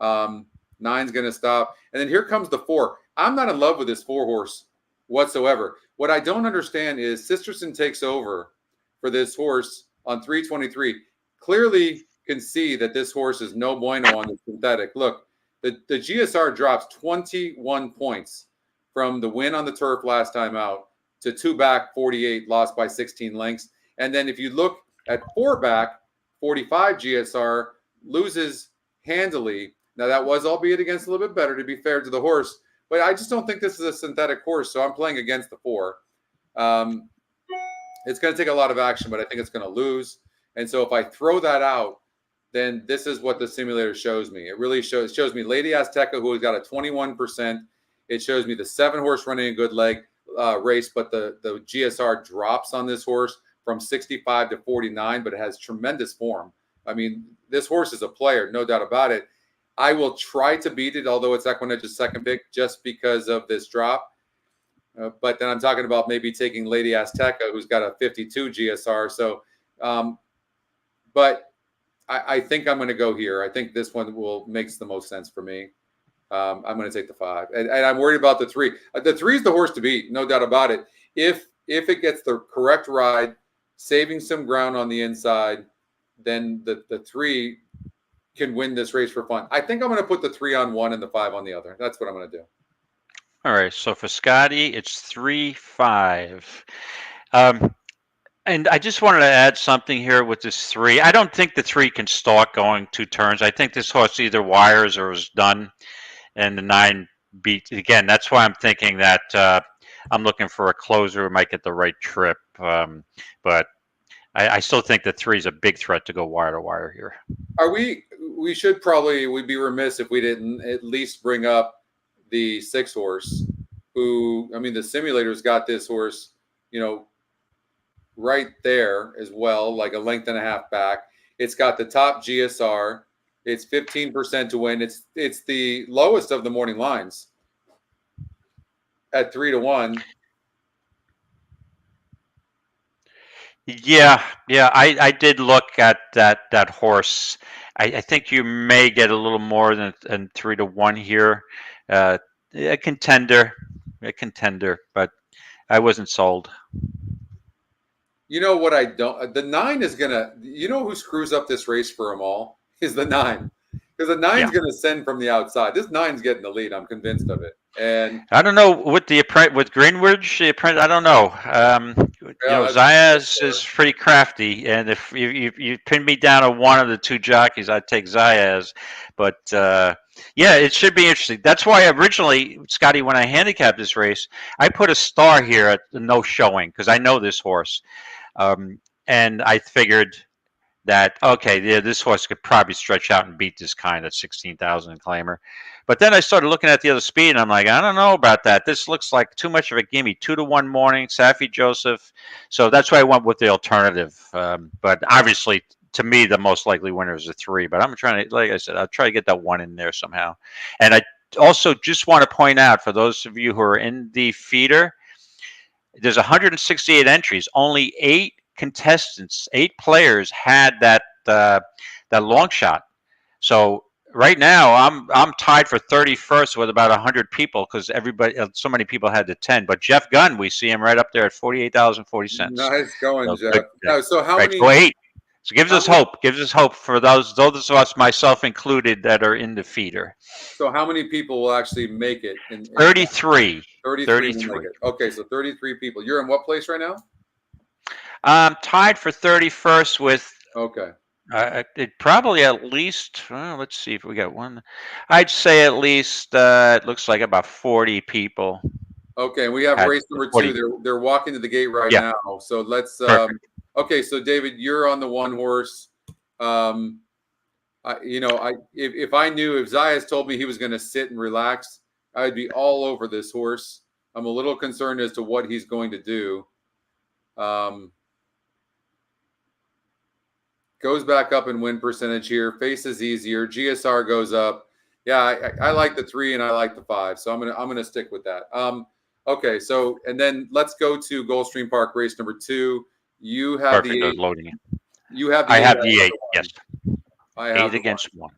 9's going to stop. And then here comes the 4. I'm not in love with this 4 horse whatsoever. What I don't understand is Sisterson takes over for this horse on 323. Clearly can see that this horse is no bueno on the synthetic. Look, the GSR drops 21 points from the win on the turf last time out to 2 back, 48, lost by 16 lengths. And then if you look at 4 back, 45 GSR, loses handily. Now, that was albeit against a little bit better, to be fair to the horse. But I just don't think this is a synthetic horse, so I'm playing against the 4. It's going to take a lot of action, but I think it's going to lose. And so if I throw that out, then this is what the simulator shows me. It really shows me Lady Azteca, who has got a 21%. It shows me the 7 horse running a good leg race, but the GSR drops on this horse from 65 to 49, but it has tremendous form. I mean, this horse is a player, no doubt about it. I will try to beat it, although it's EquinEdge's second pick, just because of this drop. But then I'm talking about maybe taking Lady Azteca, who's got a 52 GSR. So, but I think I'm going to go here. I think this one makes the most sense for me. I'm going to take the 5, and I'm worried about the 3. The 3 is the horse to beat, no doubt about it. If it gets the correct ride, saving some ground on the inside, then the 3 can win this race for fun. I think I'm going to put the 3 on one and the 5 on the other. That's what I'm going to do. All right. So for Scotty, it's 3-5. And I just wanted to add something here with this 3. I don't think the 3 can start going 2 turns. I think this horse either wires or is done, and the 9 beat again. That's why I'm thinking that I'm looking for a closer who might get the right trip. But I still think the 3 is a big threat to go wire to wire here. We'd be remiss if we didn't at least bring up the 6 horse, who, I mean, the simulator's got this horse, right there as well, like a length and a half back. It's got the top GSR. It's 15% to win. It's the lowest of the morning lines at 3 to 1. Yeah. I did look at that horse. I think you may get a little more than 3 to 1 here. A contender, but I wasn't sold. You know what I don't? The 9 is gonna. You know who screws up this race for them all is the 9, because the 9's gonna send from the outside. This 9's getting the lead. I'm convinced of it. And I don't know with Greenwich. I don't know. Zayas is pretty crafty, and if you pin me down to one of the 2 jockeys, I'd take Zayas. But it should be interesting. That's why originally, Scotty, when I handicapped this race, I put a star here at the no showing because I know this horse. and I figured that, okay, yeah, this horse could probably stretch out and beat this kind at 16,000 in Claimer. But then I started looking at the other speed, and I'm like, I don't know about that. This looks like too much of a gimme. 2-1 morning, Safi Joseph. So that's why I went with the alternative. But obviously, to me, the most likely winner is a 3. But I'm trying to, like I said, I'll try to get that 1 in there somehow. And I also just want to point out, for those of you who are in the feeder, there's 168 entries. Only 8 contestants, 8 players had that long shot. So right now I'm tied for 31st with about 100 people, because so many people had the 10. But Jeff Gunn, we see him right up there at 48,040 cents. Nice going, So Jeff. No, so how many? So 8. So gives us hope. Gives us hope for those of us, myself included, that are in the feeder. So how many people will actually make it? 33. 33. Will make it. Okay, so 33 people. You're in what place right now? Tied for 31st with. Okay. It probably at least. Let's see if we got one. I'd say at least. It looks like about 40 people. Okay, we have race number 2. They're walking to the gate right now. So let's. Okay, so David, you're on the 1 horse. If I knew, if Zayas told me he was going to sit and relax, I'd be all over this horse. I'm a little concerned as to what he's going to do. Goes back up in win percentage here. Faces easier. GSR goes up. Yeah, I like the 3 and I like the 5, so I'm gonna stick with that. Okay, so and then let's go to Gulfstream Park race number 2. You have Perfect, the 8. loading it. You have the I 8. have the 8. Yes. I have 8 against 1.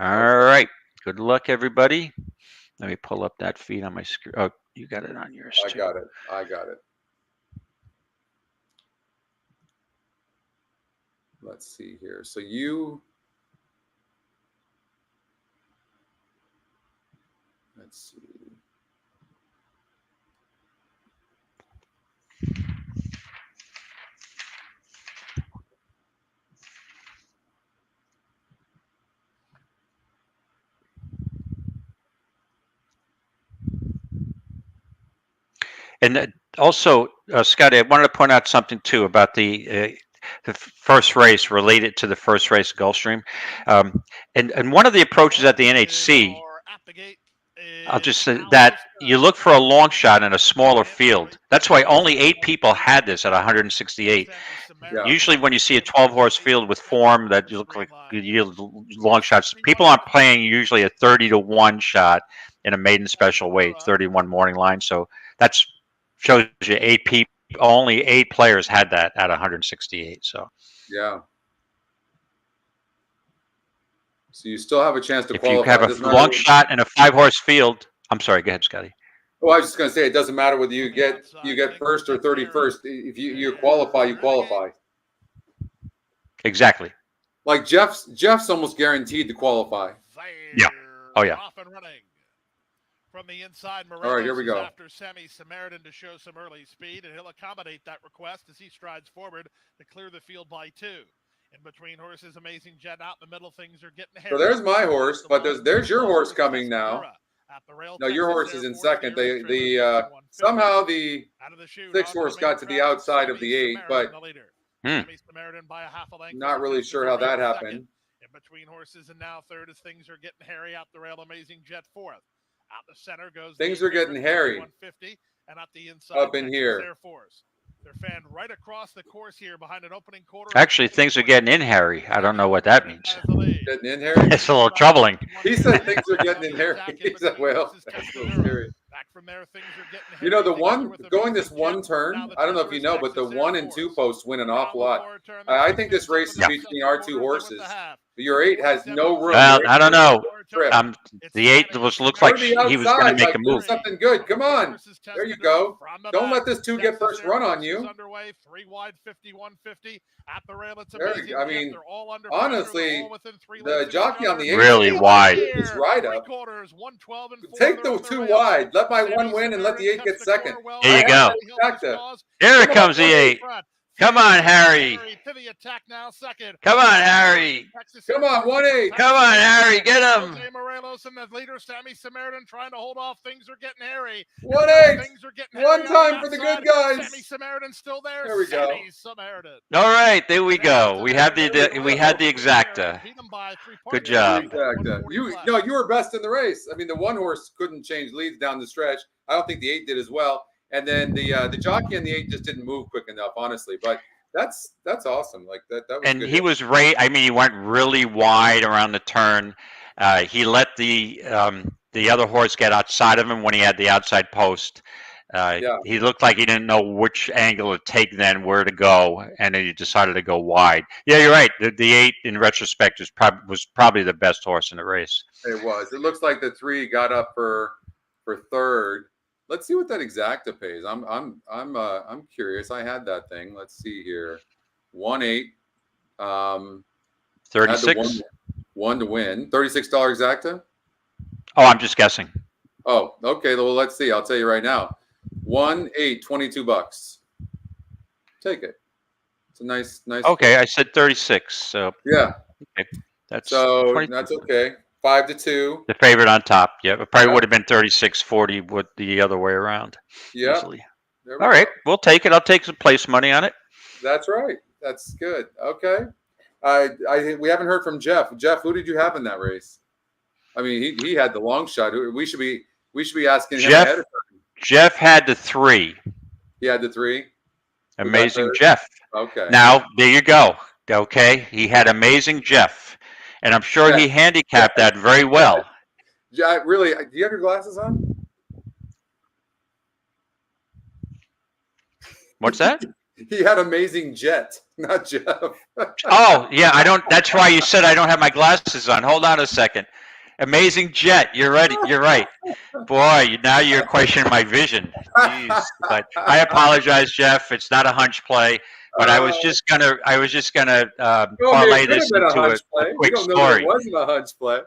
All right. Good luck, everybody. Let me pull up that feed on my screen. Oh, you got it on yours too. I got it. Let's see here. So let's see. And also, Scotty, I wanted to point out something too about the first race related to the first race Gulfstream. And one of the approaches at the NHC, I'll just say that you look for a long shot in a smaller field. That's why only 8 people had this at 168. Yeah. Usually when you see a 12-horse field with form that you look like you yield long shots, people aren't playing usually a 30-1 shot in a maiden special weight, 31 morning line. So that's shows you 8 people. Only 8 players had that at 168. So yeah. So you still have a chance to if qualify. you have a long shot in a 5-horse field, I'm sorry. Go ahead, Scotty. Well, I was just going to say it doesn't matter whether you get first or 31st. If you qualify, you qualify. Exactly. Like Jeff's almost guaranteed to qualify. Yeah. Oh yeah. Off and running. From the inside, All right, here we go. After Sammy Samaritan to show some early speed, and he'll accommodate that request as he strides forward to clear the field by 2. In between horses, Amazing Jet out in the middle. Things are getting hairy. So there's my horse, but there's your horse coming now. No, your horse is in second. Somehow the 6 horse got to the outside of the 8, but not really sure how that happened. In between horses and now third as things are getting hairy out the rail. Amazing Jet 4th. Out the center goes. Things are getting hairy. 150, and up the inside. Up in here. They're fanned right across the course here behind an opening quarter. Actually, things are getting in hairy. I don't know what that means. Getting in hairy? It's a little troubling. He said things are getting in hairy. He said, well, that's a little scary. Back from there, things are getting hairy. You know, the one going this one turn, I don't know if you know, but the 1 and 2 posts win an awful lot. I think this race is between our 2 horses. Your 8 has no room. Well, I don't know. The 8 looks like he was going to make a move. Something good. Come on. There you go. Don't let this 2 get first run on you. Underway, 3 wide, 51-50 at the rail. It's amazing. I mean, honestly, the jockey on the 8 really wide is right up. Take the 2 wide. Let my 1 win and let the 8 get second. There you go. Here comes the 8. Come on, Harry. To the attack now, second. Come on, Harry. Come on, 1-8. Come on, Harry. Get him. Jose Morelos and the leader, Sammy Samaritan, trying to hold off. Things are getting hairy. 1-8. Things are getting One hairy on time for the outside. good guys. Sammy Samaritan still there. There we go. Sammy Samaritan. All right, there we go. We had the exacta. Beat him by 3 points. Good job. Exactly. You were best in the race. I mean, the one horse couldn't change leads down the stretch. I don't think the 8 did as well. And then the jockey and the 8 just didn't move quick enough, honestly. But that's awesome. Like that was And good. he was I mean, he went really wide around the turn. He let the other horse get outside of him when he had the outside post. He looked like he didn't know which angle to take then, where to go, and then he decided to go wide. Yeah, you're right. The 8, in retrospect, was probably the best horse in the race. It was. It looks like the 3 got up for third. Let's see what that exacta pays. I'm curious. I had that thing. Let's see here. 1-8. 36. One to win. $36 exacta. Oh, I'm just guessing. Oh, okay. Well, let's see. I'll tell you right now. 1-8, $22. Take it. It's a nice. Okay, I said 36. So yeah. Okay. That's okay. 5-2. The favorite on top. Yeah, it probably would have been 36-40 with the other way around. Yeah. Easily. All right, we'll take it. I'll take some place money on it. That's right. That's good. Okay. We haven't heard from Jeff. Jeff, who did you have in that race? I mean, he had the long shot. We should be asking him ahead of time. Jeff had the 3. He had the 3. Amazing Jeff. Okay. Now there you go. Okay, he had Amazing Jeff, and I'm sure he handicapped that very well. Yeah, really. Do you have your glasses on? What's that? He had Amazing Jet, not Jeff. Oh, yeah, I don't. That's why you said I don't have my glasses on. Hold on a second. Amazing Jet. You're right. You're right. Boy, now you're questioning my vision. Jeez. But I apologize, Jeff. It's not a hunch play. But I was just gonna parlay this into a quick story. It wasn't a hunch play.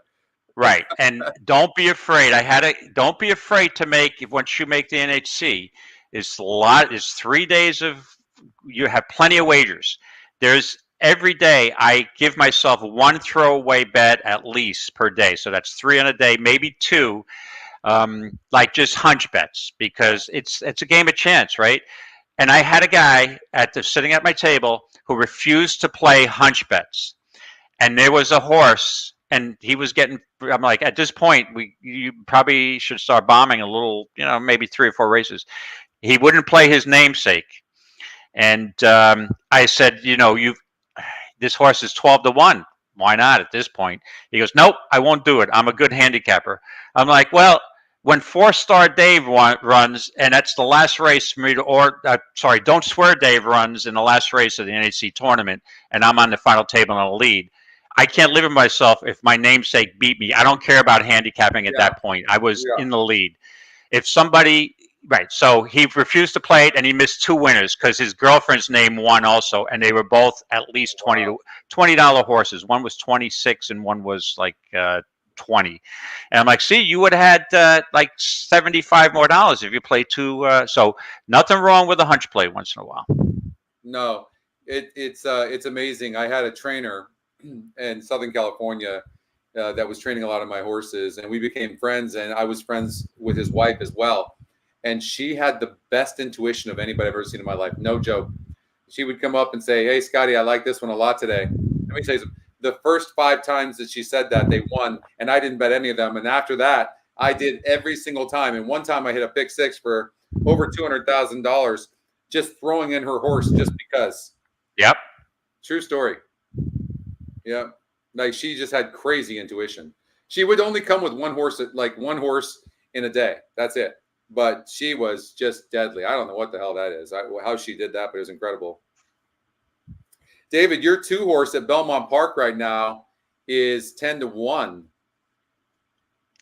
Right, and don't be afraid. Don't be afraid to make once you make the NHC. It's 3 days of. You have plenty of wagers. There's every day I give myself one throwaway bet at least per day. So that's 3 on a day, maybe 2, like just hunch bets because it's a game of chance, right? And I had a guy sitting at my table who refused to play hunch bets, and there was a horse, and he was getting. I'm like, at this point, you probably should start bombing a little, maybe 3 or 4 races. He wouldn't play his namesake. And I said, this horse is 12-1. Why not at this point? He goes, nope, I won't do it. I'm a good handicapper. I'm like, well, when 4-Star Dave runs, and that's the last race for me Don't Swear Dave runs in the last race of the NHC tournament, and I'm on the final table in the lead. I can't live with myself if my namesake beat me. I don't care about handicapping at that point. I was in the lead. If somebody... Right, so he refused to play it, and he missed 2 winners because his girlfriend's name won also, and they were both at least $20 horses. One was 26, and one was like 20. And I'm like, see, you would have had like $75 more if you played 2. So nothing wrong with a hunch play once in a while. No, it's amazing. I had a trainer in Southern California that was training a lot of my horses, and we became friends, and I was friends with his wife as well. And she had the best intuition of anybody I've ever seen in my life. No joke. She would come up and say, hey, Scotty, I like this one a lot today. Let me tell you something. The first 5 times that she said that, they won, and I didn't bet any of them. And after that, I did every single time. And one time I hit a pick 6 for over $200,000 just throwing in her horse just because. Yep. True story. Yeah. Like she just had crazy intuition. She would only come with one horse in a day. That's it. But she was just deadly. I don't know what the hell that is, how she did that, but it was incredible. David, your 2 horse at Belmont Park right now is 10-1.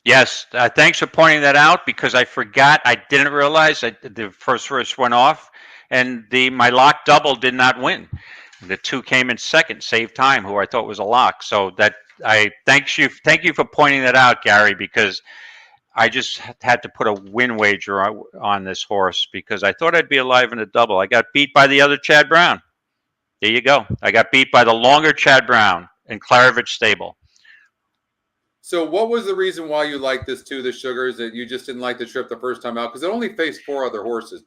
Yes. Thanks for pointing that out because I forgot. I didn't realize the first race went off, and my lock double did not win. The 2 came in second, Save Time, who I thought was a lock. So that I thank you for pointing that out, Gary, because I just had to put a win wager on this horse because I thought I'd be alive in a double. I got beat by the other Chad Brown. There you go. I got beat by the longer Chad Brown in Clarovich Stable. So what was the reason why you liked this too, the Sugars, that you just didn't like the trip the first time out? Because it only faced 4 other horses.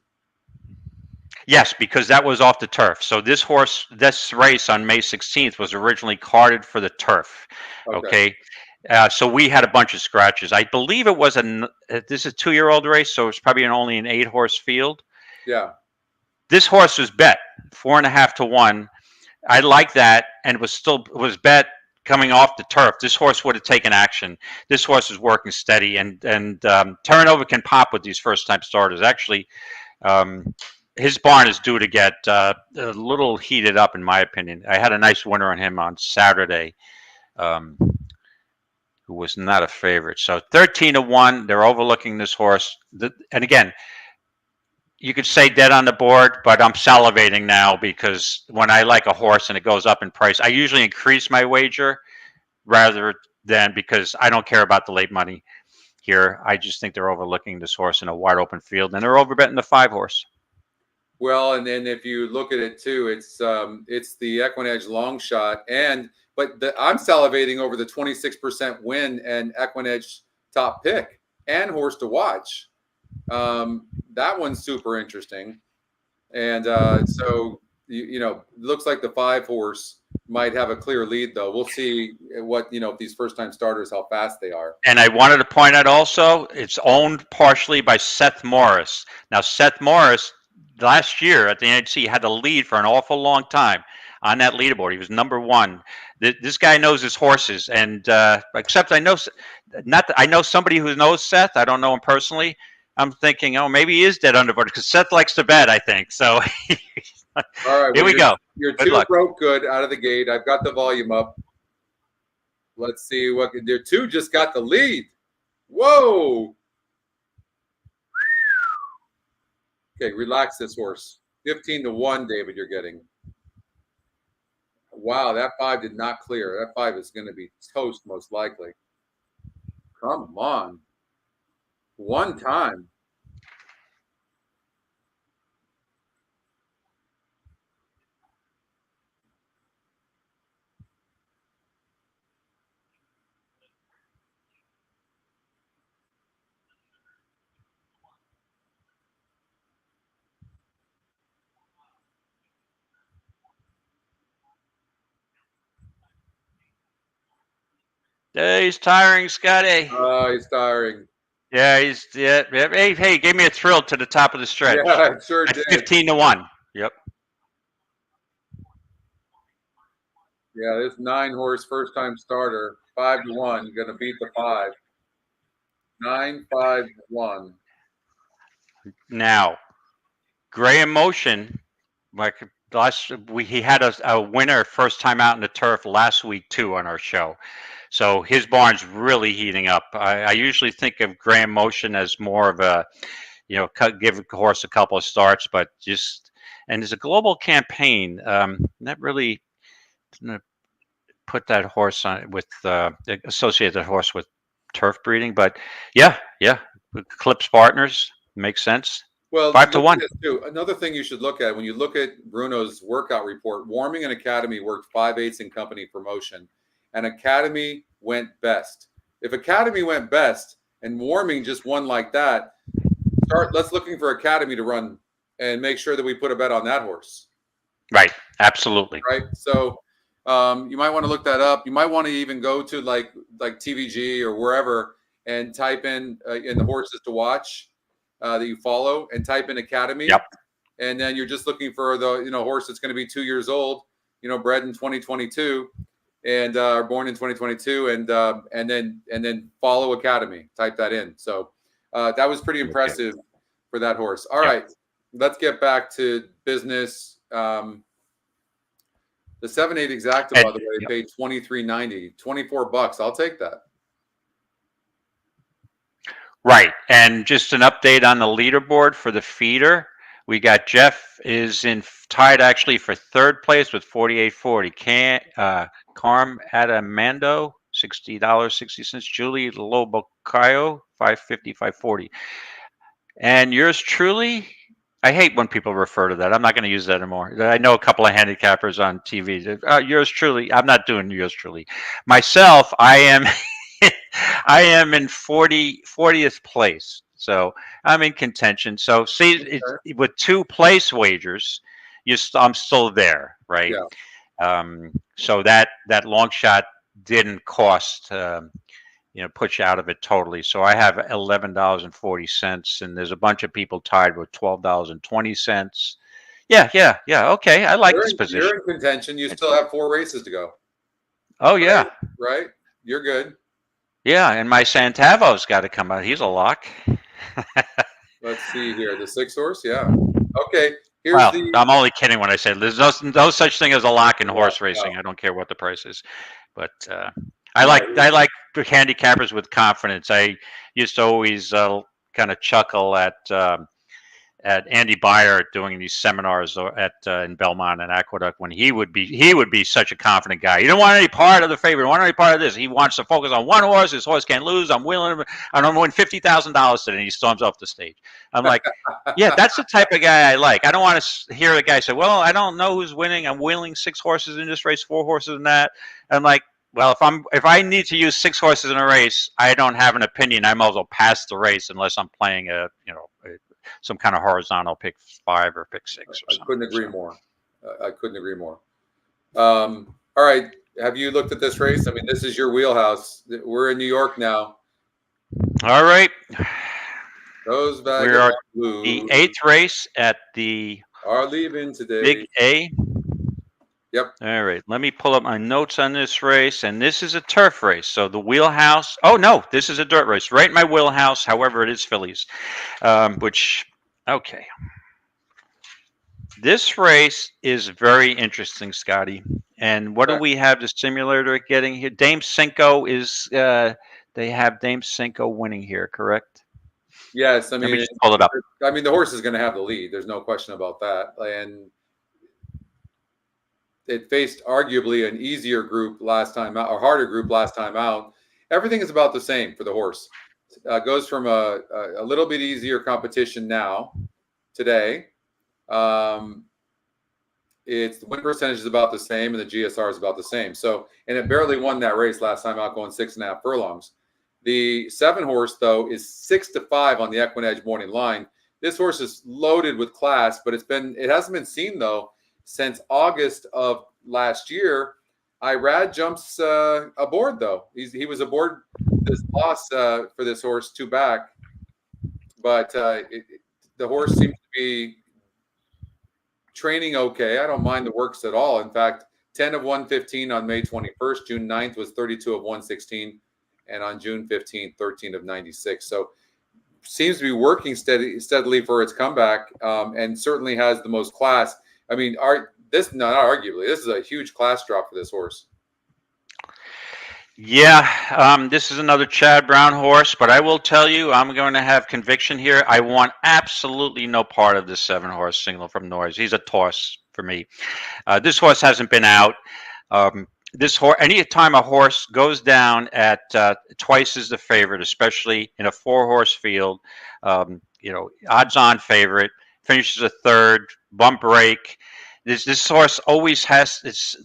Yes, because that was off the turf. So this race on May 16th was originally carded for the turf. Okay. So we had a bunch of scratches. I believe it was this is a 2-year-old race, so it's probably only an 8-horse field. Yeah. This horse was bet 4.5 to 1. I like that, and it was bet coming off the turf. This horse would have taken action. This horse is working steady, and Terranova can pop with these first-time starters. Actually, his barn is due to get a little heated up, in my opinion. I had a nice winner on him on Saturday, who was not a favorite. So 13 to 1, they're overlooking this horse. And again, you could say dead on the board, but I'm salivating now because when I like a horse and it goes up in price, I usually increase my wager rather than, because I don't care about the late money here. I just think they're overlooking this horse in a wide open field, and they're overbetting the 5-horse. Well, and then if you look at it too, it's the EquinEdge long shot, I'm salivating over the 26% win and EquinEdge top pick and horse to watch. That one's super interesting, and so looks like the 5-horse might have a clear lead, though. We'll see what if these first-time starters, how fast they are. And I wanted to point out also, it's owned partially by Seth Morris. Now, Seth Morris last year at the NHC had the lead for an awful long time on that leaderboard. He was number 1. This guy knows his horses, and except I know somebody who knows Seth. I don't know him personally. I'm thinking, maybe he is dead underboard because Seth likes to bet, I think. So all right, here we go. You're two broke good out of the gate. I've got the volume up. Let's see what there. 2 just got the lead. Whoa. Okay, relax this horse. 15 to 1, David, you're getting. Wow, that 5 did not clear. That 5 is going to be toast most likely. Come on. One time. He's tiring, Scotty. Oh, he's tiring. Yeah, Hey, gave me a thrill to the top of the stretch. Yeah, it sure at did. 15 to 1. Yep. Yeah, this 9-horse first-time starter, 5 to 1, going to beat the 5. 9, 5, 1. Now, Graham Motion, he had a winner first time out in the turf last week too on our show. So his barn's really heating up. I usually think of Graham Motion as more of a, give a horse a couple of starts, but and there's a global campaign that really put that horse on associate that horse with turf breeding. But yeah, Clips Partners makes sense. Well, 5 to 1. Another thing you should look at when you look at Bruno's workout report, Warming and Academy worked 5/8 in company promotion, and Academy went best. If Academy went best and Warming just won like that, let's looking for Academy to run and make sure that we put a bet on that horse. Right. Absolutely. Right. So you might want to look that up. You might want to even go to like TVG or wherever and type in the horses to watch that you follow and type in Academy. Yep. And then you're just looking for the horse that's going to be 2 years old, bred in 2022 and born in 2022, and then follow Academy. Type that in. So that was pretty impressive for that horse. All right, let's get back to business. The 7/8 exacta, by the way, paid $23.90, $24. I'll take that. Right. And just an update on the leaderboard for the feeder. We got Jeff is tied actually for 3rd place with $48.40. Carm Adamando, $60.60. Julie Lobocayo, $5.50, $5.40. And yours truly, I hate when people refer to that. I'm not going to use that anymore. I know a couple of handicappers on TV. Yours truly. I'm not doing yours truly. Myself, I am. I am in 40th place. So I'm in contention. So see, with 2 place wagers, I'm still there, right? Yeah. So that long shot didn't cost. Put you out of it totally. So I have $11.40, and there's a bunch of people tied with $12.20. Yeah. Okay, I like this position. You're in contention. You still have 4 races to go. Oh yeah, right. You're good. Yeah, and my Santavo's got to come out. He's a lock. Let's see here. The 6 horse. Yeah. Okay. I'm only kidding when I say there's no such thing as a lock in horse racing. I don't care what the price is, but I like handicappers with confidence. I used to always kind of chuckle at Andy Byer doing these seminars in Belmont and Aqueduct when he would be such a confident guy. You don't want any part of the favorite. You don't want any part of this. He wants to focus on one horse. His horse can't lose. I'm willing to. I'm going to win $50,000 today. And he storms off the stage. I'm like, yeah, that's the type of guy I like. I don't want to hear the guy say, "Well, I don't know who's winning. I'm willing 6 horses in this race, 4 horses in that." I'm like, well, if I need to use 6 horses in a race, I don't have an opinion. I might as well pass the race unless I'm playing some kind of horizontal pick 5 or pick 6 or something. I couldn't agree more. I couldn't agree more. All right. Have you looked at this race? I mean, this is your wheelhouse. We're in New York now. All right. Those we are the 8th race at the are leaving today. Big A. Yep. All right. Let me pull up my notes on this race. And this is a turf race. So the wheelhouse. Oh, no. This is a dirt race. Right in my wheelhouse. However, it is fillies. Okay. This race is very interesting, Scotty. And what do we have the simulator getting here? Dame Cinco is, they have Dame Cinco winning here, correct? Yes. I mean, let me just pull it up. I mean, the horse is going to have the lead. There's no question about that. And it faced arguably an easier group last time out, or harder group last time out. Everything is about the same for the horse. Goes from a little bit easier competition now, today. Its the win percentage is about the same, and the GSR is about the same. So, and it barely won that race last time out, going 6.5 furlongs. The 7 horse, though, is 6-5 on the EquinEdge morning line. This horse is loaded with class, but it hasn't been seen though since August of last year. Irad jumps aboard though. He was aboard this loss for this horse 2 back, but the horse seems to be training okay. I don't mind the works at all. In fact, 10 of 115 on May 21st. June 9th was 32 of 116, and on June 15th, 13 of 96. So seems to be working steadily for its comeback, and certainly has the most class. I mean, not arguably, this is a huge class drop for this horse. Yeah, this is another Chad Brown horse, but I will tell you, I'm going to have conviction here. I want absolutely no part of this 7 horse Signal from Noise. He's a toss for me. This horse hasn't been out. This horse, anytime a horse goes down at twice as the favorite, especially in a 4-horse field, odds-on favorite, finishes a 3rd, bump break. This horse always has.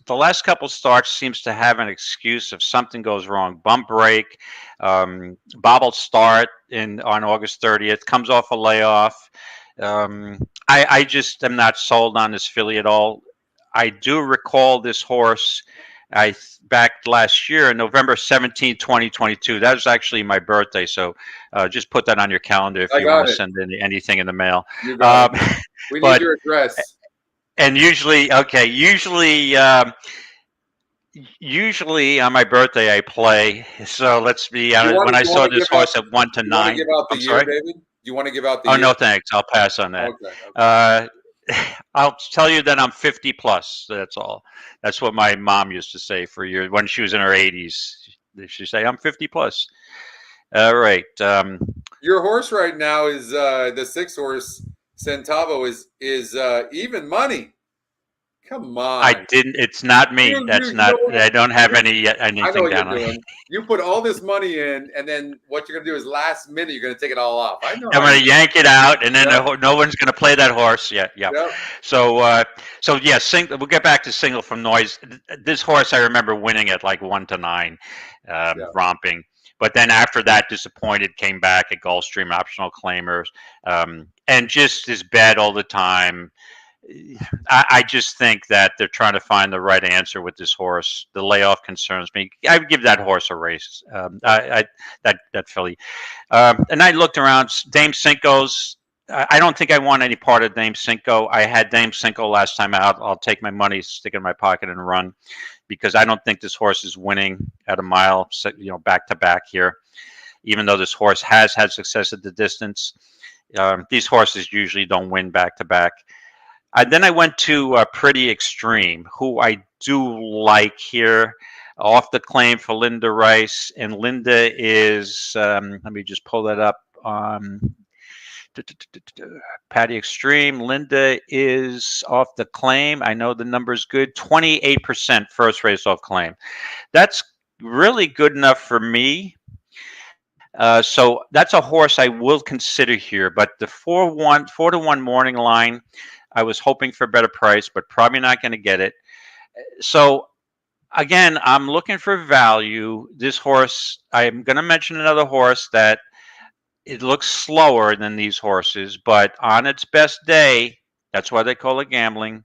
The last couple starts seems to have an excuse if something goes wrong. Bump break, bobbled start on August 30th, comes off a layoff. I just am not sold on this filly at all. I do recall this horse. I backed last year, November 17, 2022. That was actually my birthday, so just put that on your calendar if you want to send anything in the mail. We need your address. And usually on my birthday I play. So let's be when I saw this horse at 1 to 9. Give out the year, David? Do you want to give out the year? Oh no, thanks. I'll pass on that. Okay. I'll tell you that I'm 50 plus. That's all. That's what my mom used to say for years when she was in her 80s. She'd say, "I'm 50 plus." All right. Your horse right now is the 6 horse Centavo is even money. Come on. I didn't. It's not me. That's not. I don't have I know anything what down you're on. doing. You put all this money in, and then what you're going to do is last minute you're going to take it all off. I know. I'm going to yank it out, and then Yep. no one's going to play that horse. Yeah. Yep. So yeah. We'll get back to Single from Noise. This horse I remember winning at like 1-9, romping. But then after that, disappointed, came back at Gulfstream, optional claimers, and just is bad all the time. I just think that they're trying to find the right answer with this horse. The layoff concerns me. I would give that horse a race. That filly. And I looked around. Dame Cinco's. I don't think I want any part of Dame Cinco. I had Dame Cinco last time out. I'll take my money, stick it in my pocket, and run, because I don't think this horse is winning at a mile, back to back here. Even though this horse has had success at the distance, these horses usually don't win back to back. Then I went to Pretty Extreme, who I do like here, off the claim for Linda Rice. And Linda is, let me just pull that up. Patty Extreme. Linda is off the claim. I know the number's good. 28% first race off claim. That's really good enough for me. So that's a horse I will consider here. But the 4-1 morning line, I was hoping for a better price, but probably not going to get it. So again, I'm looking for value. This horse, I'm going to mention another horse that it looks slower than these horses, but on its best day, that's why they call it gambling.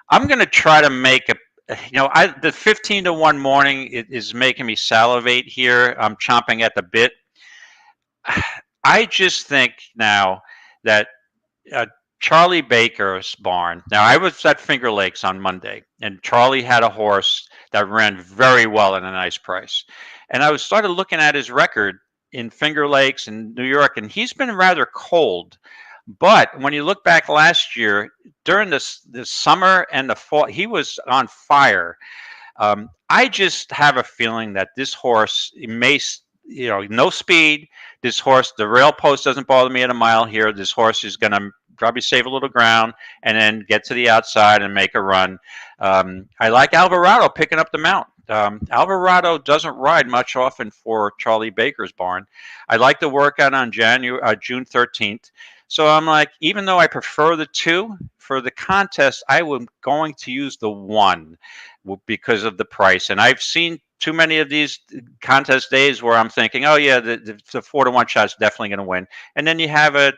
I'm going to try to make the 15-1 morning is making me salivate here. I'm chomping at the bit. I just think now that Charlie Baker's barn. Now, I was at Finger Lakes on Monday, and Charlie had a horse that ran very well at a nice price. And I started looking at his record in Finger Lakes in New York, and he's been rather cold. But when you look back last year, during the summer and the fall, he was on fire. I just have a feeling that this horse may, no speed. This horse, the rail post doesn't bother me at a mile here. This horse is going to probably save a little ground and then get to the outside and make a run. I like Alvarado picking up the mount. Alvarado doesn't ride much often for Charlie Baker's barn. I like the workout on June 13th. So I'm like, even though I prefer the 2 for the contest, I was going to use the 1 because of the price. And I've seen too many of these contest days where I'm thinking, oh yeah, the 4-1 shot's definitely going to win. And then you have a,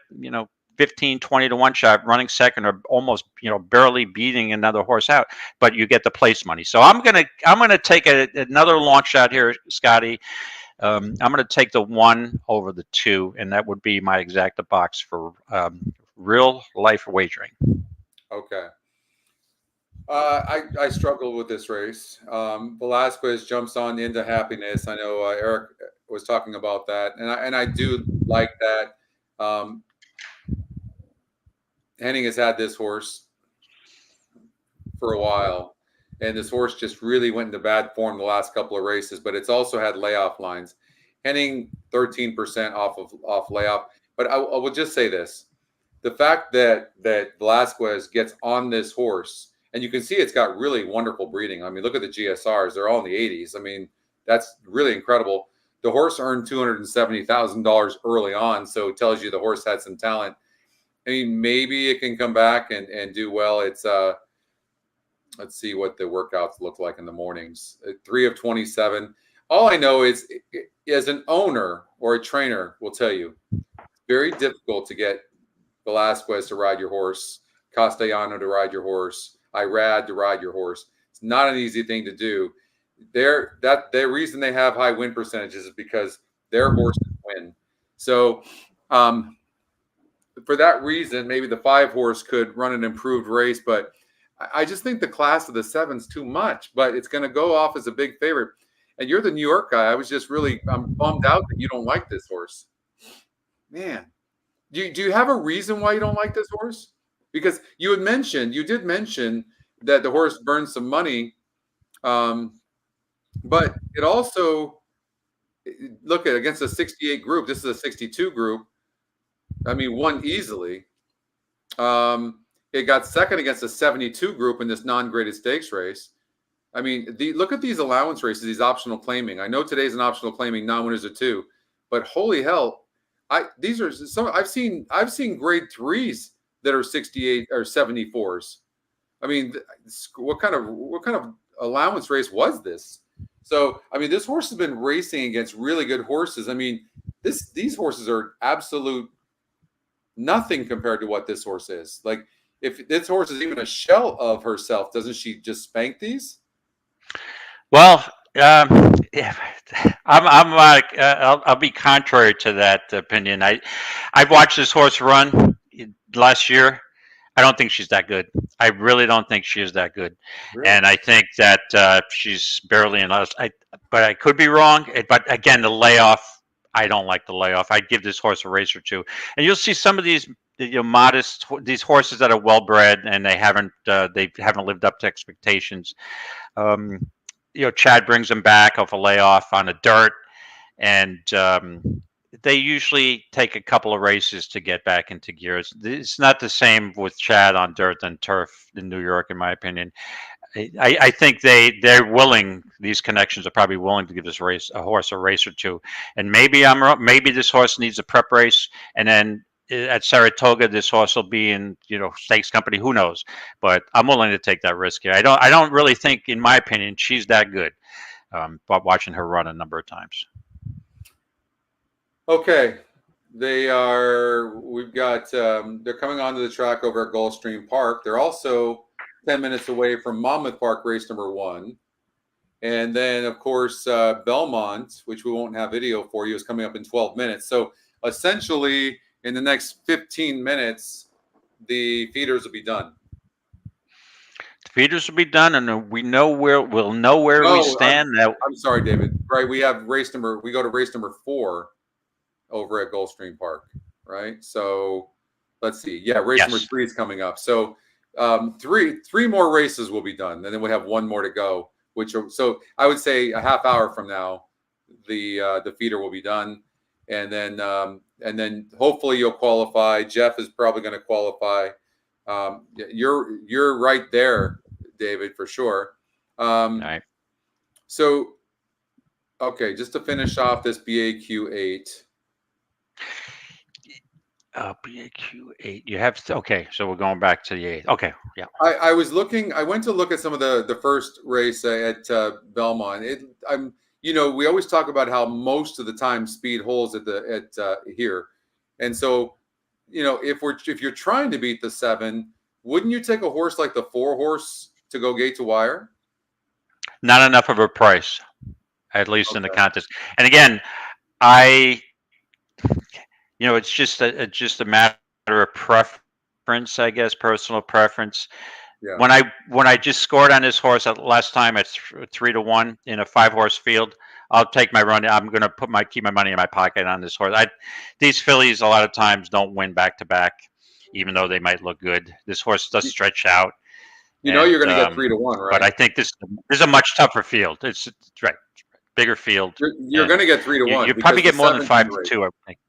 15, 20-1 shot running second, or almost, barely beating another horse out, but you get the place money. So I'm gonna take another long shot here, Scotty. I'm gonna take the 1 over the 2, and that would be my exacta box for real life wagering. Okay. I struggled with this race. Velasquez jumps on into happiness. I know Eric was talking about that, and I do like that. Henning has had this horse for a while, and this horse just really went into bad form the last couple of races, but it's also had layoff lines. Henning 13% off layoff. But I will just say this. The fact that Velasquez gets on this horse, and you can see it's got really wonderful breeding. I mean, look at the GSRs. They're all in the 80s. I mean, that's really incredible. The horse earned $270,000 early on, so it tells you the horse had some talent. I mean, maybe it can come back and do well. It's let's see what the workouts look like in the mornings. 3 of 27. All I know is, as an owner or a trainer will tell you, it's very difficult to get Velasquez to ride your horse, Castellano to ride your horse, Irad to ride your horse. It's not an easy thing to do. The reason they have high win percentages is because their horses win. So, for that reason, maybe the 5 horse could run an improved race, but I just think the class of the 7's too much. But it's going to go off as a big favorite. And you're the New York guy. I'm bummed out that you don't like this horse. Man, do you have a reason why you don't like this horse? Because you did mention that the horse burns some money, but it also, look at against a 68 group. This is a 62 group. I mean, won easily. It got second against a 72 group in this non-graded stakes race. I mean, look at these allowance races, these optional claiming. I know today's an optional claiming, non-winners are 2, but holy hell, these are some I've seen grade 3s that are 68 or 74s. I mean, what kind of allowance race was this? So, I mean, this horse has been racing against really good horses. I mean, these horses are absolute nothing compared to what this horse is. Like, if this horse is even a shell of herself, doesn't she just spank these? Well, yeah, I'm like I'll be contrary to that opinion. I've watched this horse run last year. I don't think she's that good. I really don't think she is that good, Really? and I think that she's barely in us. But I could be wrong. But again, the layoff, I don't like the layoff. I'd give this horse a race or two, and you'll see some of these modest these horses that are well bred and they haven't lived up to expectations. Chad brings them back off a layoff on a dirt, and they usually take a couple of races to get back into gear. It's not the same with Chad on dirt than turf in New York, in my opinion. I think they're willing. These connections are probably willing to give this horse a race or two. And maybe I'm wrong. Maybe this horse needs a prep race, and then at Saratoga, this horse will be in stakes company. Who knows? But I'm willing to take that risk here. I don't really think, in my opinion, she's that good. But watching her run a number of times. Okay, we've got they're coming onto the track over at Gulfstream Park. They're also 10 minutes away from Monmouth Park, race number 1. And then, of course, Belmont, which we won't have video for you, is coming up in 12 minutes. So essentially, in the next 15 minutes, the feeders will be done. The feeders will be done, and we'll know where we stand. I'm sorry, David. Right, we go to race number 4 over at Gulfstream Park, right? So let's see. Yeah, race number 3 is coming up. So three more races will be done, and then we have one more to go. So I would say a half hour from now, the feeder will be done, and then hopefully you'll qualify. Jeff is probably going to qualify. You're right there, David, for sure. All right. So, okay, just to finish off this BAQ8. BAQ8. You have okay. So we're going back to the 8. Okay, yeah. I went to look at some of the first race at Belmont. We always talk about how most of the time speed holds at here, and so if you're trying to beat the 7, wouldn't you take a horse like the 4 horse to go gate to wire? Not enough of a price, at least in the contest. And again, it's just a matter of preference, I guess, personal preference. Yeah. When I just scored on this horse last time at 3-1 in a 5-horse field, I'll take my run. I'm going to keep my money in my pocket on this horse. These fillies a lot of times don't win back to back, even though they might look good. This horse does stretch out. You're going to get 3-1, right? But I think this is a much tougher field. It's right, bigger field. You're going to get 3-1. You probably get more than 5-2, I think.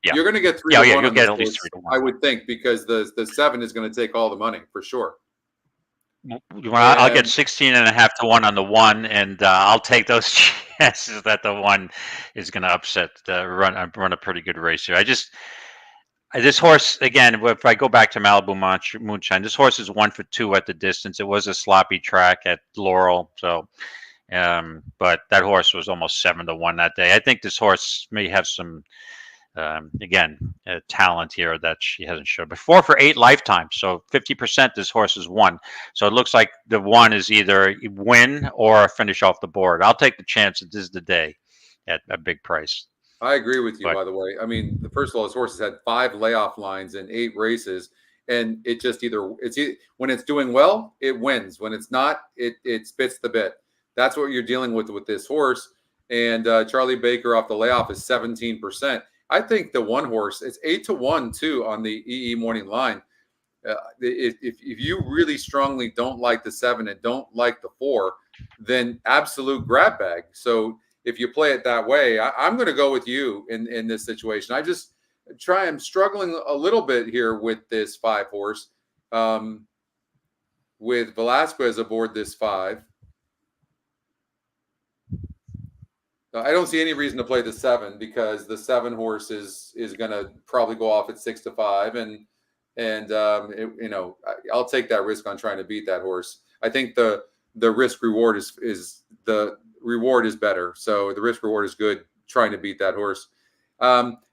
Yeah. You're going to get 3-1. Yeah, you'll get at least 3-1. I would think, because the 7 is going to take all the money for sure. I'll get 16.5 to 1 on the 1, and I'll take those chances that the 1 is going to upset run a pretty good race here. This horse, again, if I go back to Malibu Moonshine, this horse is 1 for 2 at the distance. It was a sloppy track at Laurel, so but that horse was almost 7-1 that day. I think this horse may have some talent here that she hasn't shown. But 4 for 8 lifetime, so 50% this horse is 1. So it looks like the 1 is either win or finish off the board. I'll take the chance that this is the day at a big price. I agree with you, by the way. I mean, first of all, this horse has had 5 layoff lines in 8 races, and it just when it's doing well, it wins. When it's not, it spits the bit. That's what you're dealing with this horse. And Charlie Baker off the layoff is 17%. I think the 1 horse, it's 8-1 too on the EE morning line. If you really strongly don't like the 7 and don't like the 4, then absolute grab bag. So if you play it that way, I'm going to go with you in this situation. I'm struggling a little bit here with this 5 horse. with Velasquez aboard this 5. I don't see any reason to play the 7 because the 7 horse is going to probably go off at 6-5, and I'll take that risk on trying to beat that horse. I think the risk reward is the reward is better, so the risk reward is good trying to beat that horse.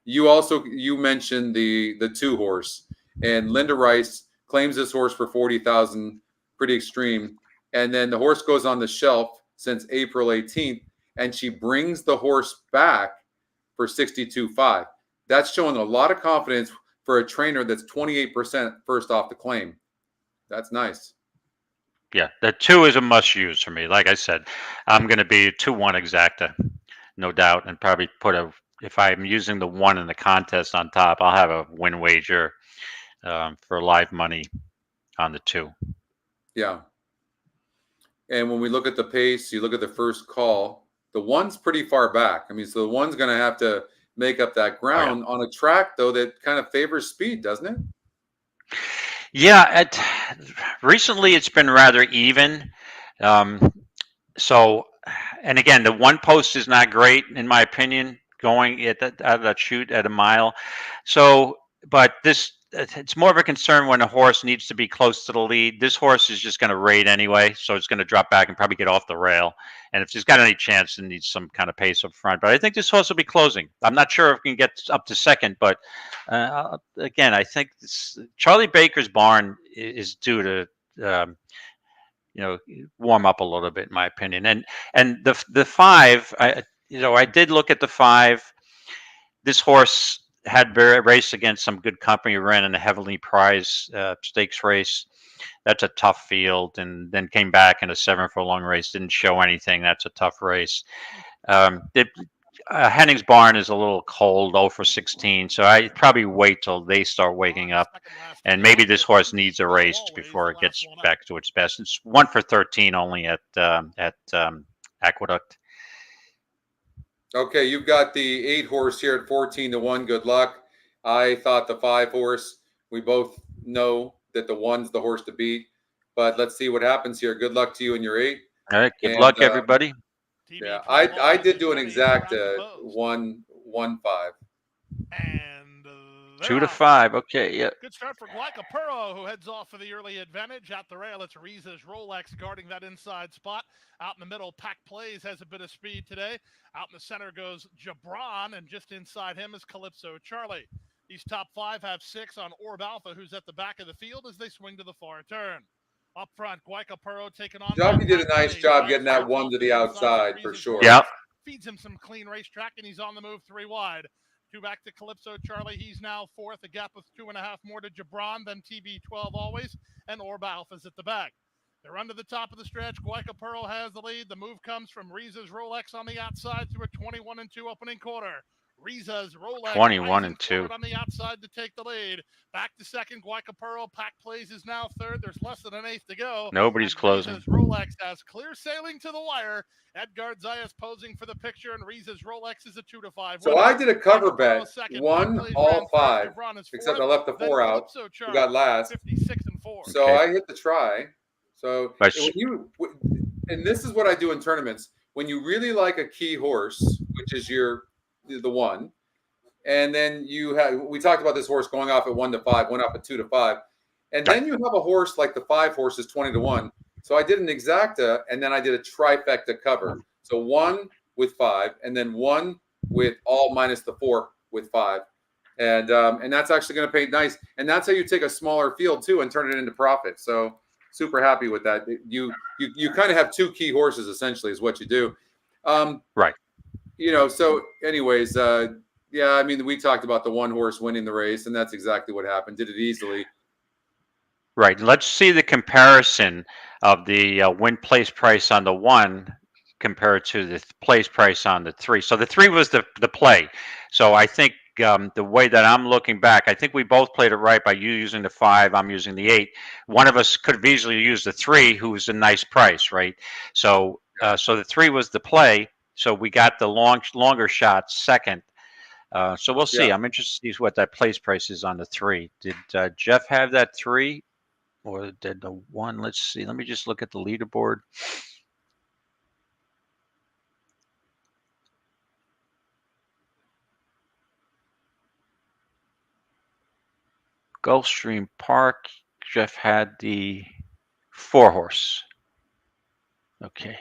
You mentioned the 2 horse, and Linda Rice claims this horse for 40,000, pretty extreme, and then the horse goes on the shelf since April 18th. And she brings the horse back for 62.5. That's showing a lot of confidence for a trainer that's 28% first off the claim. That's nice. Yeah, the 2 is a must use for me. Like I said, I'm going to be 2-1 exacta, no doubt, and probably if I'm using the 1 in the contest on top, I'll have a win wager for live money on the 2. Yeah. And when we look at the pace, you look at the first call. The 1's pretty far back. I mean, so the 1's going to have to make up that ground on a track, though, that kind of favors speed, doesn't it? Yeah. Recently, it's been rather even. So, and again, the 1 post is not great, in my opinion, going out of that chute at a mile. So, but it's more of a concern when a horse needs to be close to the lead. This horse is just going to raid anyway, so it's going to drop back and probably get off the rail. And if she's got any chance, it needs some kind of pace up front. But I think this horse will be closing. I'm not sure if we can get up to second, but again, I think Charlie Baker's barn is due to warm up a little bit, in my opinion. And the 5, I did look at the 5. This horse had raced against some good company, ran in a heavily prized stakes race. That's a tough field, and then came back in a 7-furlong race. Didn't show anything. That's a tough race. Henning's barn is a little cold, 0 for 16. So I probably wait till they start waking up, and maybe this horse needs a race before it gets back to its best. It's 1 for 13 only at Aqueduct. Okay, you've got the 8 horse here at 14-1. Good luck. I thought the 5 horse. We both know that the 1's the horse to beat, but let's see what happens here. Good luck to you and your 8. All right, good luck, everybody. Yeah, I did do an exact 1-5. And 2-5. Okay, yeah. Good start for Guaycapuro, who heads off for the early advantage. At the rail, it's Riza's Rolex guarding that inside spot. Out in the middle, Pack Plays has a bit of speed today. Out in the center goes Jabron, and just inside him is Calypso Charlie. These top 5 have 6 on Orb Alpha, who's at the back of the field as they swing to the far turn. Up front, Guaycapuro taking on. Jockey did a nice job getting that 1 to the outside for sure. Yeah. Feeds him some clean racetrack, and he's on the move 3 wide. 2 back to Calypso Charlie. He's now 4th, a gap of 2.5 more to Jabron than TB12 always, and Orb Alpha's at the back. They're under the top of the stretch. Guaycapuro has the lead. The move comes from Riza's Rolex on the outside through a 21-2 opening quarter. Riza's Rolex 21-2 on the outside to take the lead. Back to second, Guaycapuro. Pack Plays is now 3rd. There's less than an 1/8 to go. Nobody's closing. Riza's Rolex has clear sailing to the wire. Edgar Zayas posing for the picture, and Riza's Rolex is a 2-5. So I did a cover bet, 1 all 5, except I left the 4 out. We got last. 56-4. So Okay. I hit the try. So and this is what I do in tournaments. When you really like a key horse, which is the 1, and then we talked about this horse going off at 1-5, went up at 2-5, and then you have a horse like the 5 horse is 20-1. So I did an exacta, and then I did a trifecta cover. So 1 with 5, and then 1 with all minus the 4 with 5, and that's actually going to pay nice. And that's how you take a smaller field too and turn it into profit. So super happy with that. You kind of have 2 key horses essentially is what you do. Right. So anyways, yeah, I mean, we talked about the 1 horse winning the race, and that's exactly what happened. Did it easily. Right. Let's see the comparison of the win place price on the 1 compared to the place price on the 3. So the 3 was the play. So I think the way that I'm looking back, I think we both played it right by you using the 5, I'm using the 8. One of us could have easily used the 3, who was a nice price, right? So so the 3 was the play. So we got the longer shot second. So we'll see. Yeah. I'm interested to see what that place price is on the 3. Did Jeff have that 3? Or did the one? Let's see. Let me just look at the leaderboard. Gulfstream Park. Jeff had the 4-horse. Okay.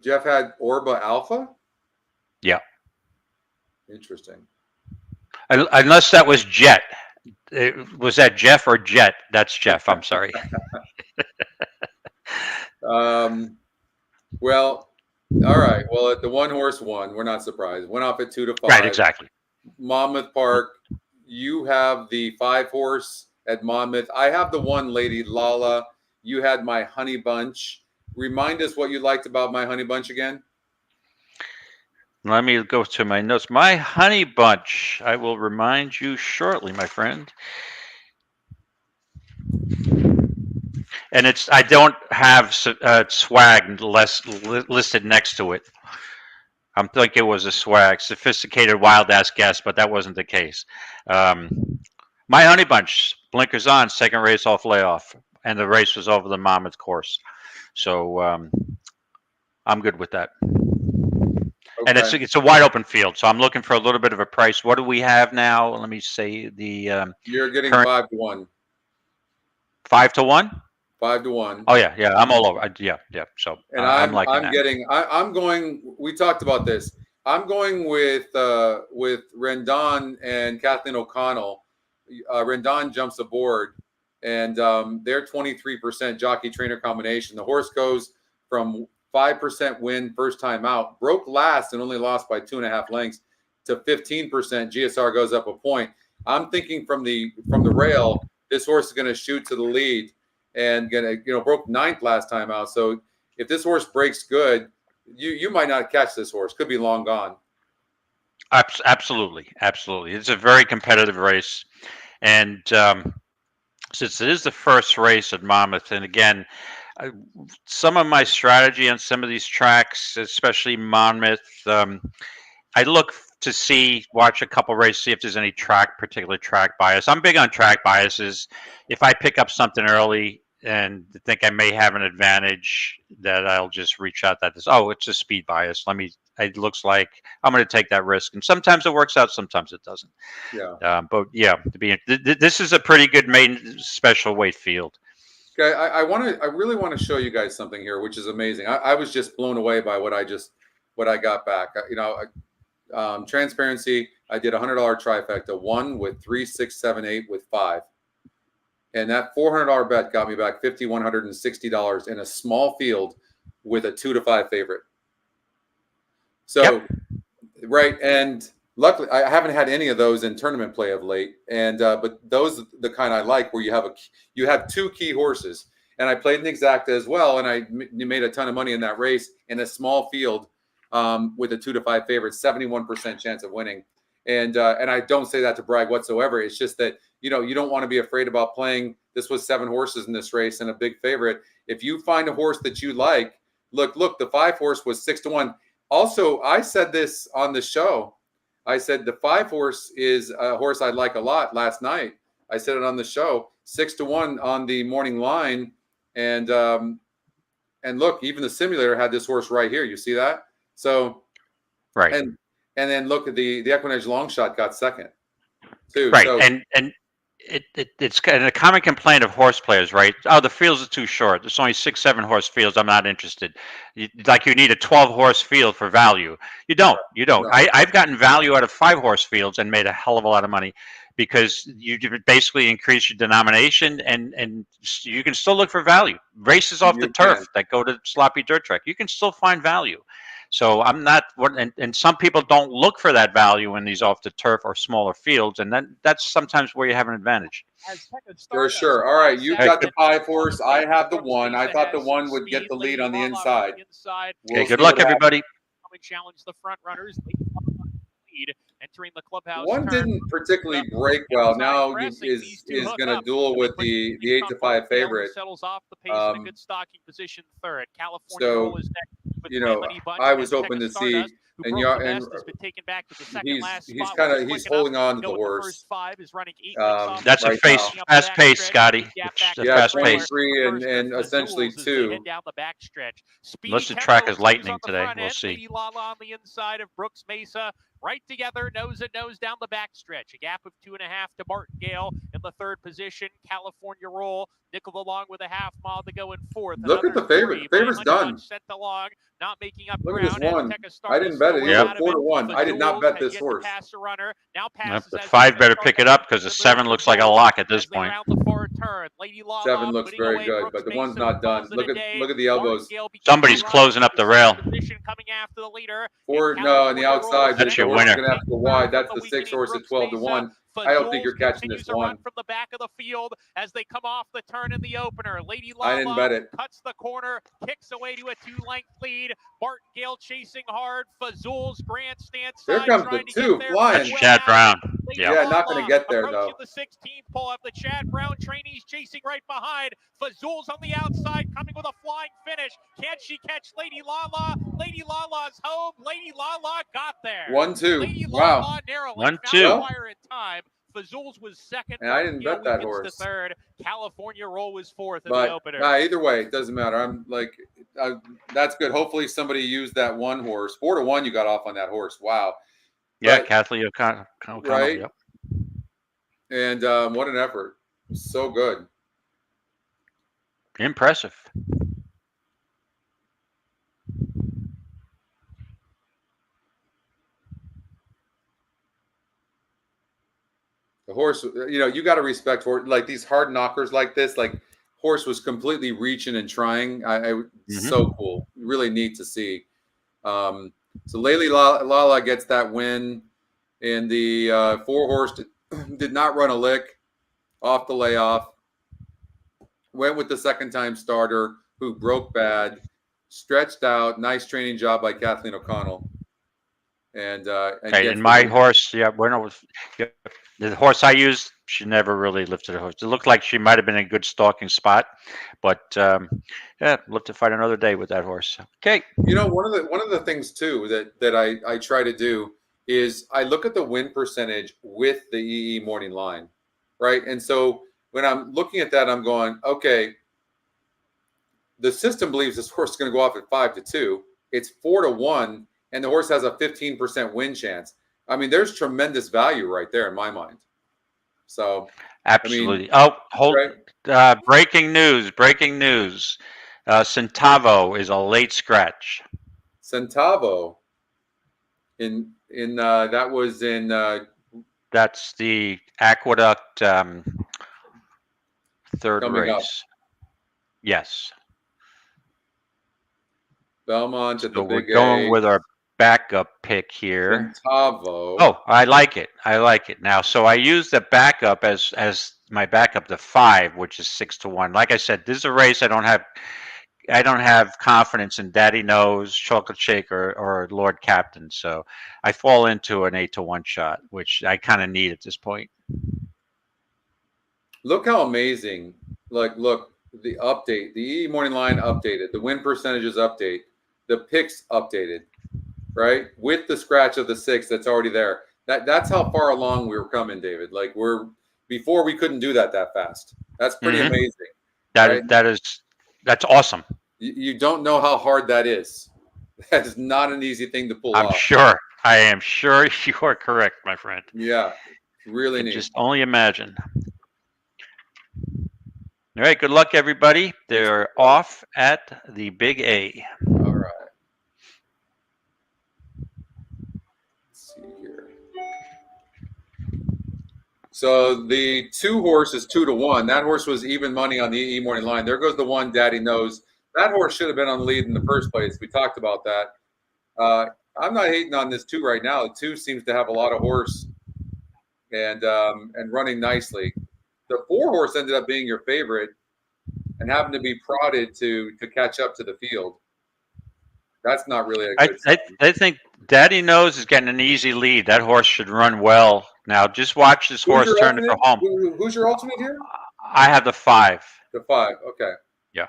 Jeff had Orba Alpha? Yeah. Interesting. Unless that was Jet. Was that Jeff or Jet? That's Jeff. I'm sorry. Well, all right. Well, the 1-horse won. We're not surprised. Went off at 2 to 5. Right, exactly. Monmouth Park. You have the 5-horse at Monmouth. I have the 1 Lady Lala. You had my Honey Bunch. Remind us what you liked about my Honey Bunch again. Let me go to my notes. My Honey Bunch. I will remind you shortly, my friend. And I don't have swag listed next to it. I'm thinking it was a swag, sophisticated wild ass guess, but that wasn't the case. My Honey Bunch, blinkers on, second race off layoff, and the race was over the Monmouth course. So I'm good with that. Okay. And it's a wide open field, so I'm looking for a little bit of a price. What do we have now? Let me say the. You're getting 5 to 1. 5 to 1. 5 to 1. Oh yeah, I'm all over. Yeah. So and I'm liking that. I'm going. We talked about this. I'm going with Rendon and Kathleen O'Connell. Rendon jumps aboard, and they're 23% jockey trainer combination. The horse goes from 5% win first time out, broke last and only lost by 2.5 lengths, to 15%. GSR goes up a point. I'm thinking from the rail, this horse is going to shoot to the lead and broke 9th last time out. So if this horse breaks good, you might not catch this horse. Could be long gone. Absolutely. It's a very competitive race, and since it is the first race at Monmouth, and again, some of my strategy on some of these tracks, especially Monmouth, I look to watch a couple races, see if there's any particular track bias. I'm big on track biases. If I pick up something early and think I may have an advantage, that I'll just reach out it's a speed bias. It looks like I'm going to take that risk. And sometimes it works out, sometimes it doesn't. Yeah. But yeah, this is a pretty good maiden special weight field. Okay, I really want to show you guys something here, which is amazing. I was just blown away by what I got back. Transparency. I did $100 trifecta, 1 with 3, 6, 7, 8 with 5, and that $400 bet got me back $5,160 in a small field with a 2 to 5 favorite. So, yep. Right, and luckily I haven't had any of those in tournament play of late, and but those are the kind I like, where you have 2 key horses, and I played an exacta as well, and I made a ton of money in that race in a small field with a 2 to 5 favorite, 71% chance of winning, and I don't say that to brag whatsoever. It's just that you don't want to be afraid about playing. This was 7 horses in this race and a big favorite. If you find a horse that you like, look, the 5-horse was 6 to 1. Also, I said this on the show. I said the 5-horse is a horse I like a lot last night. I said it on the show, 6 to 1 on the morning line. And look, even the simulator had this horse right here. You see that? So, right. And then look at the EquinEdge long shot got second too. Right. So, and it's kind of a common complaint of horse players, right? Oh, the fields are too short. There's only 6, 7 horse fields. I'm not interested. You need a 12-horse field for value. You don't. No. I've gotten value out of 5-horse fields and made a hell of a lot of money, because you basically increase your denomination, and you can still look for value. Races off the turf that go to sloppy dirt track, you can still find value. So I'm not, and some people don't look for that value in these off the turf or smaller fields, and that's sometimes where you have an advantage. For sure. All right, you've got the 5-horse. I have the 1. I thought the 1 would get the lead on the inside. Okay, good luck, everybody. Challenge the front runners. Lead entering the clubhouse. 1 didn't particularly break well. Now is going to duel with the 8 to 5 favorite. Settles off the pace in a good stocking position third. California so, roll is next. I was hoping to see who And broke the best, has been taken back to the second last spot. he's holding on to the horse. The first 5 is running 8 lengths off That's a right fast pace, Scotty. It's a fast pace. 23 and essentially 2. Head down the backstretch. Unless the track is lightning today, we'll see. Lady Lala on the inside of Brooks Mesa. Right together, nose and nose down the backstretch. A gap of 2.5 to Martingale in the 3rd position. California Roll nickeled along with a half mile to go in 4th. Look at the favorite. The favorite's done. Sent along, not making up Look ground. at this one. I didn't bet it. It was 4-1. I did not bet this horse. The 5 better pick it up because the 7 looks like a lock at this point. 7 looks very good, but the 1's not done. Look at the elbows. Somebody's closing up the rail. 4 no on the outside. That's your the winner. Gonna have to go wide. That's the 6 horse at 12-1. I don't think you're catching this one. From the back of the field as they come off the turn in the opener. Lady Lala I didn't bet it. cuts the corner, kicks away to a 2-length lead. Martingale chasing hard. Fazul's grandstand side. There comes the 2 flying. That's Chad Brown. Yeah, not going to get there though. The 16th pole of the Chad Brown trainees chasing right behind. Fazul's on the outside, coming with a flying finish. Can she catch Lady Lala? Lady Lala's home. Lady Lala got there. 1-2. Lady Wow. Lala narrowly 1-2. found the wire in time. Fazul's was second. And I didn't bet that horse. The 3rd. California Roll was 4th in But the opener. either way, it doesn't matter. I'm like, that's good. Hopefully somebody used that 1 horse. 4-1, you got off on that horse. Wow. Yeah, But, Kathleen O'Connell. right. Yep. And what an effort. So good. Impressive. The horse, you got to respect for like these hard knockers like this. Like horse was completely reaching and trying. So cool, really neat to see. So Lady Lala gets that win, and the 4 horse did not run a lick off the layoff. Went with the 2nd-time starter who broke bad, stretched out. Nice training job by Kathleen O'Connell. And my horse, the horse I used, she never really lifted a horse. It looked like she might have been in a good stalking spot, but look to fight another day with that horse. Okay. One of the things too that I try to do is I look at the win percentage with the EE morning line, right? And so when I'm looking at that, I'm going, okay, the system believes this horse is going to go off at 5-2. It's 4-1. And the horse has a 15% win chance. I mean, there's tremendous value right there in my mind. So, absolutely. Right? Breaking news! Centavo is a late scratch. Centavo. That was in. That's the Aqueduct 3rd race. Up. Yes. Belmont at the we're big going A. with our backup pick here. Centavo. Oh, I like it. Now, so I use the backup as my backup, the 5, which is 6-1. Like I said, this is a race I don't have confidence in Daddy Knows, Chocolate Shake, or Lord Captain. So I fall into an 8-1 shot, which I kind of need at this point. Look how amazing! Look, the update, the EE morning line updated, the win percentages update, the picks updated. Right, with the scratch of the 6 that's already there. That's how far along we were coming, David. Like before we couldn't do that fast. That's pretty amazing. That's awesome. You don't know how hard that is. That is not an easy thing to pull off. I am sure you are correct, my friend. Yeah, really neat. Just only imagine. All right, good luck, everybody. They're off at the Big A. All right. So the 2 horse is 2-1. That horse was even money on the EE morning line. There goes the 1 Daddy Knows. That horse should have been on the lead in the first place. We talked about that. I'm not hating on this 2 right now. The 2 seems to have a lot of horse and running nicely. The 4 horse ended up being your favorite and having to be prodded to catch up to the field. That's not really a good sign. I think Daddy Knows is getting an easy lead. That horse should run well. Now, just watch this horse turn it for home. Who's your ultimate here? I have the 5. The 5, okay. Yeah.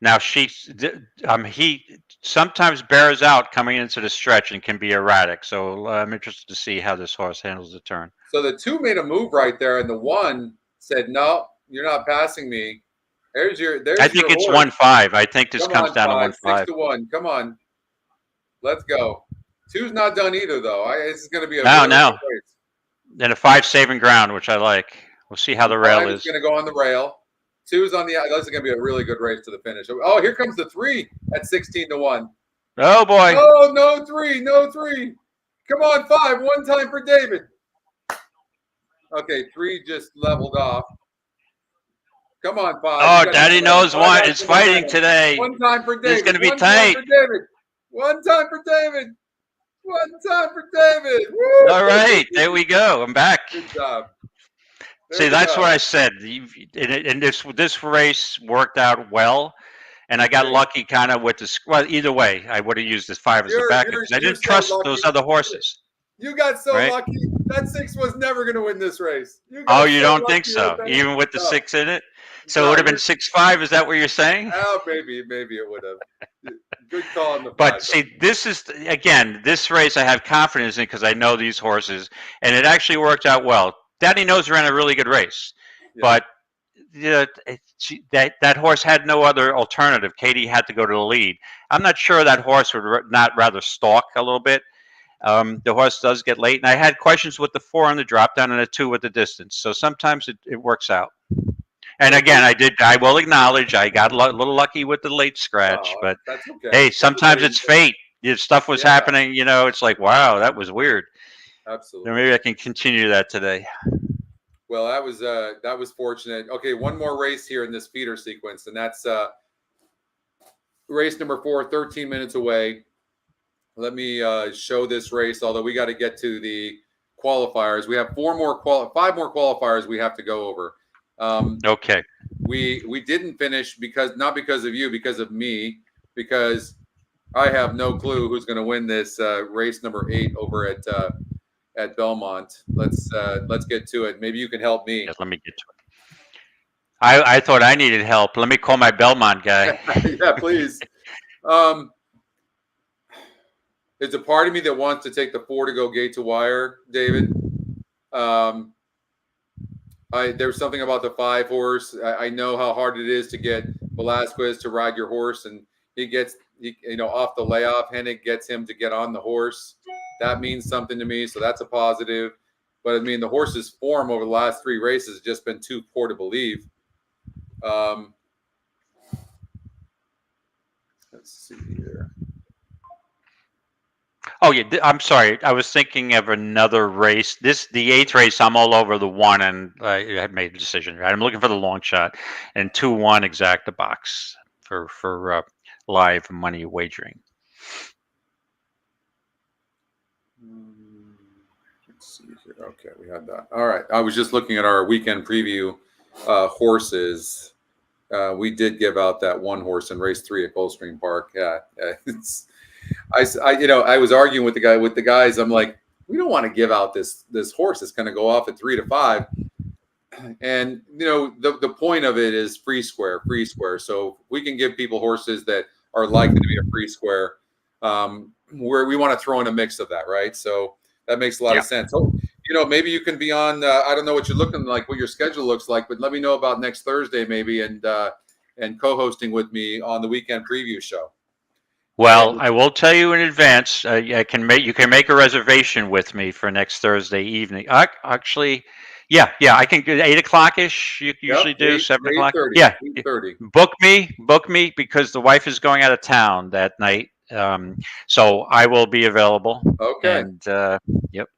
Now he sometimes bears out coming into the stretch and can be erratic. So I'm interested to see how this horse handles the turn. So the 2 made a move right there, and the 1 said, "No, you're not passing me." There's your I think it's horse. 1-5. I think this Come comes on, down to 5, 1-5. 6-1. Come on, let's go. 2's not done either, though. This is going to be a No. good race. And a 5 saving ground, which I like. We'll see how the rail 5 is. going to go on the rail. 2's on the. This is going to be a really good race to the finish. Oh, here comes the 3 at 16-1. Oh boy! Oh, no 3, no 3. Come on, 5. 1 time for David. Okay, 3 just leveled off. Come on, 5. Oh, Daddy knows one is fighting today. 1 time for David. It's going to be 1 tight. time for David. 1 time for David. 1 time for David. Woo! All right, there we go. I'm back. Good job. See, that's what I said. And this race worked out well, and I got lucky kind of with the. Well, either way, I would have used this 5 as the backup because I didn't trust those other horses. You got so lucky. That 6 was never going to win this race. You don't think so? Even with the 6 in it? So it would have been 6-5. Is that what you're saying? Oh, maybe it would have. Good call on the 5. But see, this is again this race I have confidence in because I know these horses, and it actually worked out well. Daddy knows ran a really good race, but that horse had no other alternative. Katie had to go to the lead. I'm not sure that horse would not rather stalk a little bit. The horse does get late, and I had questions with the 4 on the drop down and a 2 with the distance. So sometimes it works out. And again, I will acknowledge I got a little lucky with the late scratch, but that's okay. Hey, sometimes it's fate. If stuff was happening, it's like, wow, that was weird. Absolutely. So maybe I can continue that today. Well, that was fortunate. Okay, one more race here in this feeder sequence, and that's race number 4, 13 minutes away. Let me show this race, although we got to get to the qualifiers. We have 5 more qualifiers we have to go over. Okay. We didn't finish not because of you, because of me, because I have no clue who's going to win this race number 8 over at Belmont. Let's get to it. Maybe you can help me. Yeah, let me get to it. I thought I needed help. Let me call my Belmont guy. Yeah, please. There's a part of me that wants to take the 4 to go gate to wire, David. There's something about the 5 horse. I know how hard it is to get Velasquez to ride your horse, and he gets off the layoff. Hennig gets him to get on the horse. That means something to me, so that's a positive. But I mean, the horse's form over the last 3 races has just been too poor to believe. Let's see here. Oh yeah, I'm sorry. I was thinking of another race. The 8th race, I'm all over the 1, and I have made a decision. Right, I'm looking for the long shot, and 2-1 exact the box for live money wagering. Let's see here. Okay, we had that. All right. I was just looking at our weekend preview horses. We did give out that 1 horse in race 3 at Coldstream Park. Yeah, I was arguing with the guys. I'm like, we don't want to give out this horse that's going to go off at 3 to 5. And the point of it is free square. So we can give people horses that are likely to be a free square, where we want to throw in a mix of that, right? So that makes a lot of sense. So, maybe you can be on. I don't know what you're looking like, what your schedule looks like, but let me know about next Thursday maybe, and co-hosting with me on the weekend preview show. Well, I will tell you in advance. You can make a reservation with me for next Thursday evening. Actually, yeah, I can get 8 o'clock ish. You usually do 7 o'clock. 8:30, Yeah, 8:30. Book me because the wife is going out of town that night. So I will be available. Okay. And yep.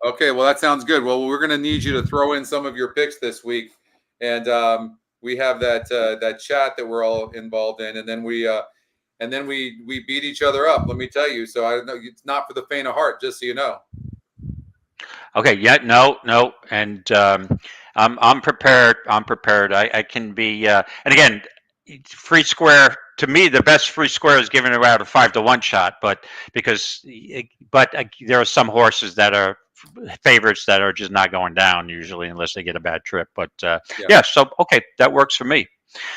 Okay. Well, that sounds good. Well, we're going to need you to throw in some of your picks this week, and we have that chat that we're all involved in, and then we beat each other up. Let me tell you. So I don't know. It's not for the faint of heart, just so you know. Okay. Yeah. No. And I'm prepared. I can be. And again, free square. To me, the best free square is giving around a 5-1 shot, but there are some horses that are favorites that are just not going down usually unless they get a bad trip. But yeah. So okay, that works for me.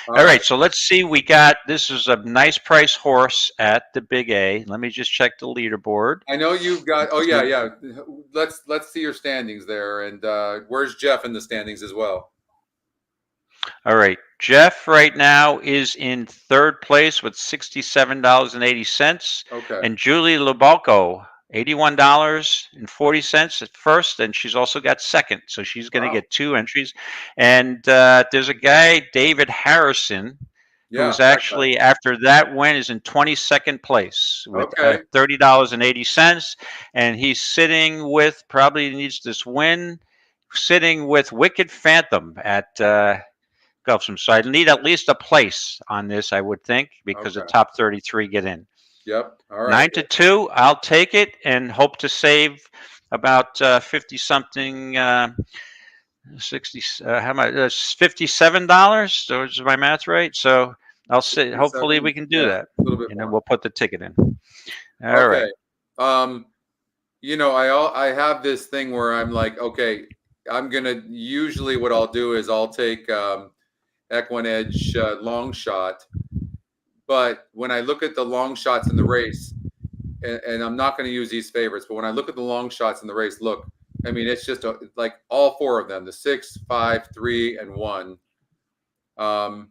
All right, so let's see. This is a nice price horse at the Big A. Let me just check the leaderboard. I know you've got. Oh yeah. Let's see your standings there, and where's Jeff in the standings as well? All right, Jeff right now is in third place with $67.80. Okay. And Julie Labalco, $81.40 at first, and she's also got second, so she's going to get 2 entries. And there's a guy, David Harrison, who's actually after that win is in 22nd place with $30.80, and he's sitting with probably needs this win, sitting with Wicked Phantom at Gulfstream. So I need at least a place on this, I would think, because the top 33 get in. Yep. All right. 9-2. I'll take it and hope to save about 50 something. 60. How much? $57. So is my math right? So I'll say. Hopefully we can do that, a little bit and more. then we'll put the ticket in. All right. You know, I have this thing where I'm like, okay, I'm gonna usually what I'll do is I'll take EquinEdge long shot. But when I look at the long shots in the race, and I'm not going to use these favorites, but when I look at the long shots in the race, look, I mean, it's just like all 4 of them, the 6, 5, 3, and 1. I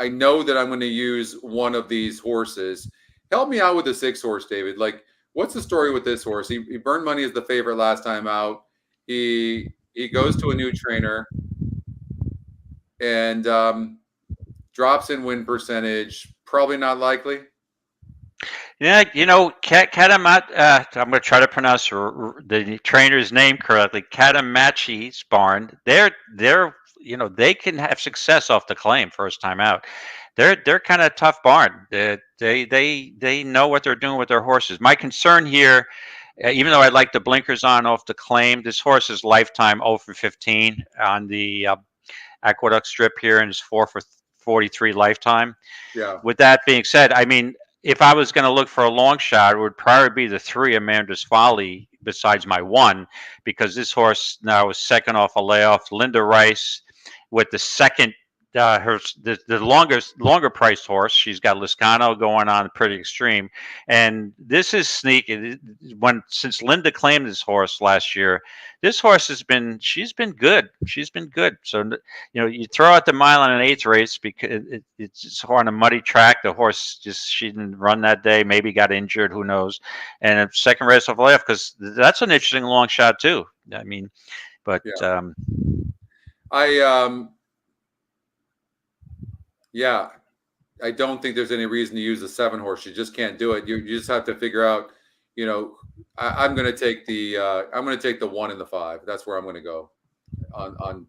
know that I'm going to use one of these horses. Help me out with the 6 horse, David. Like, what's the story with this horse? He burned money as the favorite last time out. He goes to a new trainer and drops in win percentage. Probably not likely. Yeah, you know, Katamat. I'm going to try to pronounce the trainer's name correctly. Katamachi's barn. They're you know, they can have success off the claim first time out. They're kind of tough barn. They know what they're doing with their horses. My concern here, even though I like the blinkers on off the claim, this horse is lifetime 0 for 15 on the Aqueduct strip here, and is 4 for 43 lifetime. Yeah. With that being said, I mean, if I was going to look for a long shot, it would probably be the 3 Amanda's Folly besides my 1, because this horse now is second off a layoff. Linda Rice with the second, the longer priced horse. She's got Liscano going on pretty extreme, and this is sneaky. Since Linda claimed this horse last year, this horse she's been good. She's been good. So you know, you throw out the mile on an 8th race because it's on a muddy track. The horse she didn't run that day. Maybe got injured. Who knows? And a second race off layoff, because that's an interesting long shot too. I mean, but yeah, I don't think there's any reason to use the 7 horse. You just can't do it. You just have to figure out, you know, I'm going to take the 1 and the 5. That's where I'm going to go on.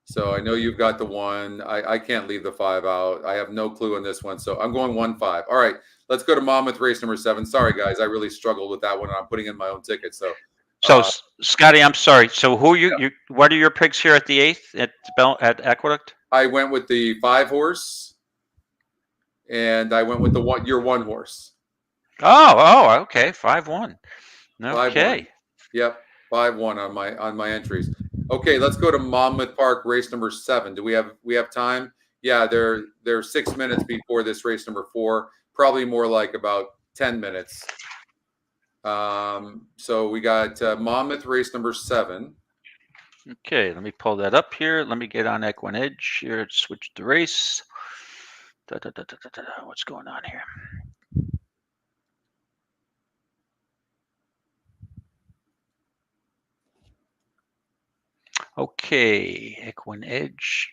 So I know you've got the 1. I can't leave the 5 out. I have no clue on this one. So I'm going 1-5. All right, let's go to Monmouth race number 7. Sorry guys, I really struggled with that one. I'm putting in my own ticket. So Scotty, I'm sorry. So what are your picks here at the 8th at Aqueduct? I went with the 5 horse, and I went with your 1 horse. Oh, okay, 5-1. Okay. 5-1. Yep, 5-1 on my entries. Okay, let's go to Monmouth Park race number 7. Do we have time? Yeah, they're 6 minutes before this race number 4. Probably more like about 10 minutes. So we got Monmouth race number 7. Okay, let me pull that up here. Let me get on EquinEdge here. Switch the race. What's going on here? Okay, EquinEdge.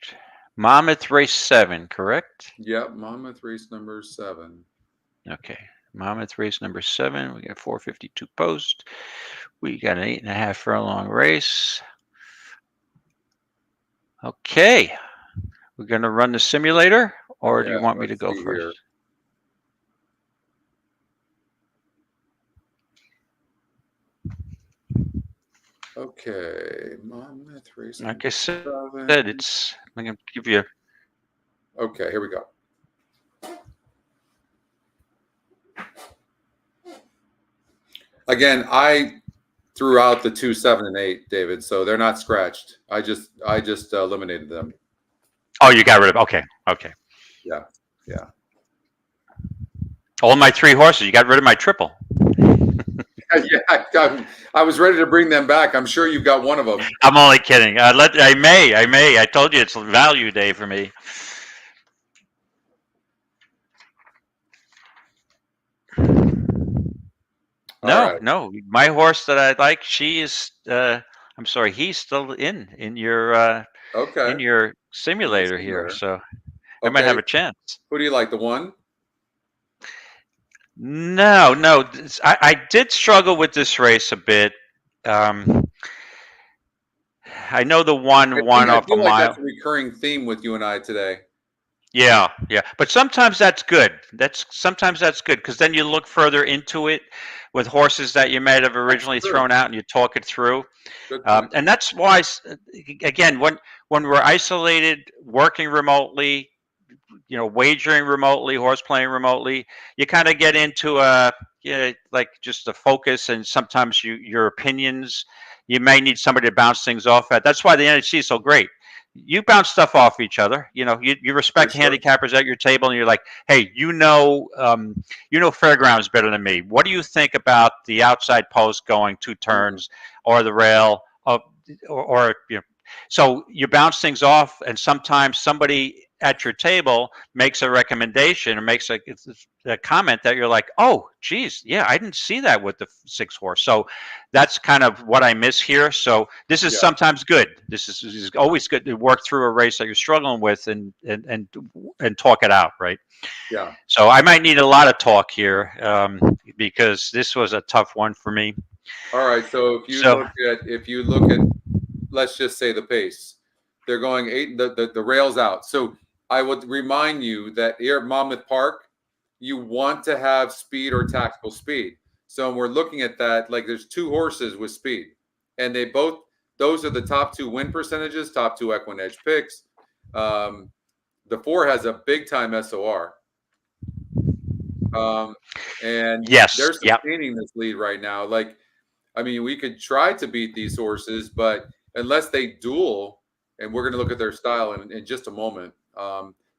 Monmouth race 7, correct? Yep, Monmouth race number 7. Okay, Monmouth race number 7. We got 452 post. We got an 8.5 furlong race. Okay, we're going to run the simulator, or do you want me to go first? Here. Okay, Monmouth race. Like I said, I'm going to give you. Okay, here we go. Again, I threw out the 2, 7, and 8, David, so they're not scratched. I just eliminated them. Oh, you got rid of. Okay. Yeah. All my 3 horses. You got rid of my triple. Yeah, I was ready to bring them back. I'm sure you've got one of them. I'm only kidding. I may. I told you it's value day for me. No. My horse that I like, she is. I'm sorry, he's still in your in your simulator here, so I might have a chance. Who do you like? The one? No. I did struggle with this race a bit. I know the one off a mile. That's a recurring theme with you and I today. Yeah. But sometimes that's good. Sometimes that's good because then you look further into it with horses that you might have originally thrown out and you talk it through. And that's why, again, when we're isolated, working remotely, wagering remotely, horse playing remotely, you kind of get into like just the focus, and sometimes your opinions, you may need somebody to bounce things off at. That's why the NHC is so great. You bounce stuff off each other. You respect handicappers at your table, and you're like, hey, fairgrounds better than me. What do you think about the outside post going 2 turns or the rail, or so you bounce things off, and sometimes somebody at your table makes a recommendation or makes a comment that you're like, oh, geez, yeah, I didn't see that with the 6 horse. So that's kind of what I miss here. So this is sometimes good. This is always good to work through a race that you're struggling with and talk it out, right? Yeah. So I might need a lot of talk here because this was a tough one for me. All right. So if you look at, let's just say the pace, they're going 8. The rails out. So I would remind you that here at Monmouth Park, you want to have speed or tactical speed. So when we're looking at that, like there's 2 horses with speed, and those are the top 2 win percentages, top 2 EquinEdge picks. The 4 has a big time SOR. And they're sustaining this lead right now. Like, I mean, we could try to beat these horses, but unless they duel, and we're going to look at their style in just a moment.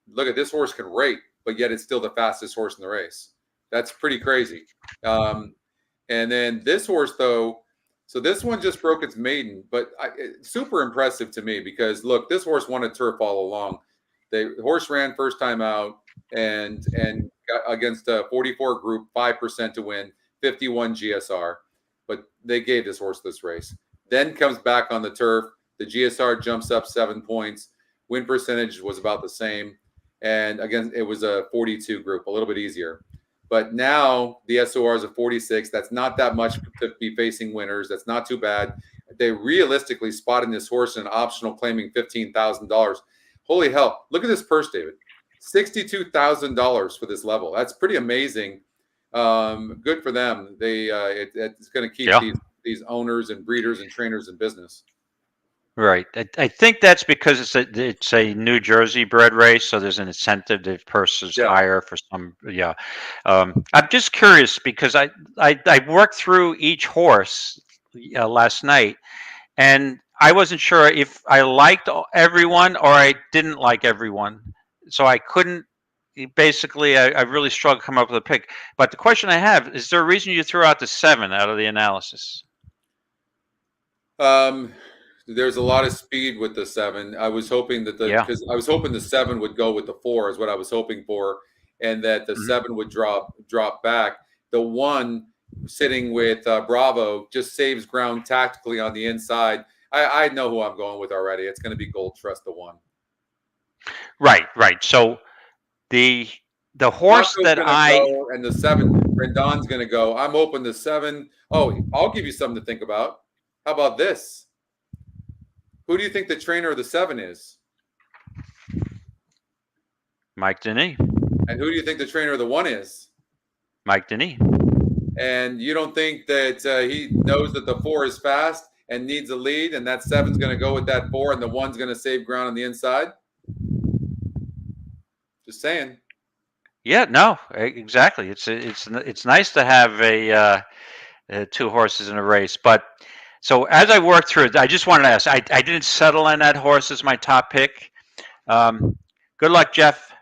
Look at this horse can rate, but yet it's still the fastest horse in the race. That's pretty crazy. And then this horse, though, so this one just broke its maiden, but super impressive to me because, look, this horse won a turf all along. The horse ran first time out and got against a 44 group, 5% to win, 51 GSR. But they gave this horse this race. Then comes back on the turf. The GSR jumps up 7 points. Win percentage was about the same. And again, it was a 42 group, a little bit easier. But now the SOR is a 46. That's not that much to be facing winners. That's not too bad. They realistically spotted this horse in an optional claiming $15,000. Holy hell. Look at this purse, David. $62,000 for this level. That's pretty amazing. Good for them. It's going to keep these owners and breeders and trainers in business. Right. I think that's because it's a New Jersey bred race, so there's an incentive. The purse is higher for some. Yeah. I'm just curious because I worked through each horse last night, and I wasn't sure if I liked everyone or I didn't like everyone. So I couldn't. Basically, I really struggled to come up with a pick. But the question I have is: there a reason you threw out the 7 out of the analysis? There's a lot of speed with the 7. I was hoping that because I was hoping the 7 would go with the 4 is what I was hoping for, and that the 7 would drop back. The 1 sitting with Bravo just saves ground tactically on the inside. I know who I'm going with already. It's going to be Gold Trust, the 1. Right. So the horse that and the 7, Rendon's going to go. I'm hoping the 7. Oh, I'll give you something to think about. How about this? Who do you think the trainer of the 7 is? Mike Denis. And who do you think the trainer of the 1 is? Mike Denis. And you don't think that he knows that the 4 is fast and needs a lead, and that 7's going to go with that 4, and the 1's going to save ground on the inside? Just saying. Yeah, no, exactly. It's nice to have 2 horses in a race, but. So as I worked through it, I just wanted to ask, I didn't settle on that horse as my top pick. Good luck, Jeff.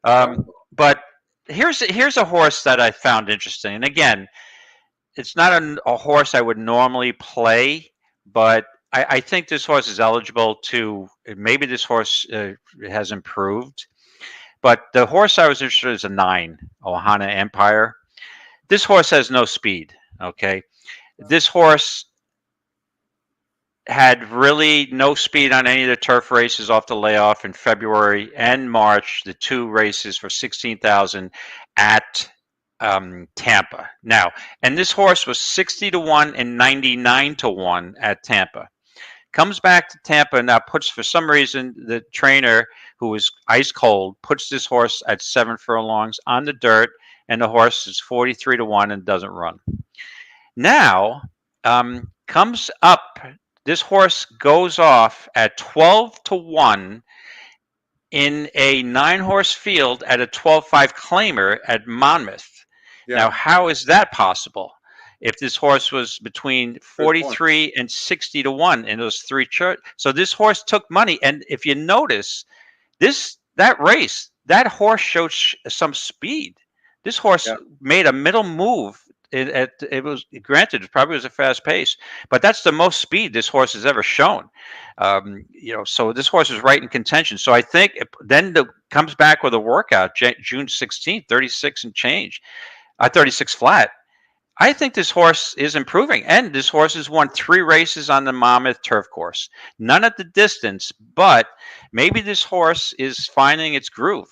But here's a horse that I found interesting. And again, it's not a horse I would normally play, but I think this horse is eligible to. Maybe this horse has improved. But the horse I was interested in is a 9, Ohana Empire. This horse has no speed. Okay, this horse had really no speed on any of the turf races off the layoff in February and March, the 2 races for 16,000 at Tampa. Now, and this horse was 60-1 and 99-1 at Tampa. Comes back to Tampa now, puts, for some reason, the trainer, who was ice cold, puts this horse at 7 furlongs on the dirt, and the horse is 43-1 and doesn't run. Now, comes up. This horse goes off at 12-1 in a 9-horse field at a 12-5 claimer at Monmouth. Yeah. Now, how is that possible? If this horse was between 43 and 60-1 in those 3 charts. So this horse took money. And if you notice, that race, that horse showed some speed. This horse made a middle move. It was, granted, it probably was a fast pace, but that's the most speed this horse has ever shown. So this horse is right in contention. So I think then comes back with a workout June 16th, 36 and change, 36 flat. I think this horse is improving, and this horse has won 3 races on the Monmouth turf course. None at the distance, but maybe this horse is finding its groove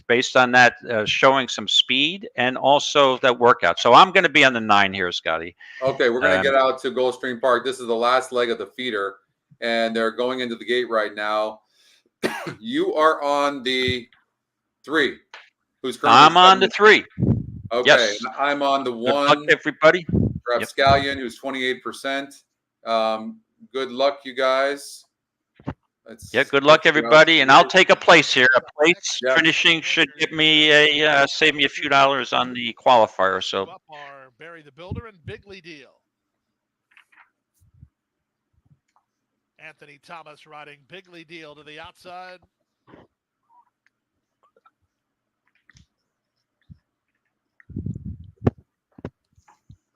based on that, showing some speed and also that workout. So I'm going to be on the 9 here, Scotty. Okay, we're going to get out to Gulfstream Park. This is the last leg of the feeder, and they're going into the gate right now. You are on the 3. Who's currently? I'm on the 3. Okay, yes. I'm on the 1. Good luck, everybody. Rapscallion, who's 28%. Good luck, you guys. Good luck, everybody. And I'll take a place here. A place finishing should give me save me a few dollars on the qualifier. So up are Barry the Builder and Bigly Deal. Anthony Thomas riding Bigly Deal to the outside.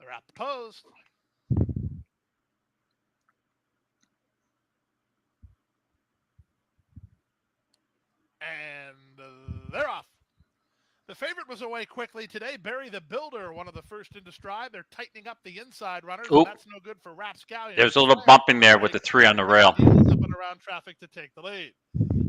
They're at the post. And they're off. The favorite was away quickly today. Barry the Builder, one of the first into stride. They're tightening up the inside runners. And that's no good for Rapscallion. There's a little bumping there with the 3 on the rail. Up and around traffic to take the lead.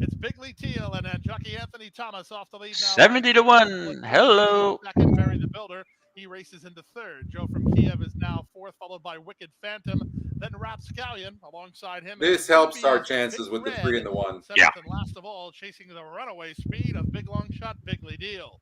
It's Bigly Teal and jockey Anthony Thomas off the lead now. 70-1. Hello. Second, Barry the Builder. He races into 3rd. Joe from Kiev is now 4th, followed by Wicked Phantom. Then Rapscallion alongside him. This helps our chances with the 3 and the 1. Yeah. And last of all, chasing the runaway speed of big long shot Bigly Deal.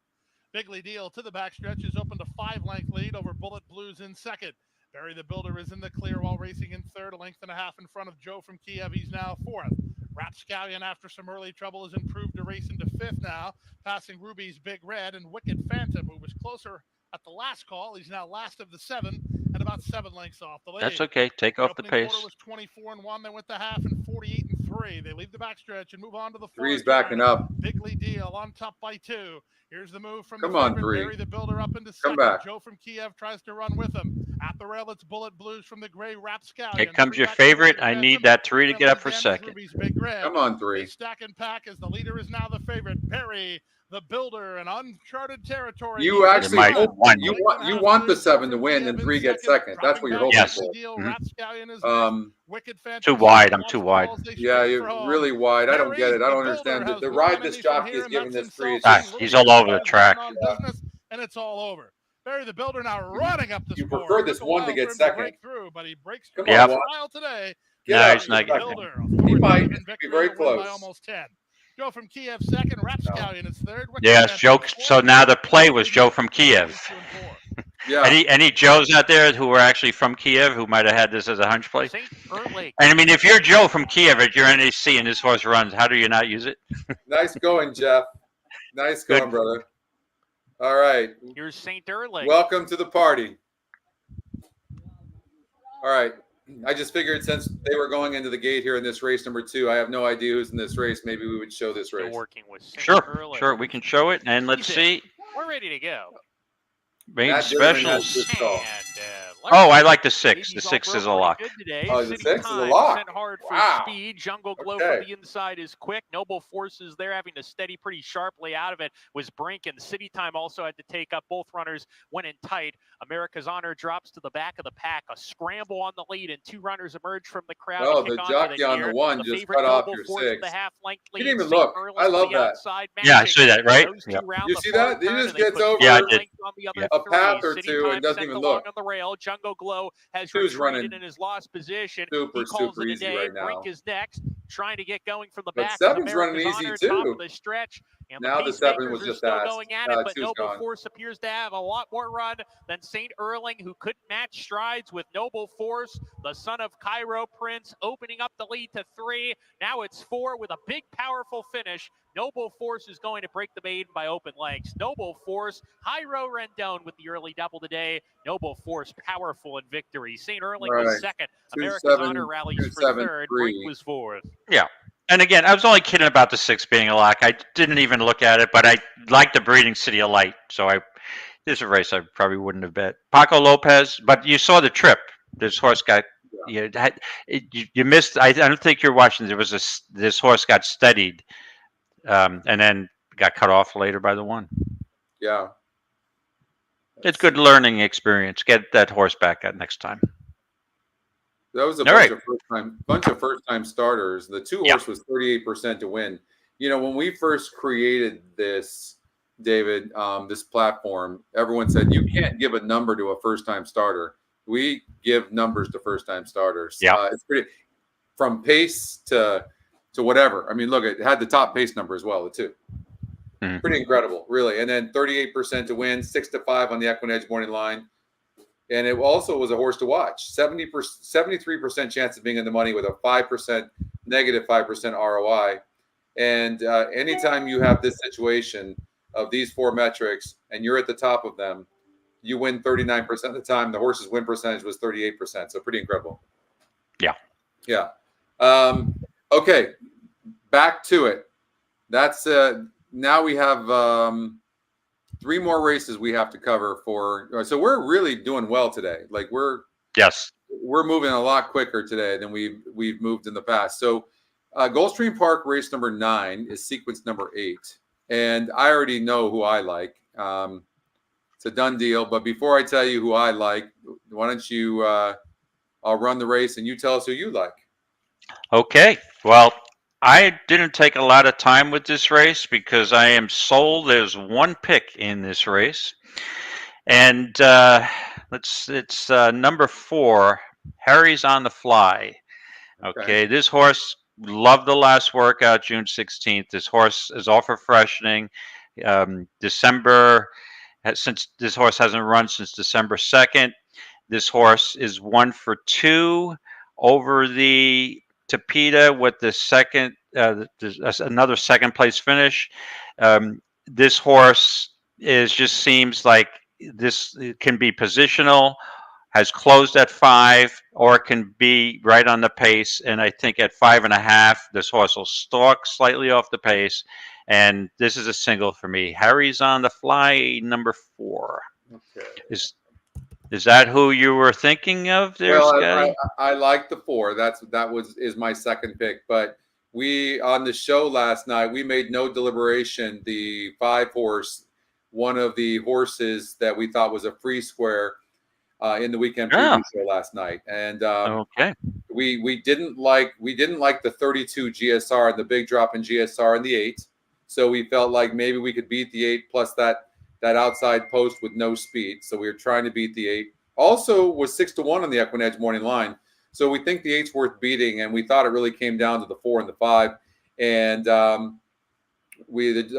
Bigly Deal to the backstretch is open to 5-length lead over Bullet Blues in 2nd. Barry the Builder is in the clear while racing in 3rd, a length and a half in front of Joe from Kiev. He's now 4th. Rapscallion, after some early trouble, has improved to race into 5th now, passing Ruby's Big Red and Wicked Phantom, who was closer at the last call. He's now last of the 7 and about 7 lengths off the lead. That's okay. Take off the pace. The was 24-1. They went the half and 48-3. They leave the backstretch and move on to the 3's backing up. Bigly Deal on top by 2. Here's the move from Come on, 3. Barry the Builder up into 2nd. Come back. Joe from Kiev tries to run with him. At the rail, it's Bullet Blues from the gray Rapscallion. Here comes your favorite. I need that 3 to get up for 2nd. Come on, 3. Stack and pack as the leader is now the favorite. Barry the Builder in uncharted territory. You actually you want the 7 to win and 3 get 2nd. That's what you're hoping for. Too wide. I'm too wide. Yeah, you're really wide. I don't get it. I don't understand the ride this jockey is giving this 3. He's all over the track. And it's all over. Barry the Builder now running up the You score. prefer this 1 to get 2nd. Through, but he breaks through today. No, he's not getting He might be very close. By almost 10. Joe from Kiev 2nd, Rapscallion is 3rd. Yes, Joe. So now the play was Joe from Kiev. Yeah. Any Joes out there who were actually from Kiev who might have had this as a hunch play? And I mean, if you're Joe from Kiev at your NHC and this horse runs, how do you not use it? Nice going, Jeff. Nice going, brother. All right. Here's St. Erling. Welcome to the party. All right. I just figured since they were going into the gate here in this race number 2, I have no idea who's in this race. Maybe we would show this Still race. working with St. Sure, Erling. sure, we can show it, and let's He's in. see. We're ready to go. Main That gentleman has specials. good call. Oh, I like the 6. The Baby's 6 all is a broke lock. pretty good today. Oh, the City 6 is a Time lock. sent hard for Wow. speed. Jungle Glow Okay. from the inside is quick. Noble Forces there having to steady pretty sharply out of it was Brink, and City Time also had to take up. Both runners went in tight. America's Honor drops to the back of the pack. A scramble on the lead, and 2 runners emerge from the crowd. Oh, to kick the onto jockey on gear. the 1 The just favorite cut off Noble your Force with 6. the half-length You lead. didn't even St. look. Erling I love to the that. outside, Yeah, I matching. see that, right? Those two Yep. round You the see far that? He turn, just and they gets put over Yeah, I further did. length on the other Yep. a path three. or City 2 Time and doesn't sent even along look. on the rail. Jungle Glow has Two's retreated running in his lost position. super, He calls super it a easy day. right now. Brink is next, trying to get going from the But back. 7's running America's easy Honor, top too. of the stretch. And Now the the 7 pacemakers was are just still asked. going at it, but 2's Noble gone. Force appears to have a lot more run than St. Erling, who couldn't match strides with Noble Force, the son of Cairo Prince, opening up the lead to 3. Now it's 4 with a big, powerful finish. Noble Force is going to break the maiden by open lengths. Noble Force, Jairo Rendon with the early double today. Noble Force, powerful in victory. St. Erling was Right. second. 2, America's 7, Honor rallies 2, for 7, third. 3. Brink was fourth. Yeah. And again, I was only kidding about the 6 being a lock. I didn't even look at it, but I like the Breeding City of Light. So this is a race I probably wouldn't have bet. Paco Lopez, but you saw the trip. This horse got you missed. I don't think you're watching. There was this horse got steadied, and then got cut off later by the 1. Yeah. It's good learning experience. Get that horse back at next time. That was a All bunch of first time starters. The 2 horse was 38% to win. You know, when we first created this, David, this platform, everyone said you can't give a number to a first time starter. We give numbers to first time starters. Yeah. It's pretty from pace to whatever. I mean, look, it had the top pace number as well, too. Mhm. Pretty incredible, really. And then 38% to win, 6-5 on the EquinEdge morning line. And it also was a horse to watch. 73% chance of being in the money with a negative 5% ROI. And anytime you have this situation of these 4 metrics and you're at the top of them, you win 39% of the time. The horse's win percentage was 38%. So pretty incredible. Yeah. Yeah. Okay. Back to it. That's now we have 3 more races we have to cover for. So we're really doing well today. Like we're moving a lot quicker today than we've moved in the past. So Gulfstream Park race number 9 is sequence number 8, and I already know who I like. It's a done deal. But before I tell you who I like, why don't you? I'll run the race and you tell us who you like. Okay. Well, I didn't take a lot of time with this race because I am sold. There's 1 pick in this race, and it's number 4. Harry's on the Fly. Okay, this horse loved the last workout, June 16th. This horse is off for freshening. Since this horse hasn't run since December 2nd. This horse is 1 for 2 over the Tapeta with the second, another second place finish. This horse just seems like this can be positional, has closed at 5, or it can be right on the pace. And I think at 5.5, this horse will stalk slightly off the pace. And this is a single for me. Harry's on the Fly, number 4. Okay. Is that who you were thinking of there, Scotty? I like the 4. That is my second pick. But we on the show last night, we made no deliberation. The 5 horse, one of the horses that we thought was a free square in the weekend preview show last night, and we didn't like the 32 GSR and the big drop in GSR in the 8. So we felt like maybe we could beat the 8 plus that outside post with no speed. So we were trying to beat the 8. Also was 6-1 on the EquinEdge morning line. So we think the 8's worth beating, and we thought it really came down to the 4 and the 5. And the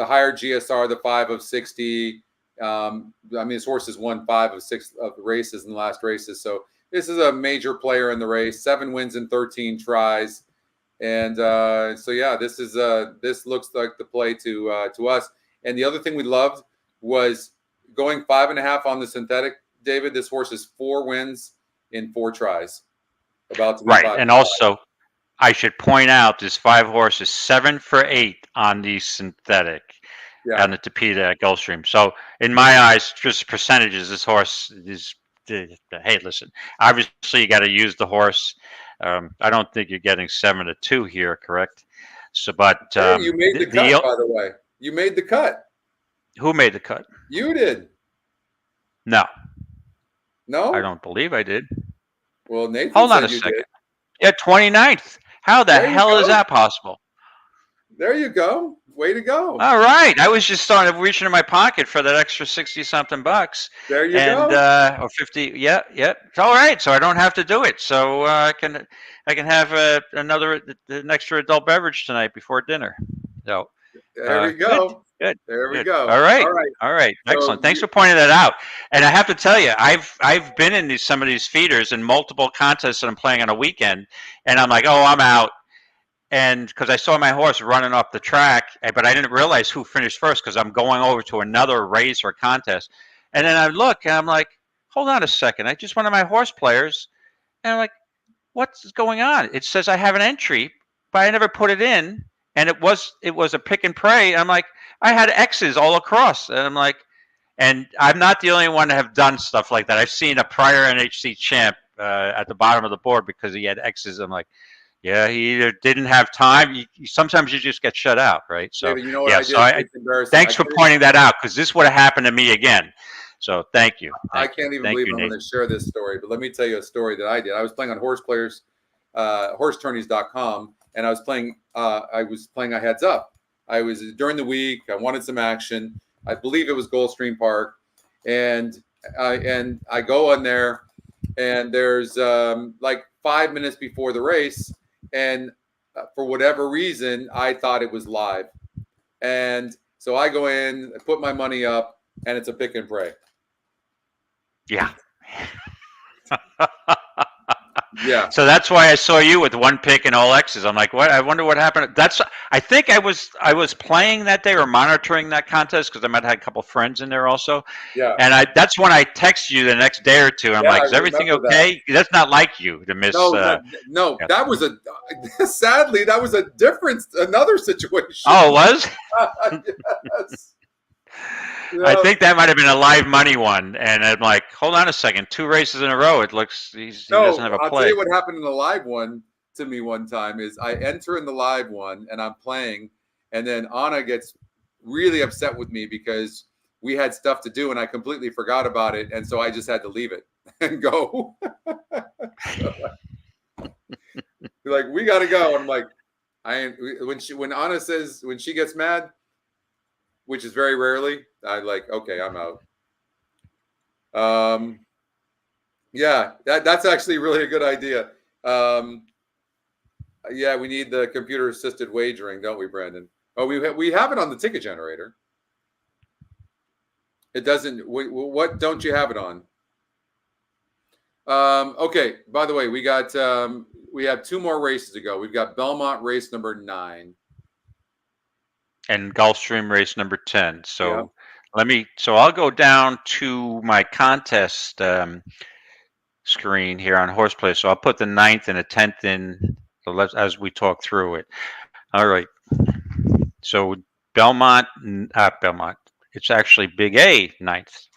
higher GSR, the 5 of 60. I mean, this horse has won 5 of 6 of the races in the last races. So this is a major player in the race. 7 wins in 13 tries. And so, yeah, this looks like the play to us. And the other thing we loved was going 5.5 on the synthetic. David, this horse has 4 wins in 4 tries. about to be Right. 5 And to 5. also, I should point out this 5 horse is 7 for 8 on the synthetic, Yeah. on the Tapeta at Gulfstream. So in my eyes, just percentages, this horse is. Hey, listen. Obviously, you got to use the horse. I don't think you're getting 7 to 2 here, correct? So, but Hey, you made the cut, by the way. You made the cut. Who made the cut? You did. No, No? I don't believe I did. Well, Nathan Hold on said a you second. did. Yeah, 29th. How the There you hell is go. that possible? There you go. Way to go. All right. I was just starting to reach into my pocket for that extra 60 something bucks. There you And go. or 50. Yeah. It's all right. So I don't have to do it. So I can have an extra adult beverage tonight before dinner. So There we go. Good. There we Good. go. All right. All right. All right. So Excellent. Thanks for pointing that out. And I have to tell you, I've been in some of these feeders in multiple contests that I'm playing on a weekend, and I'm like, oh, I'm out. And because I saw my horse running off the track, but I didn't realize who finished first because I'm going over to another race or contest. And then I look and I'm like, hold on a second. I just one of my horse players. And I'm like, what's going on? It says I have an entry, but I never put it in. And it was a pick and pray. And I'm like, I had X's all across. And I'm like, and I'm not the only one to have done stuff like that. I've seen a prior NHC champ at the bottom of the board because he had X's. I'm like, yeah, he either didn't have time. Sometimes you just get shut out, right? So, David, you know what yeah. I did? So, It's embarrassing. thanks for pointing that out because this would have happened to me again. So, thank you. I can't even believe I'm going to share this story, but let me tell you a story that I did. I was playing on horse players, horsetourneys.com, and I was playing a heads up. I was during the week. I wanted some action. I believe it was Gulfstream Park, and I go on there, and there's like 5 minutes before the race, and for whatever reason, I thought it was live, and so I go in, I put my money up, and it's a pick and pray. Yeah. Yeah. So that's why I saw you with one pick and all X's. I'm like, what? I wonder what happened. I think I was playing that day or monitoring that contest because I might have had a couple friends in there also. Yeah. And that's when I text you the next day or two. I'm like, is everything okay? That's not like you to miss. No, yeah. That was sadly, that was another situation. Oh, it was? Yes. I think that might have been a live money one, and I'm like, hold on a second, 2 races in a row. It looks he doesn't have a play. I'll tell you what happened in the live one to me one time is I enter in the live one and I'm playing, and then Anna gets really upset with me because we had stuff to do and I completely forgot about it, and so I just had to leave it and go. Like, we got to go. I'm like, when Anna says when she gets mad, which is very rarely, I like, okay, I'm out. Yeah, that's actually really a good idea. Yeah, we need the computer assisted wagering, don't we, Brandon? Oh, we have it on the ticket generator. It doesn't. What don't you have it on? Okay. By the way, we have 2 more races to go. We've got Belmont race number 9. And Gulfstream race number 10. So so I'll go down to my contest screen here on Horseplay. So I'll put the 9th and the 10th in as we talk through it. All right. So Belmont, it's actually Big A 9th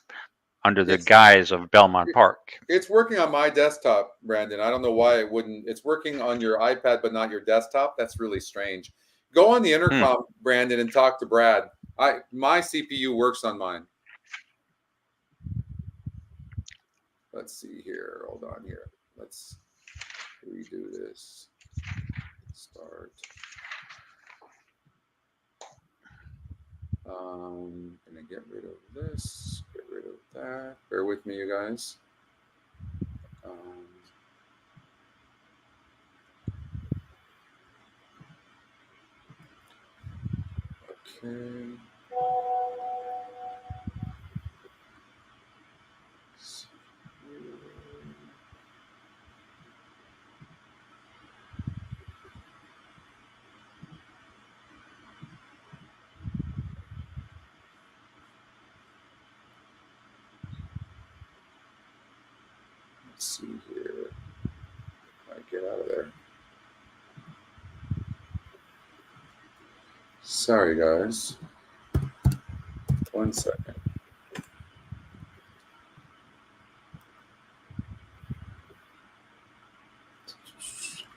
under the guise of Belmont Park. It's working on my desktop, Brandon. I don't know why it wouldn't. It's working on your iPad, but not your desktop. That's really strange. Go on the intercom, Brandon, and talk to Brad. My CPU works on mine. Let's see here. Hold on here. Let's redo this. Start. Gonna get rid of this. Get rid of that. Bear with me, you guys. Okay. Let's see here. I get out of there. Sorry, guys. 1 second.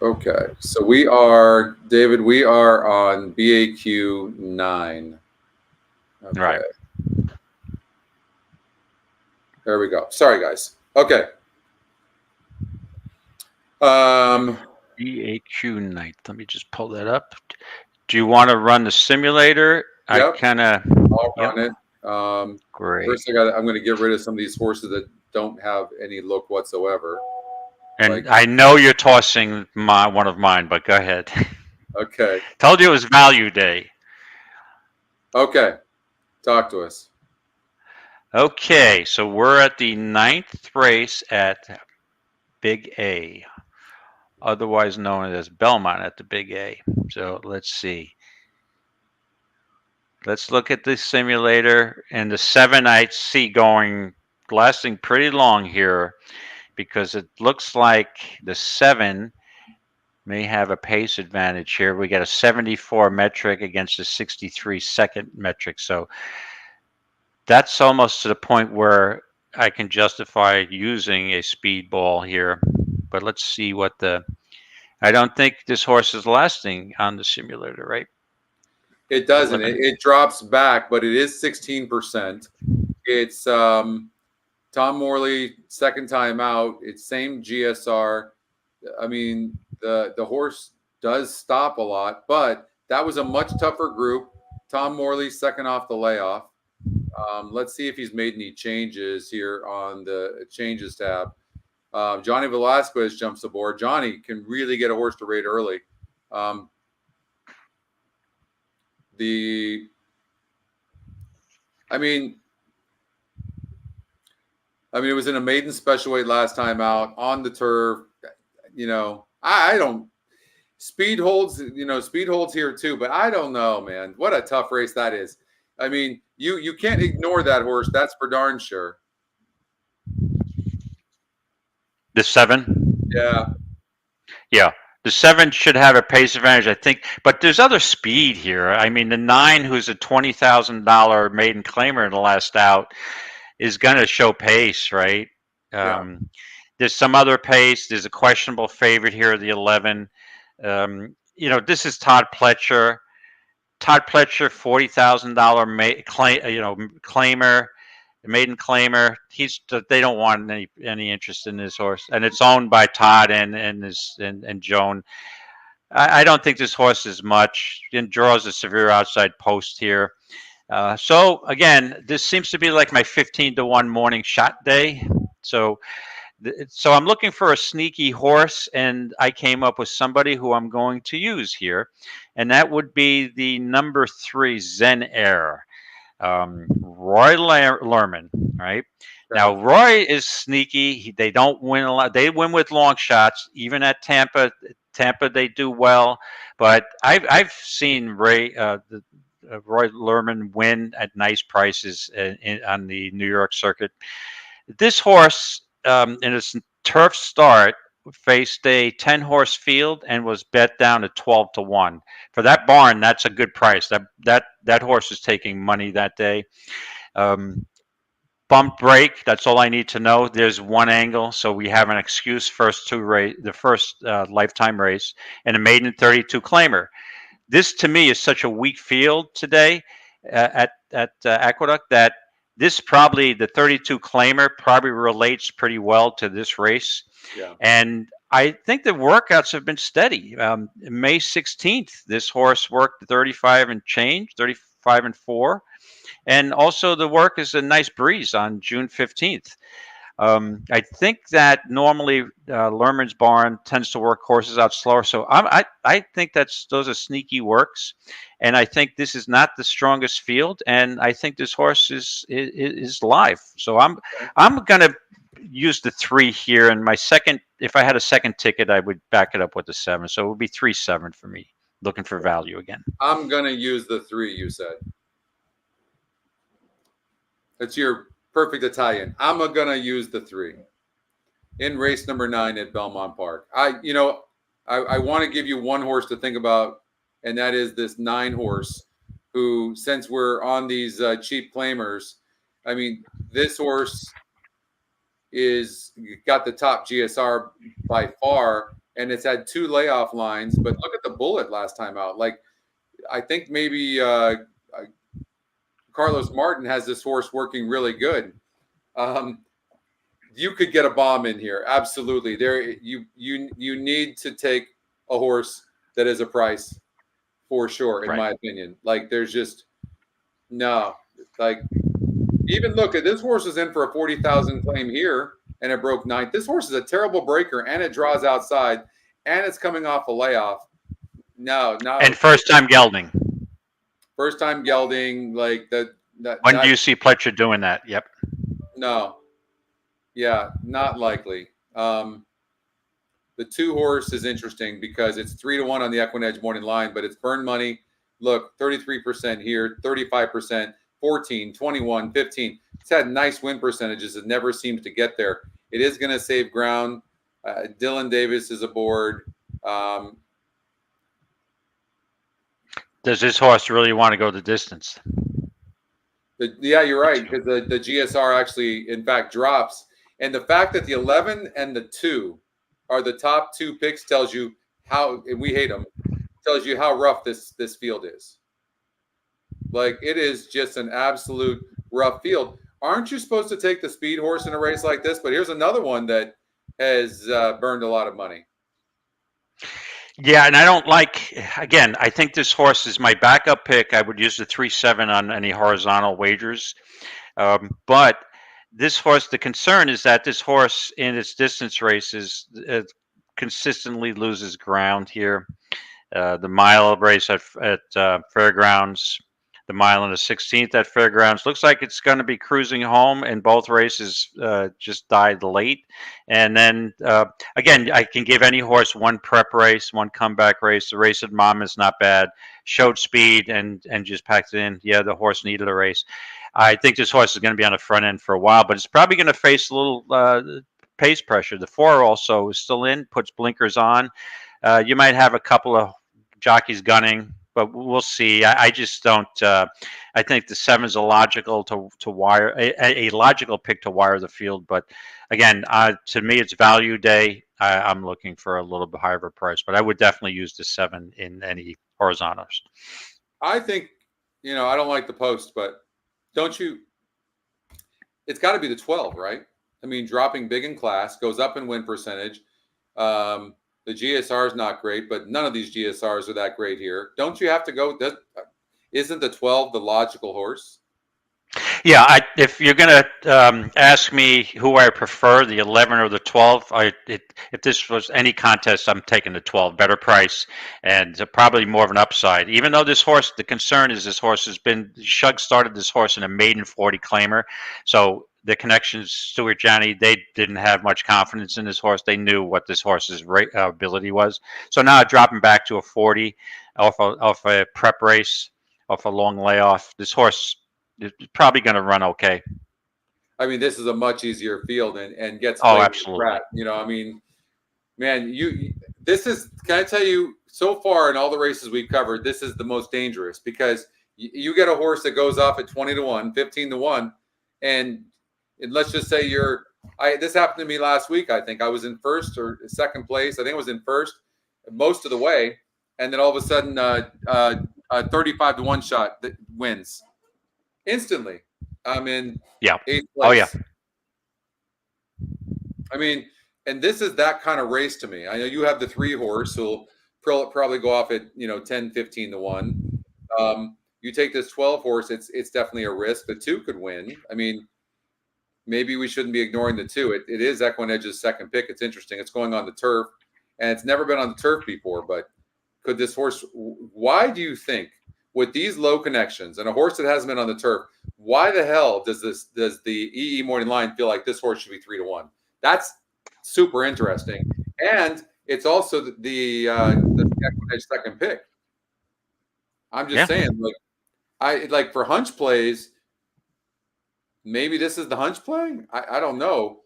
Okay, so we are, David, we are on BAQ 9. Okay. Right. There we go. Sorry, guys. Okay. BAQ night. Let me just pull that up. Do you want to run the simulator? Yep. I kind of. I'll run it. Great. First, I'm going to get rid of some of these horses that don't have any look whatsoever. And I know you're tossing one of mine, but go ahead. Okay. Told you it was value day. Okay. Talk to us. Okay, so we're at the 9th race at Big A, otherwise known as Belmont at the Big A. So let's see. Let's look at the simulator, and the 7 I see lasting pretty long here, because it looks like the 7 may have a pace advantage here. We got a 74 metric against a 63 second metric. So that's almost to the point where I can justify using a speed ball here. But let's see what I don't think this horse is lasting on the simulator, right? It doesn't. It drops back, but it is 16%. It's Tom Morley, second time out. It's same GSR. I mean, the horse does stop a lot, but that was a much tougher group. Tom Morley, second off the layoff. Let's see if he's made any changes here on the changes tab. Johnny Velasquez jumps aboard. Johnny can really get a horse to rate early. I mean, it was in a maiden special weight last time out on the turf. You know, I don't. Speed holds here too, but I don't know, man. What a tough race that is. I mean, you can't ignore that horse. That's for darn sure. The 7? Yeah. Yeah. The 7 should have a pace advantage, I think. But there's other speed here. I mean, the 9, who's a $20,000 maiden claimer in the last out, is going to show pace, right? Yeah. There's some other pace. There's a questionable favorite here, the 11. This is Todd Pletcher. Todd Pletcher, $40,000 claimer, maiden claimer. They don't want any interest in this horse, and it's owned by Todd and Joan. I don't think this horse is much. It draws a severe outside post here. So again, this seems to be like my 15-1 morning shot day. So I'm looking for a sneaky horse, and I came up with somebody who I'm going to use here, and that would be the number 3 Zen Air, Roy Lerman. Right now, Roy is sneaky. They don't win a lot. They win with long shots, even at Tampa. They do well, but I've seen Roy Lerman win at nice prices on the New York circuit. This horse, in its turf start, faced a 10-horse field and was bet down to 12-1. For that barn, that's a good price. That horse is taking money that day. Bump break, that's all I need to know. There's one angle, so we have an excuse the first lifetime race, and a maiden 32 claimer. This, to me, is such a weak field today at Aqueduct that this the 32 claimer probably relates pretty well to this race. Yeah. And I think the workouts have been steady. May 16th, this horse worked 35 and change, 35 and 4. And also the work is a nice breeze on June 15th. I think that normally Lerman's barn tends to work horses out slower. So I think those are sneaky works. And I think this is not the strongest field. And I think this horse is live. So I'm going to use the 3 here. And my second, if I had a second ticket, I would back it up with the 7. So it would be 3-7 for me, looking for value again. I'm going to use the 3, you said. That's your perfect Italian. I'm going to use the 3 in race number 9 at Belmont Park. I want to give you one horse to think about, and that is this 9 horse, who, since we're on these cheap claimers, I mean, this horse is got the top GSR by far, and it's had 2 layoff lines. But look at the bullet last time out. Like, I think maybe Carlos Martin has this horse working really good. You could get a bomb in here, absolutely. There, you need to take a horse that is a price for sure, in my opinion. Like, there's just no, like, even look at this horse is in for a 40,000 claim here, and it broke 9th. This horse is a terrible breaker, and it draws outside, and it's coming off a layoff. No. And first time gelding. First time gelding, like that. When do you see Pletcher doing that? Yep. No. Yeah, not likely. The 2 horse is interesting because it's 3-1 on the EquinEdge morning line, but it's burn money. Look, 33% here, 35%, 14, 21, 15. It's had nice win percentages. It never seems to get there. It is going to save ground. Dylan Davis is aboard. Does this horse really want to go the distance? Yeah, you're right, because the GSR actually, in fact, drops. And the fact that the 11 and the 2 are the top 2 picks tells you how, and we hate them, tells you how rough this field is. Like, it is just an absolute rough field. Aren't you supposed to take the speed horse in a race like this? But here's another one that has burned a lot of money. Yeah, and I don't like, again, I think this horse is my backup pick. I would use the 3-7 on any horizontal wagers. But this horse, the concern is that this horse in its distance races consistently loses ground here. The mile race at Fairgrounds, the mile and the 16th at Fairgrounds, looks like it's going to be cruising home, and both races just died late. And then, again, I can give any horse one prep race, one comeback race. The race at Monmouth not bad. Showed speed and just packed it in. Yeah, the horse needed a race. I think this horse is going to be on the front end for a while, but it's probably going to face a little pace pressure. The 4 also is still in, puts blinkers on. You might have a couple of jockeys gunning, but we'll see. I just don't. I think the 7 is a logical to wire, a logical pick to wire the field. But again, to me, it's value day. I'm looking for a little bit higher of a price, but I would definitely use the 7 in any horizontals. I think, I don't like the post, but don't you? It's got to be the 12, right? I mean, dropping big in class, goes up in win percentage. The GSR is not great, but none of these GSRs are that great here. Don't you have to go? Isn't the 12 the logical horse? Yeah, if you're going to ask me who I prefer, the 11 or the 12, if this was any contest, I'm taking the 12. Better price and probably more of an upside. Even though this horse, the concern is this horse has been, Shug started this horse in a maiden 40 claimer. So the connections, Stuart Janney, they didn't have much confidence in this horse. They knew what this horse's ability was. So now dropping back to a 40 off a prep race, off a long layoff, this horse is probably going to run okay. I mean, this is a much easier field and gets absolutely. I mean, man, this is, can I tell you, so far in all the races we've covered, this is the most dangerous because you get a horse that goes off at 20-1, 15-1, and let's just say this happened to me last week. I think I was in first or second place. I think I was in first most of the way. And then all of a sudden, a 35-1 shot that wins instantly. I'm in 8th place. Oh, yeah. I mean, and this is that kind of race to me. I know you have the 3 horse who'll probably go off at 10-15-1. You take this 12 horse, it's definitely a risk. The 2 could win. I mean, maybe we shouldn't be ignoring the 2. It is EquinEdge's second pick. It's interesting. It's going on the turf, and it's never been on the turf before. But could this horse? Why do you think, with these low connections and a horse that hasn't been on the turf, why the hell does the EE morning line feel like this horse should be 3-1? That's super interesting, and it's also the EquinEdge second pick. I'm just saying, for hunch plays. Maybe this is the hunch play. I don't know.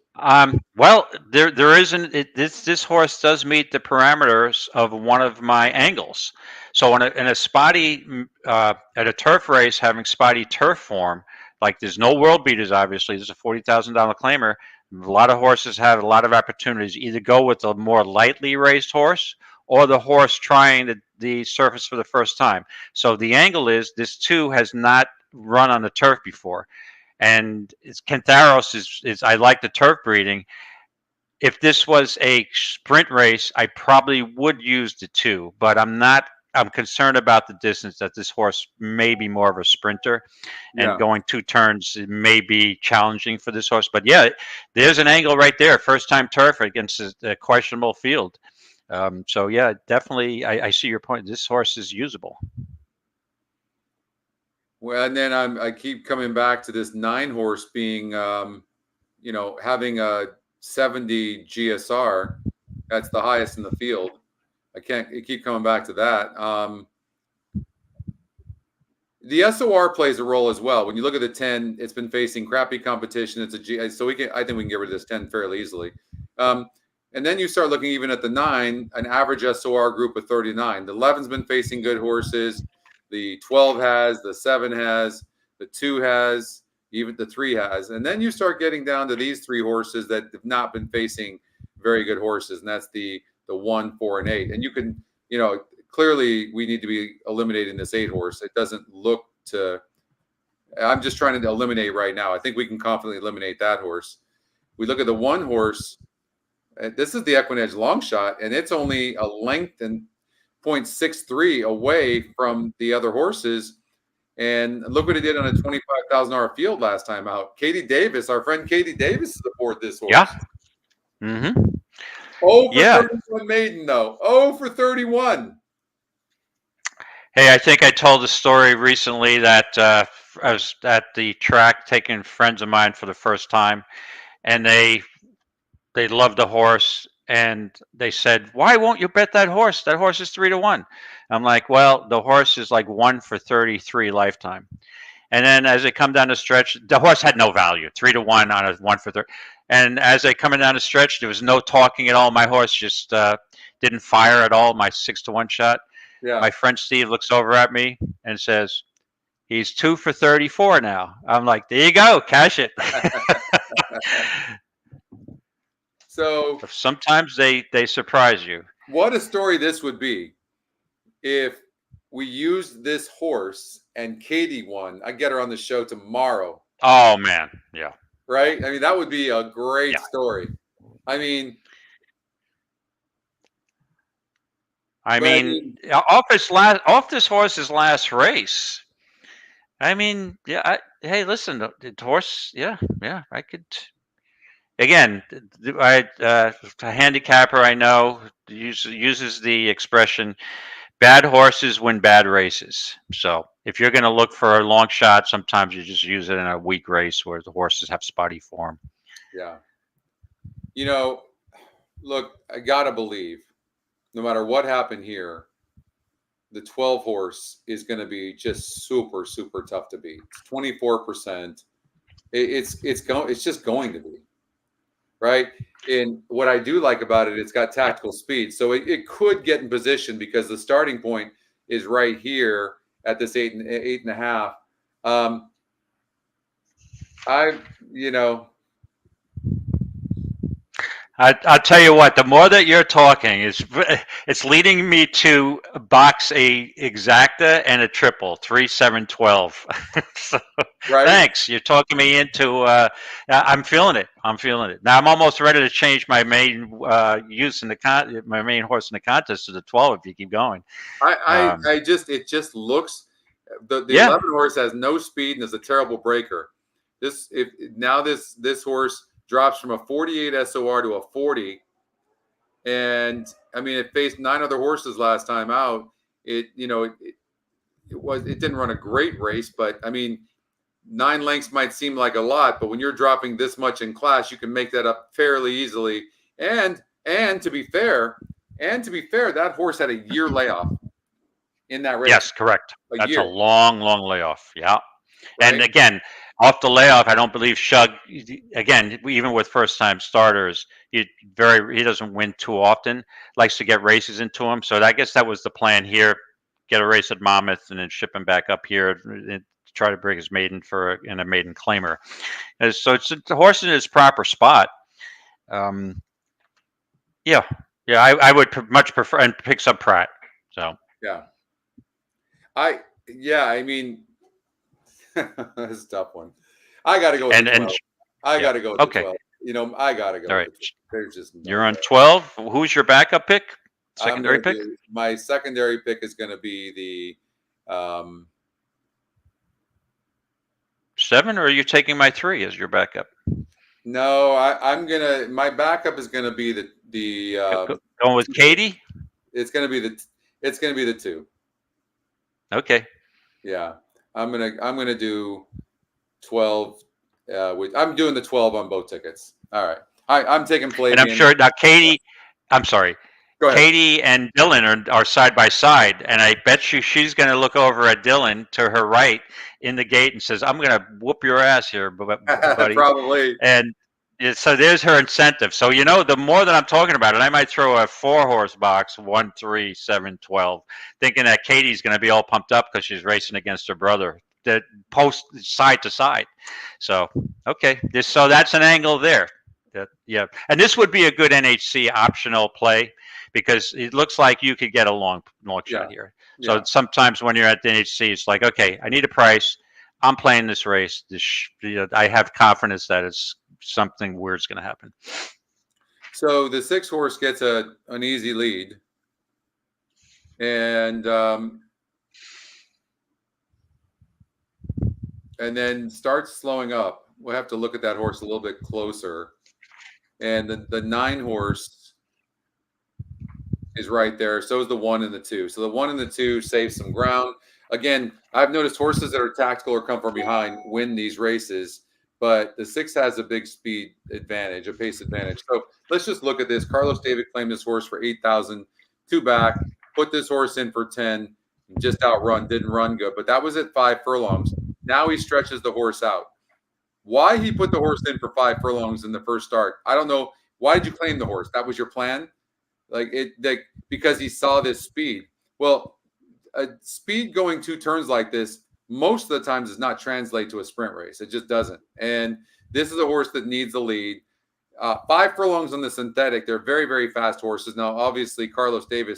Well, there isn't. This horse does meet the parameters of one of my angles. So in a spotty at a turf race, having spotty turf form, like there's no world beaters. Obviously, there's a $40,000 claimer. A lot of horses have a lot of opportunities. Either go with a more lightly raised horse or the horse trying the surface for the first time. So the angle is this too has not run on the turf before. And Cantharos is I like the turf breeding. If this was a sprint race, I probably would use the 2, but I'm not. I'm concerned about the distance that this horse may be more of a sprinter, Yeah. and going 2 turns may be challenging for this horse. But yeah, there's an angle right there. First time turf against a questionable field. So yeah, definitely, I see your point. This horse is usable. Well, and then I keep coming back to this 9 horse being, having a 70 GSR. That's the highest in the field. I keep coming back to that. The SOR plays a role as well. When you look at the 10, it's been facing crappy competition. It's a G, so I think we can get rid of this 10 fairly easily. And then you start looking even at the 9, an average SOR group of 39. The 11's been facing good horses. The 12 has, the 7 has, the 2 has, even the 3 has. And then you start getting down to these 3 horses that have not been facing very good horses. And that's the 1, 4, and 8. And you can, clearly we need to be eliminating this 8 horse. It doesn't look to, I'm just trying to eliminate right now. I think we can confidently eliminate that horse. We look at the 1 horse. This is the EquinEdge long shot, and it's only a length and 0.63 away from the other horses. And look what it did on a $25,000 field last time out. Katie Davis, our friend Katie Davis, is aboard this horse. Yeah. Mm-hmm. Oh, for 31 maiden, though. Oh, for 31. Hey, I think I told a story recently that I was at the track taking friends of mine for the first time, and they loved the horse, and they said, "Why won't you bet that horse? That horse is 3-1." I'm like, "Well, the horse is like 1 for 33 lifetime." And then as they come down the stretch, the horse had no value, 3-1 on a 1 for 30. And as they coming down the stretch, there was no talking at all. My horse just didn't fire at all. My 6-1 shot. Yeah. My friend Steve looks over at me and says, "He's 2 for 34 now." I'm like, "There you go, cash it." So sometimes they surprise you. What a story this would be if we used this horse and Katie won. I get her on the show tomorrow. Oh man, yeah. Right? I mean, that would be a great story. I mean, off this horse's last race. I mean, yeah. Hey, listen, the horse. Yeah. I could. Again, a handicapper I know uses the expression, "Bad horses win bad races." So if you're going to look for a long shot, sometimes you just use it in a weak race where the horses have spotty form. Yeah. Look, I got to believe no matter what happened here, the 12 horse is going to be just super, super tough to beat. It's 24%. It's just going to be. Right. And what I do like about it, it's got tactical speed. So it could get in position because the starting point is right here at this 8.5. I'll tell you what, the more that you're talking, it's leading me to box a exacta and a triple, 3, 7, 12. So, right. Thanks. You're talking me into, I'm feeling it. Now I'm almost ready to change my main my main horse in the contest to the 12 if you keep going. It just looks, the 11 horse has no speed and is a terrible breaker. This horse drops from a 48 SOR to a 40. And I mean, it faced 9 other horses last time out. It didn't run a great race, but I mean, 9 lengths might seem like a lot, but when you're dropping this much in class, you can make that up fairly easily. And to be fair, that horse had a year layoff in that race. Yes, correct. That's a long layoff. Yeah. Right? And again, off the layoff, I don't believe Shug, again, even with first-time starters, he doesn't win too often, likes to get races into him. So I guess that was the plan here, get a race at Monmouth and then ship him back up here and try to bring his maiden in a maiden claimer. And so it's the horse in its proper spot. Yeah, I would much prefer, and picks up Pratt. So yeah, I mean, that's a tough one. I got to go with the 12. I got to go with the 12. You know, I got to go. All right. There's just no You're on 12. Who's your backup pick? Secondary pick? My secondary pick is going to be the 7, or are you taking my 3 as your backup? No, my backup is gonna be the going with Katie. It's gonna be the 2. Okay. Yeah, I'm gonna do 12. I'm doing the 12 on both tickets. All right, I'm taking Flavian. And I'm sure now Katie. I'm sorry. Go ahead. Katie and Dylan are side by side, and I bet you she's going to look over at Dylan to her right in the gate and says, "I'm going to whoop your ass here, buddy." Probably. And so there's her incentive. So the more that I'm talking about it, I might throw a 4-horse box, 1, 3, 7, 12, thinking that Katie's going to be all pumped up because she's racing against her brother. That post side to side. So okay, so that's an angle there. Yeah, and this would be a good NHC optional play, because it looks like you could get a long shot here. So sometimes when you're at the NHC, it's like, okay, I need a price. I'm playing this race. I have confidence that it's something weird's going to happen. So the 6 horse gets an easy lead, and then starts slowing up. We'll have to look at that horse a little bit closer. And the 9 horse is right there. So is the 1 and the 2. So the 1 and the 2 save some ground. Again, I've noticed horses that are tactical or come from behind win these races, but the 6 has a big speed advantage, a pace advantage. So let's just look at this. Carlos David claimed this horse for 8,000, 2 back, put this horse in for 10, just outrun, didn't run good, but that was at 5 furlongs. Now he stretches the horse out. Why he put the horse in for 5 furlongs in the first start, I don't know. Why did you claim the horse? That was your plan? Because he saw this speed. Well, a speed going 2 turns like this most of the times does not translate to a sprint race. It just doesn't. And this is a horse that needs a lead. 5 furlongs on the synthetic. They're very, very fast horses. Now, obviously, Carlos David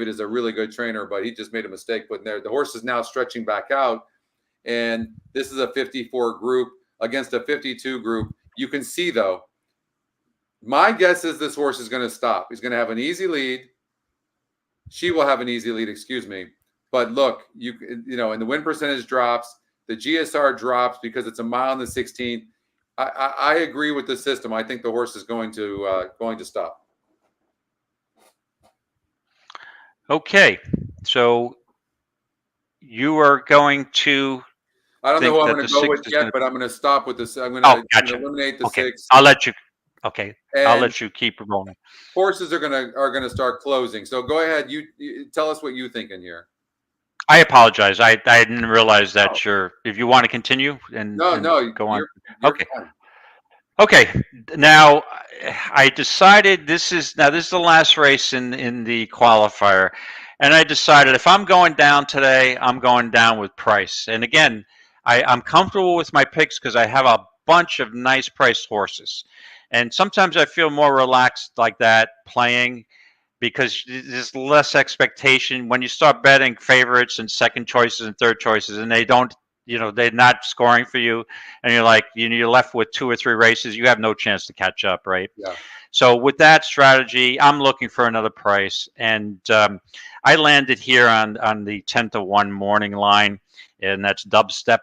is a really good trainer, but he just made a mistake putting there. The horse is now stretching back out, and this is a 54 group against a 52 group. You can see, though, my guess is this horse is going to stop. He's going to have an easy lead. She will have an easy lead, excuse me. But look, and the win percentage drops. The GSR drops because it's a mile in the 16th. I agree with the system. I think the horse is going to stop. Okay, so you are going to. I don't know who I'm going to go with yet, but I'm going to stop with this. I'm going to eliminate the 6. I'll let you. Okay, I'll let you keep rolling. Horses are going to start closing. So go ahead. You tell us what you think in here. I apologize. I didn't realize that if you want to continue and go on. You're okay. fine. Okay. Now I decided this is the last race in the qualifier, and I decided if I'm going down today, I'm going down with price. And again, I'm comfortable with my picks because I have a bunch of nice priced horses. And sometimes I feel more relaxed like that playing because there's less expectation when you start betting favorites and second choices and third choices, and they don't, they're not scoring for you, and you're like, you're left with 2 or 3 races. You have no chance to catch up, right? Yeah. So with that strategy, I'm looking for another price, and I landed here on the 10-1 morning line, and that's Dubstep.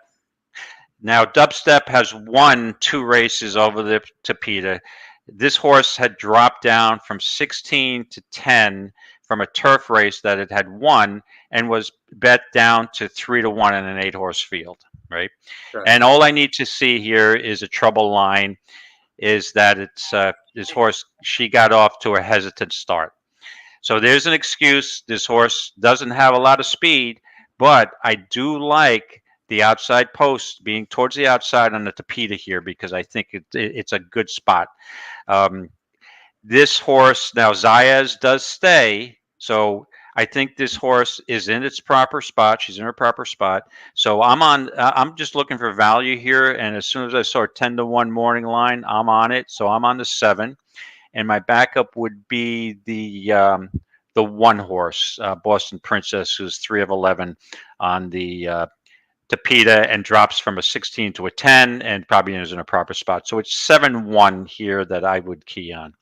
Now, Dubstep has won 2 races over the Tapeta. This horse had dropped down from 16 to 10 from a turf race that it had won and was bet down to 3-1 in an 8-horse field, right? Sure. And all I need to see here is a trouble line, is that it's this horse, she got off to a hesitant start. So there's an excuse. This horse doesn't have a lot of speed, but I do like the outside post, being towards the outside on the Tapeta here, because I think it's a good spot. This horse, now Zayas does stay, so I think this horse is in its proper spot. She's in her proper spot. So I'm just looking for value here, and as soon as I saw a 10-1 morning line, I'm on it. So I'm on the 7, and my backup would be the one horse, Boston Princess, who's 3 of 11 on the Tapeta and drops from a 16 to a 10 and probably is in a proper spot. So it's 7-1 here that I would key on.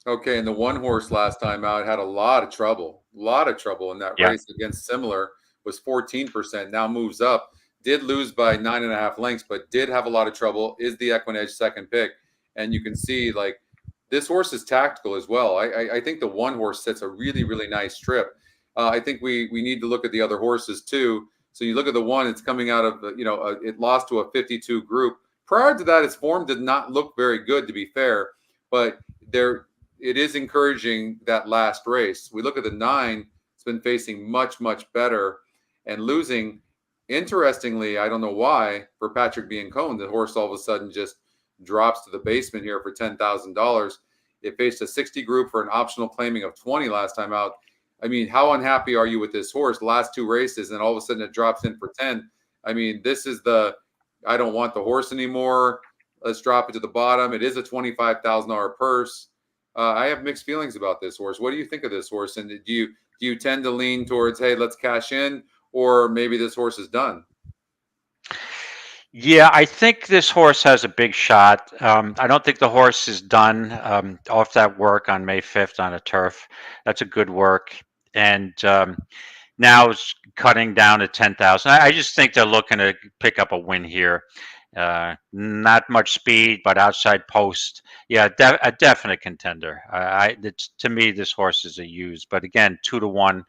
Okay, and the one horse last time out had a lot of trouble in that race against Similar, was 14%, now moves up, did lose by 9.5 lengths, but did have a lot of trouble, is the EquinEdge second pick. And you can see, like, this horse is tactical as well. I think the one horse sets a really, really nice trip. I think we need to look at the other horses too. So you look at the one, it's coming out of, it lost to a 52 group. Prior to that, its form did not look very good, to be fair, but it is encouraging that last race. We look at the 9, it's been facing much, much better and losing. Interestingly, I don't know why, for Patrick Biancone, the horse all of a sudden just drops to the basement here for $10,000. It faced a 60 group for an optional claiming of 20 last time out. I mean, how unhappy are you with this horse? Last 2 races, and all of a sudden it drops in for 10. I mean, this is I don't want the horse anymore. Let's drop it to the bottom. It is a $25,000 purse. I have mixed feelings about this horse. What do you think of this horse? And do you tend to lean towards, hey, let's cash in, or maybe this horse is done? Yeah, I think this horse has a big shot. I don't think the horse is done off that work on May 5th on a turf. That's a good work. And now it's cutting down to 10,000. I just think they're looking to pick up a win here. Not much speed, but outside post. Yeah, a definite contender. To me, this horse is a use. But again, 2-1.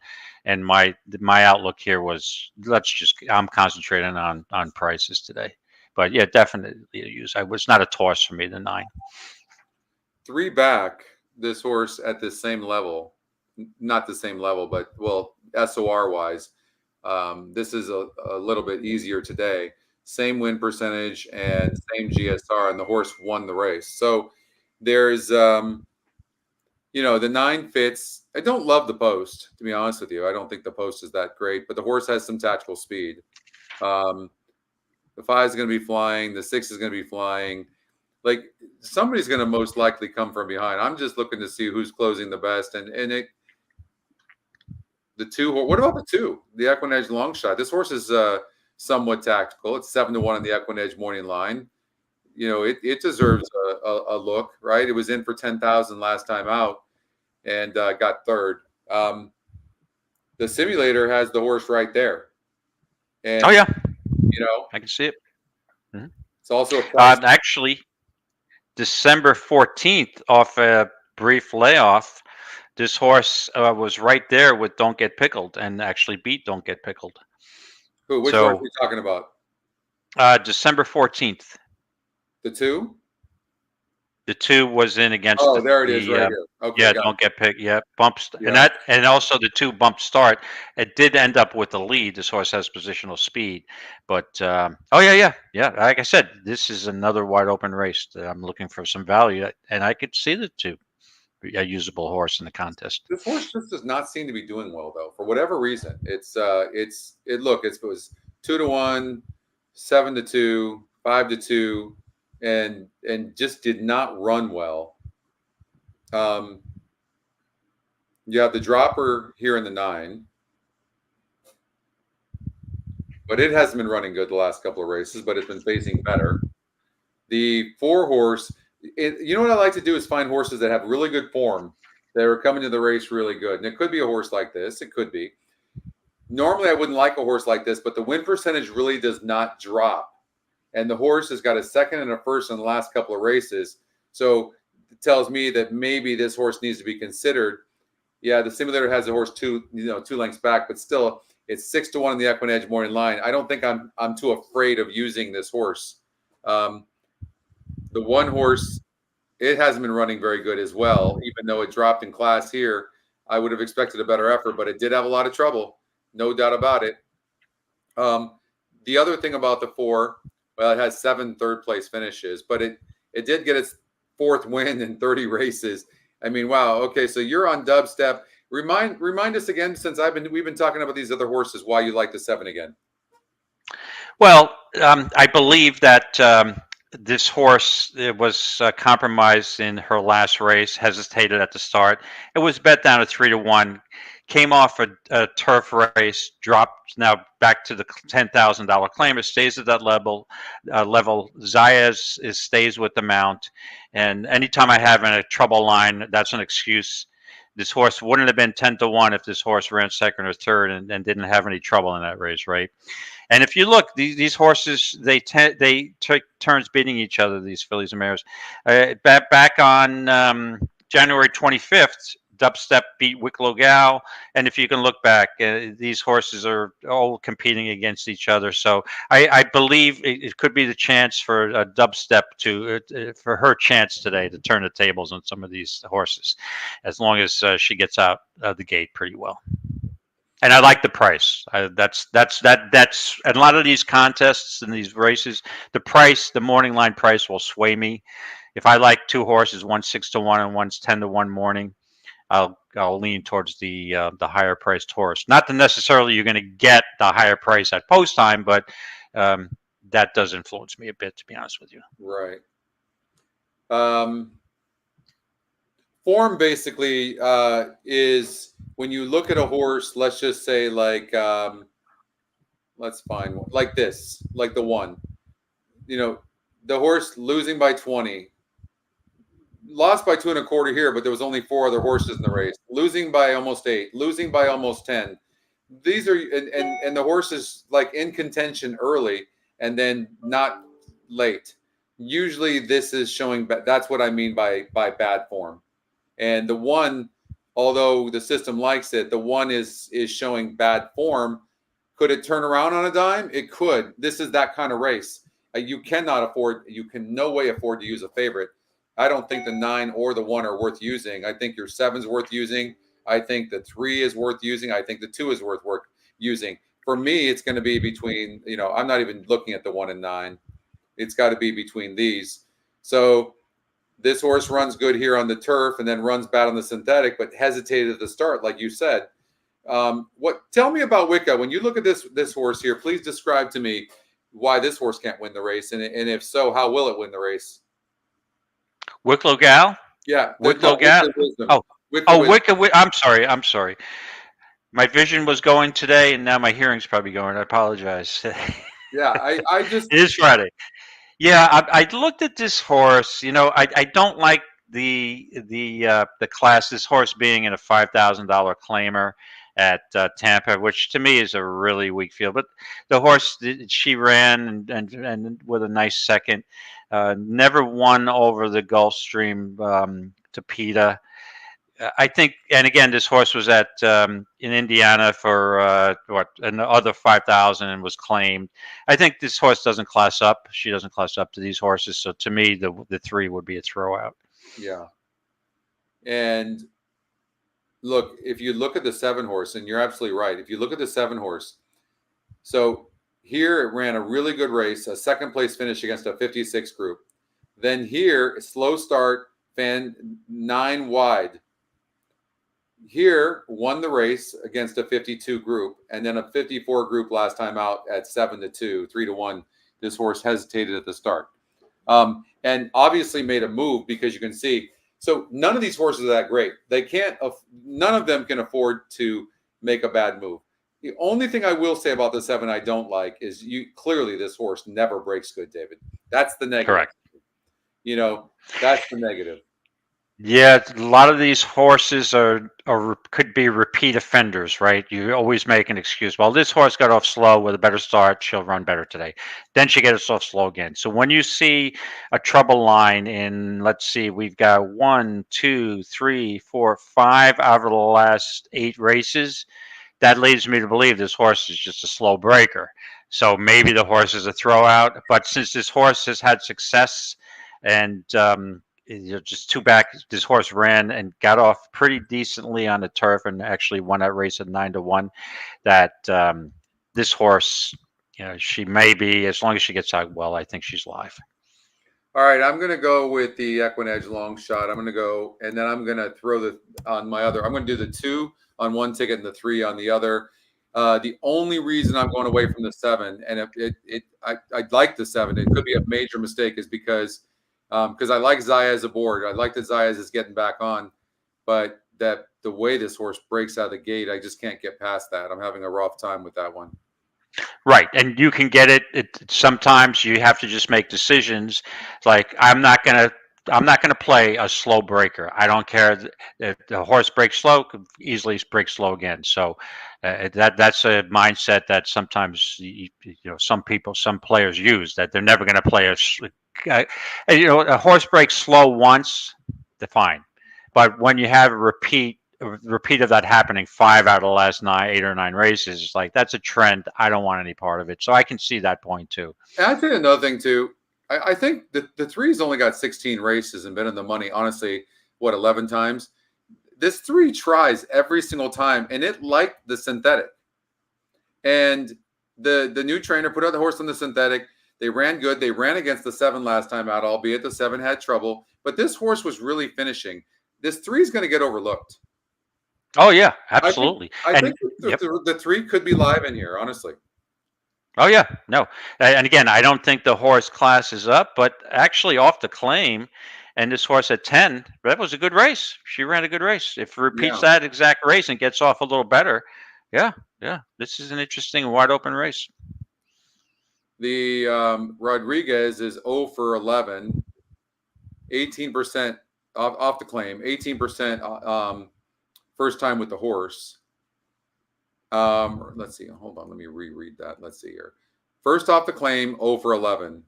And my outlook here was I'm concentrating on prices today, but yeah, definitely a use. I was not a toss for me, the 9. 3 back, this horse at the same level, not the same level, but SOR wise, this is a little bit easier today. Same win percentage and same GSR, and the horse won the race. So there's the 9 fits. I don't love the post, to be honest with you. I don't think the post is that great, but the horse has some tactical speed. The 5 is going to be flying. The 6 is going to be flying. Like, somebody's going to most likely come from behind. I'm just looking to see who's closing the best. The 2. What about the 2? The EquinEdge long shot. This horse is somewhat tactical. It's 7-1 on the EquinEdge morning line. It deserves a look, right? It was in for 10,000 last time out and got 3rd. The simulator has the horse right there. And, oh, yeah. I can see it. Mm-hmm. It's also a actually, December 14th, off a brief layoff, this horse was right there with Don't Get Pickled and actually beat Don't Get Pickled. Who? Which horse are we talking about? December 14th. The 2? The 2 was in against. Oh, there it is, right here. Okay, yeah, Don't Get Picked. Yeah, bumps, yeah. and also the 2 bump start. It did end up with the lead. This horse has positional speed, but yeah. Like I said, this is another wide open race that I'm looking for some value, and I could see the 2 a usable horse in the contest. This horse just does not seem to be doing well, though, for whatever reason. It was 2-1, 7-2, 5-2. And just did not run well. You have the dropper here in the 9, but it hasn't been running good the last couple of races, but it's been facing better. The 4 horse, what I like to do is find horses that have really good form, that are coming to the race really good. And it could be a horse like this. It could be. Normally, I wouldn't like a horse like this, but the win percentage really does not drop. And the horse has got a 2nd and a 1st in the last couple of races. So it tells me that maybe this horse needs to be considered. Yeah, the simulator has the horse 2 lengths back, but still it's 6-1 in the EquinEdge morning line. I don't think I'm too afraid of using this horse. The 1 horse, it hasn't been running very good as well, even though it dropped in class here. I would have expected a better effort, but it did have a lot of trouble. No doubt about it. the other thing about the 4, well, it has 7 third-place finishes, but it did get its 4th win in 30 races. I mean, wow. Okay, so you're on Dubstep. Remind us again, since we've been talking about these other horses, why you like the 7 again. Well, I believe that this horse was compromised in her last race, hesitated at the start. It was bet down to 3-1, came off a turf race, dropped now back to the $10,000 claim. It stays at that level. Zayas stays with the mount. And anytime I have a trouble line, that's an excuse. This horse wouldn't have been 10-1 if this horse ran second or third and didn't have any trouble in that race, right? And if you look, these horses, they take turns beating each other, these fillies and mares. Back on January 25th, Dubstep beat Wicklow Gal. And if you can look back, these horses are all competing against each other. So I believe it could be the chance for Dubstep for her chance today to turn the tables on some of these horses, as long as she gets out of the gate pretty well. And I like the price. That's a lot of these contests and these races. The morning line price will sway me. If I like 2 horses, one's 6-1 and one's 10-1 morning, I'll lean towards the higher priced horse. Not that necessarily you're going to get the higher price at post time, but that does influence me a bit, to be honest with you. Right. Form basically is when you look at a horse. Let's just say let's find one like this, like the 1. The horse losing by 20. Lost by 2 1/4 here, but there was only 4 other horses in the race. Losing by almost 8, losing by almost 10. These are and the horses like in contention early and then not late. Usually, this is showing. That's what I mean by bad form. And the 1, although the system likes it, the 1 is showing bad form. Could it turn around on a dime? It could. This is that kind of race. You can no way afford to use a favorite. I don't think the 9 or the 1 are worth using. I think your 7's worth using. I think the 3 is worth using. I think the 2 is worth using. For me, it's going to be between, I'm not even looking at the 1 and 9. It's got to be between these. So this horse runs good here on the turf and then runs bad on the synthetic, but hesitated at the start, like you said. Tell me about Wicca. When you look at this horse here, please describe to me why this horse can't win the race, and if so, how will it win the race? Wicklow Gal? Yeah. Wicklow Gal? Wicca. I'm sorry. My vision was going today, and now my hearing's probably going. I apologize. Yeah, I just... It is Friday. Yeah, I looked at this horse. I don't like the class. This horse being in a $5,000 claimer at Tampa, which to me is a really weak field. But the horse, she ran and with a nice second, never won over the Gulfstream to PETA. I think, and again, this horse was at in Indiana for another 5,000 and was claimed. I think this horse doesn't class up. She doesn't class up to these horses. So to me, the 3 would be a throwout. Yeah. And look, if you look at the 7 horse, and you're absolutely right. If you look at the 7 horse, so here it ran a really good race, a 2nd place finish against a 56 group. Then here, slow start, 9 wide. Here won the race against a 52 group, and then a 54 group last time out at 7-2, 3-1. This horse hesitated at the start, and obviously made a move because you can see. So none of these horses are that great. They can't. None of them can afford to make a bad move. The only thing I will say about the 7 I don't like is clearly this horse never breaks good, David. That's the negative. Correct. That's the negative. Yeah, a lot of these horses could be repeat offenders, right? You always make an excuse. Well, this horse got off slow with a better start. She'll run better today. Then she gets off slow again. So when you see a trouble line in, let's see, we've got 1, 2, 3, 4, 5 out of the last 8 races. That leads me to believe this horse is just a slow breaker. So maybe the horse is a throwout. But since this horse has had success and just 2 back, this horse ran and got off pretty decently on the turf and actually won that race at 9-1. That this horse she may be, as long as she gets out well, I think she's live. All right, I'm going to go with the EquinEdge long shot. I'm going to go, and then I'm going to throw on my other. I'm going to do the 2 on one ticket and the 3 on the other. The only reason I'm going away from the 7, and I'd like the 7. It could be a major mistake, is because I like Zaya as a board. I like that Zaya is getting back on, but that the way this horse breaks out of the gate, I just can't get past that. I'm having a rough time with that one. Right, and you can get it. Sometimes you have to just make decisions. Like I'm not gonna play a slow breaker. I don't care if the horse breaks slow, could easily break slow again. So that's a mindset that sometimes some players use, that they're never going to play a horse breaks slow once, they're fine. But when you have a repeat of that happening 5 out of the last 8 or 9 races, it's like that's a trend. I don't want any part of it. So I can see that point too. And I'd say another thing too. I think the 3's only got 16 races and been in the money, honestly, 11 times. This 3 tries every single time, and it liked the synthetic. And the new trainer put out the horse on the synthetic. They ran good. They ran against the 7 last time out, albeit the 7 had trouble. But this horse was really finishing. This 3 is going to get overlooked. Oh, yeah, absolutely. I think the 3 could be live in here, honestly. Oh, yeah, no. And again, I don't think the horse class is up, but actually off the claim, and this horse at 10, that was a good race. She ran a good race. If it repeats that exact race and gets off a little better, yeah, this is an interesting wide open race. The Rodriguez is 0 for 11, 18% off the claim, 18% first time with the horse. Let's see. Hold on. Let me reread that. Let's see here. First off the claim, 0 for 11.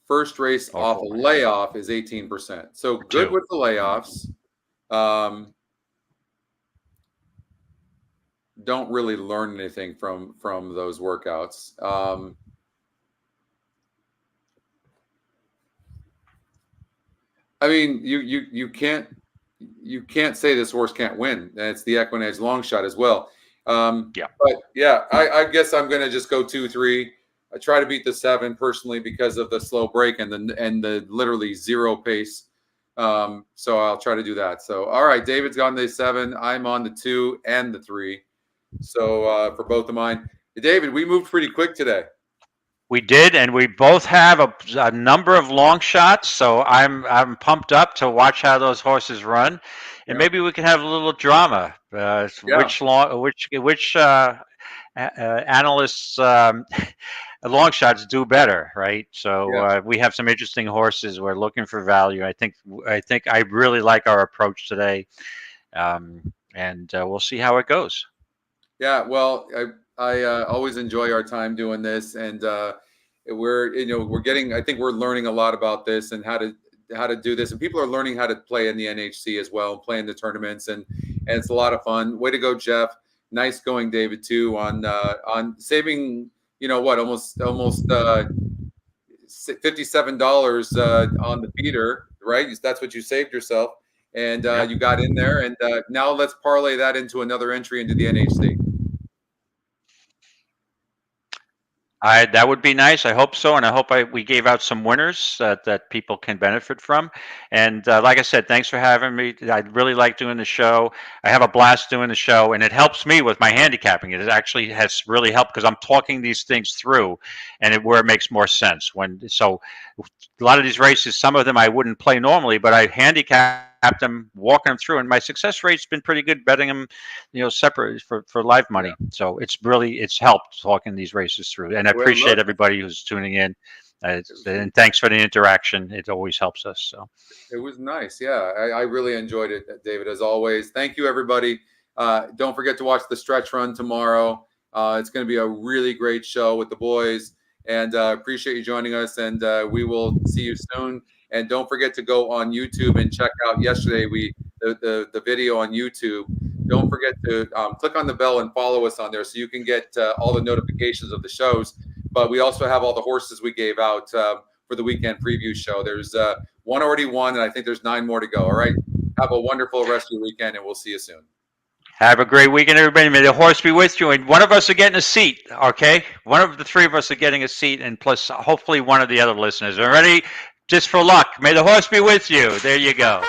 First race off a layoff is 18%. So good with the layoffs. Don't really learn anything from those workouts. I mean, you can't say this horse can't win. And it's the EquinEdge long shot as well. But yeah, I guess I'm going to just go 2-3. I try to beat the 7 personally because of the slow break and the literally 0 pace. So I'll try to do that. So, all right, David's on the 7. I'm on the 2 and the 3. So for both of mine, David, we moved pretty quick today. We did, and we both have a number of long shots. So I'm pumped up to watch how those horses run, and maybe we can have a little drama. Which analysts long shots do better, right? So we have some interesting horses. We're looking for value. I think I really like our approach today, and we'll see how it goes. Yeah, well, I always enjoy our time doing this, and we're getting. I think we're learning a lot about this and how to do this, and people are learning how to play in the NHC as well, and play in the tournaments, and it's a lot of fun. Way to go, Jeff! Nice going, David, too, on saving. Almost $57 on the feeder, right? That's what you saved yourself, and you got in there, and now let's parlay that into another entry into the NHC. That would be nice. I hope so, and I hope we gave out some winners that people can benefit from. And like I said, thanks for having me. I really like doing the show. I have a blast doing the show, and it helps me with my handicapping. It actually has really helped because I'm talking these things through, and where it makes more sense. So a lot of these races, some of them I wouldn't play normally, but I handicapped them, walking them through, and my success rate's been pretty good betting them, separate for live money. So it's helped talking these races through, and I appreciate everybody who's tuning in, and thanks for the interaction. It always helps us. So it was nice. Yeah, I really enjoyed it, David, as always. Thank you, everybody. Don't forget to watch the stretch run tomorrow. It's going to be a really great show with the boys, and appreciate you joining us, and we will see you soon. And don't forget to go on YouTube and check out yesterday the video on YouTube. Don't forget to click on the bell and follow us on there so you can get all the notifications of the shows. But we also have all the horses we gave out for the weekend preview show. There's one already won, and I think there's 9 more to go. All right. Have a wonderful rest of your weekend, and we'll see you soon. Have a great weekend, everybody. May the horse be with you. And one of us are getting a seat, okay? One of the three of us are getting a seat, and plus, hopefully, one of the other listeners. All ready? Just for luck. May the horse be with you. There you go.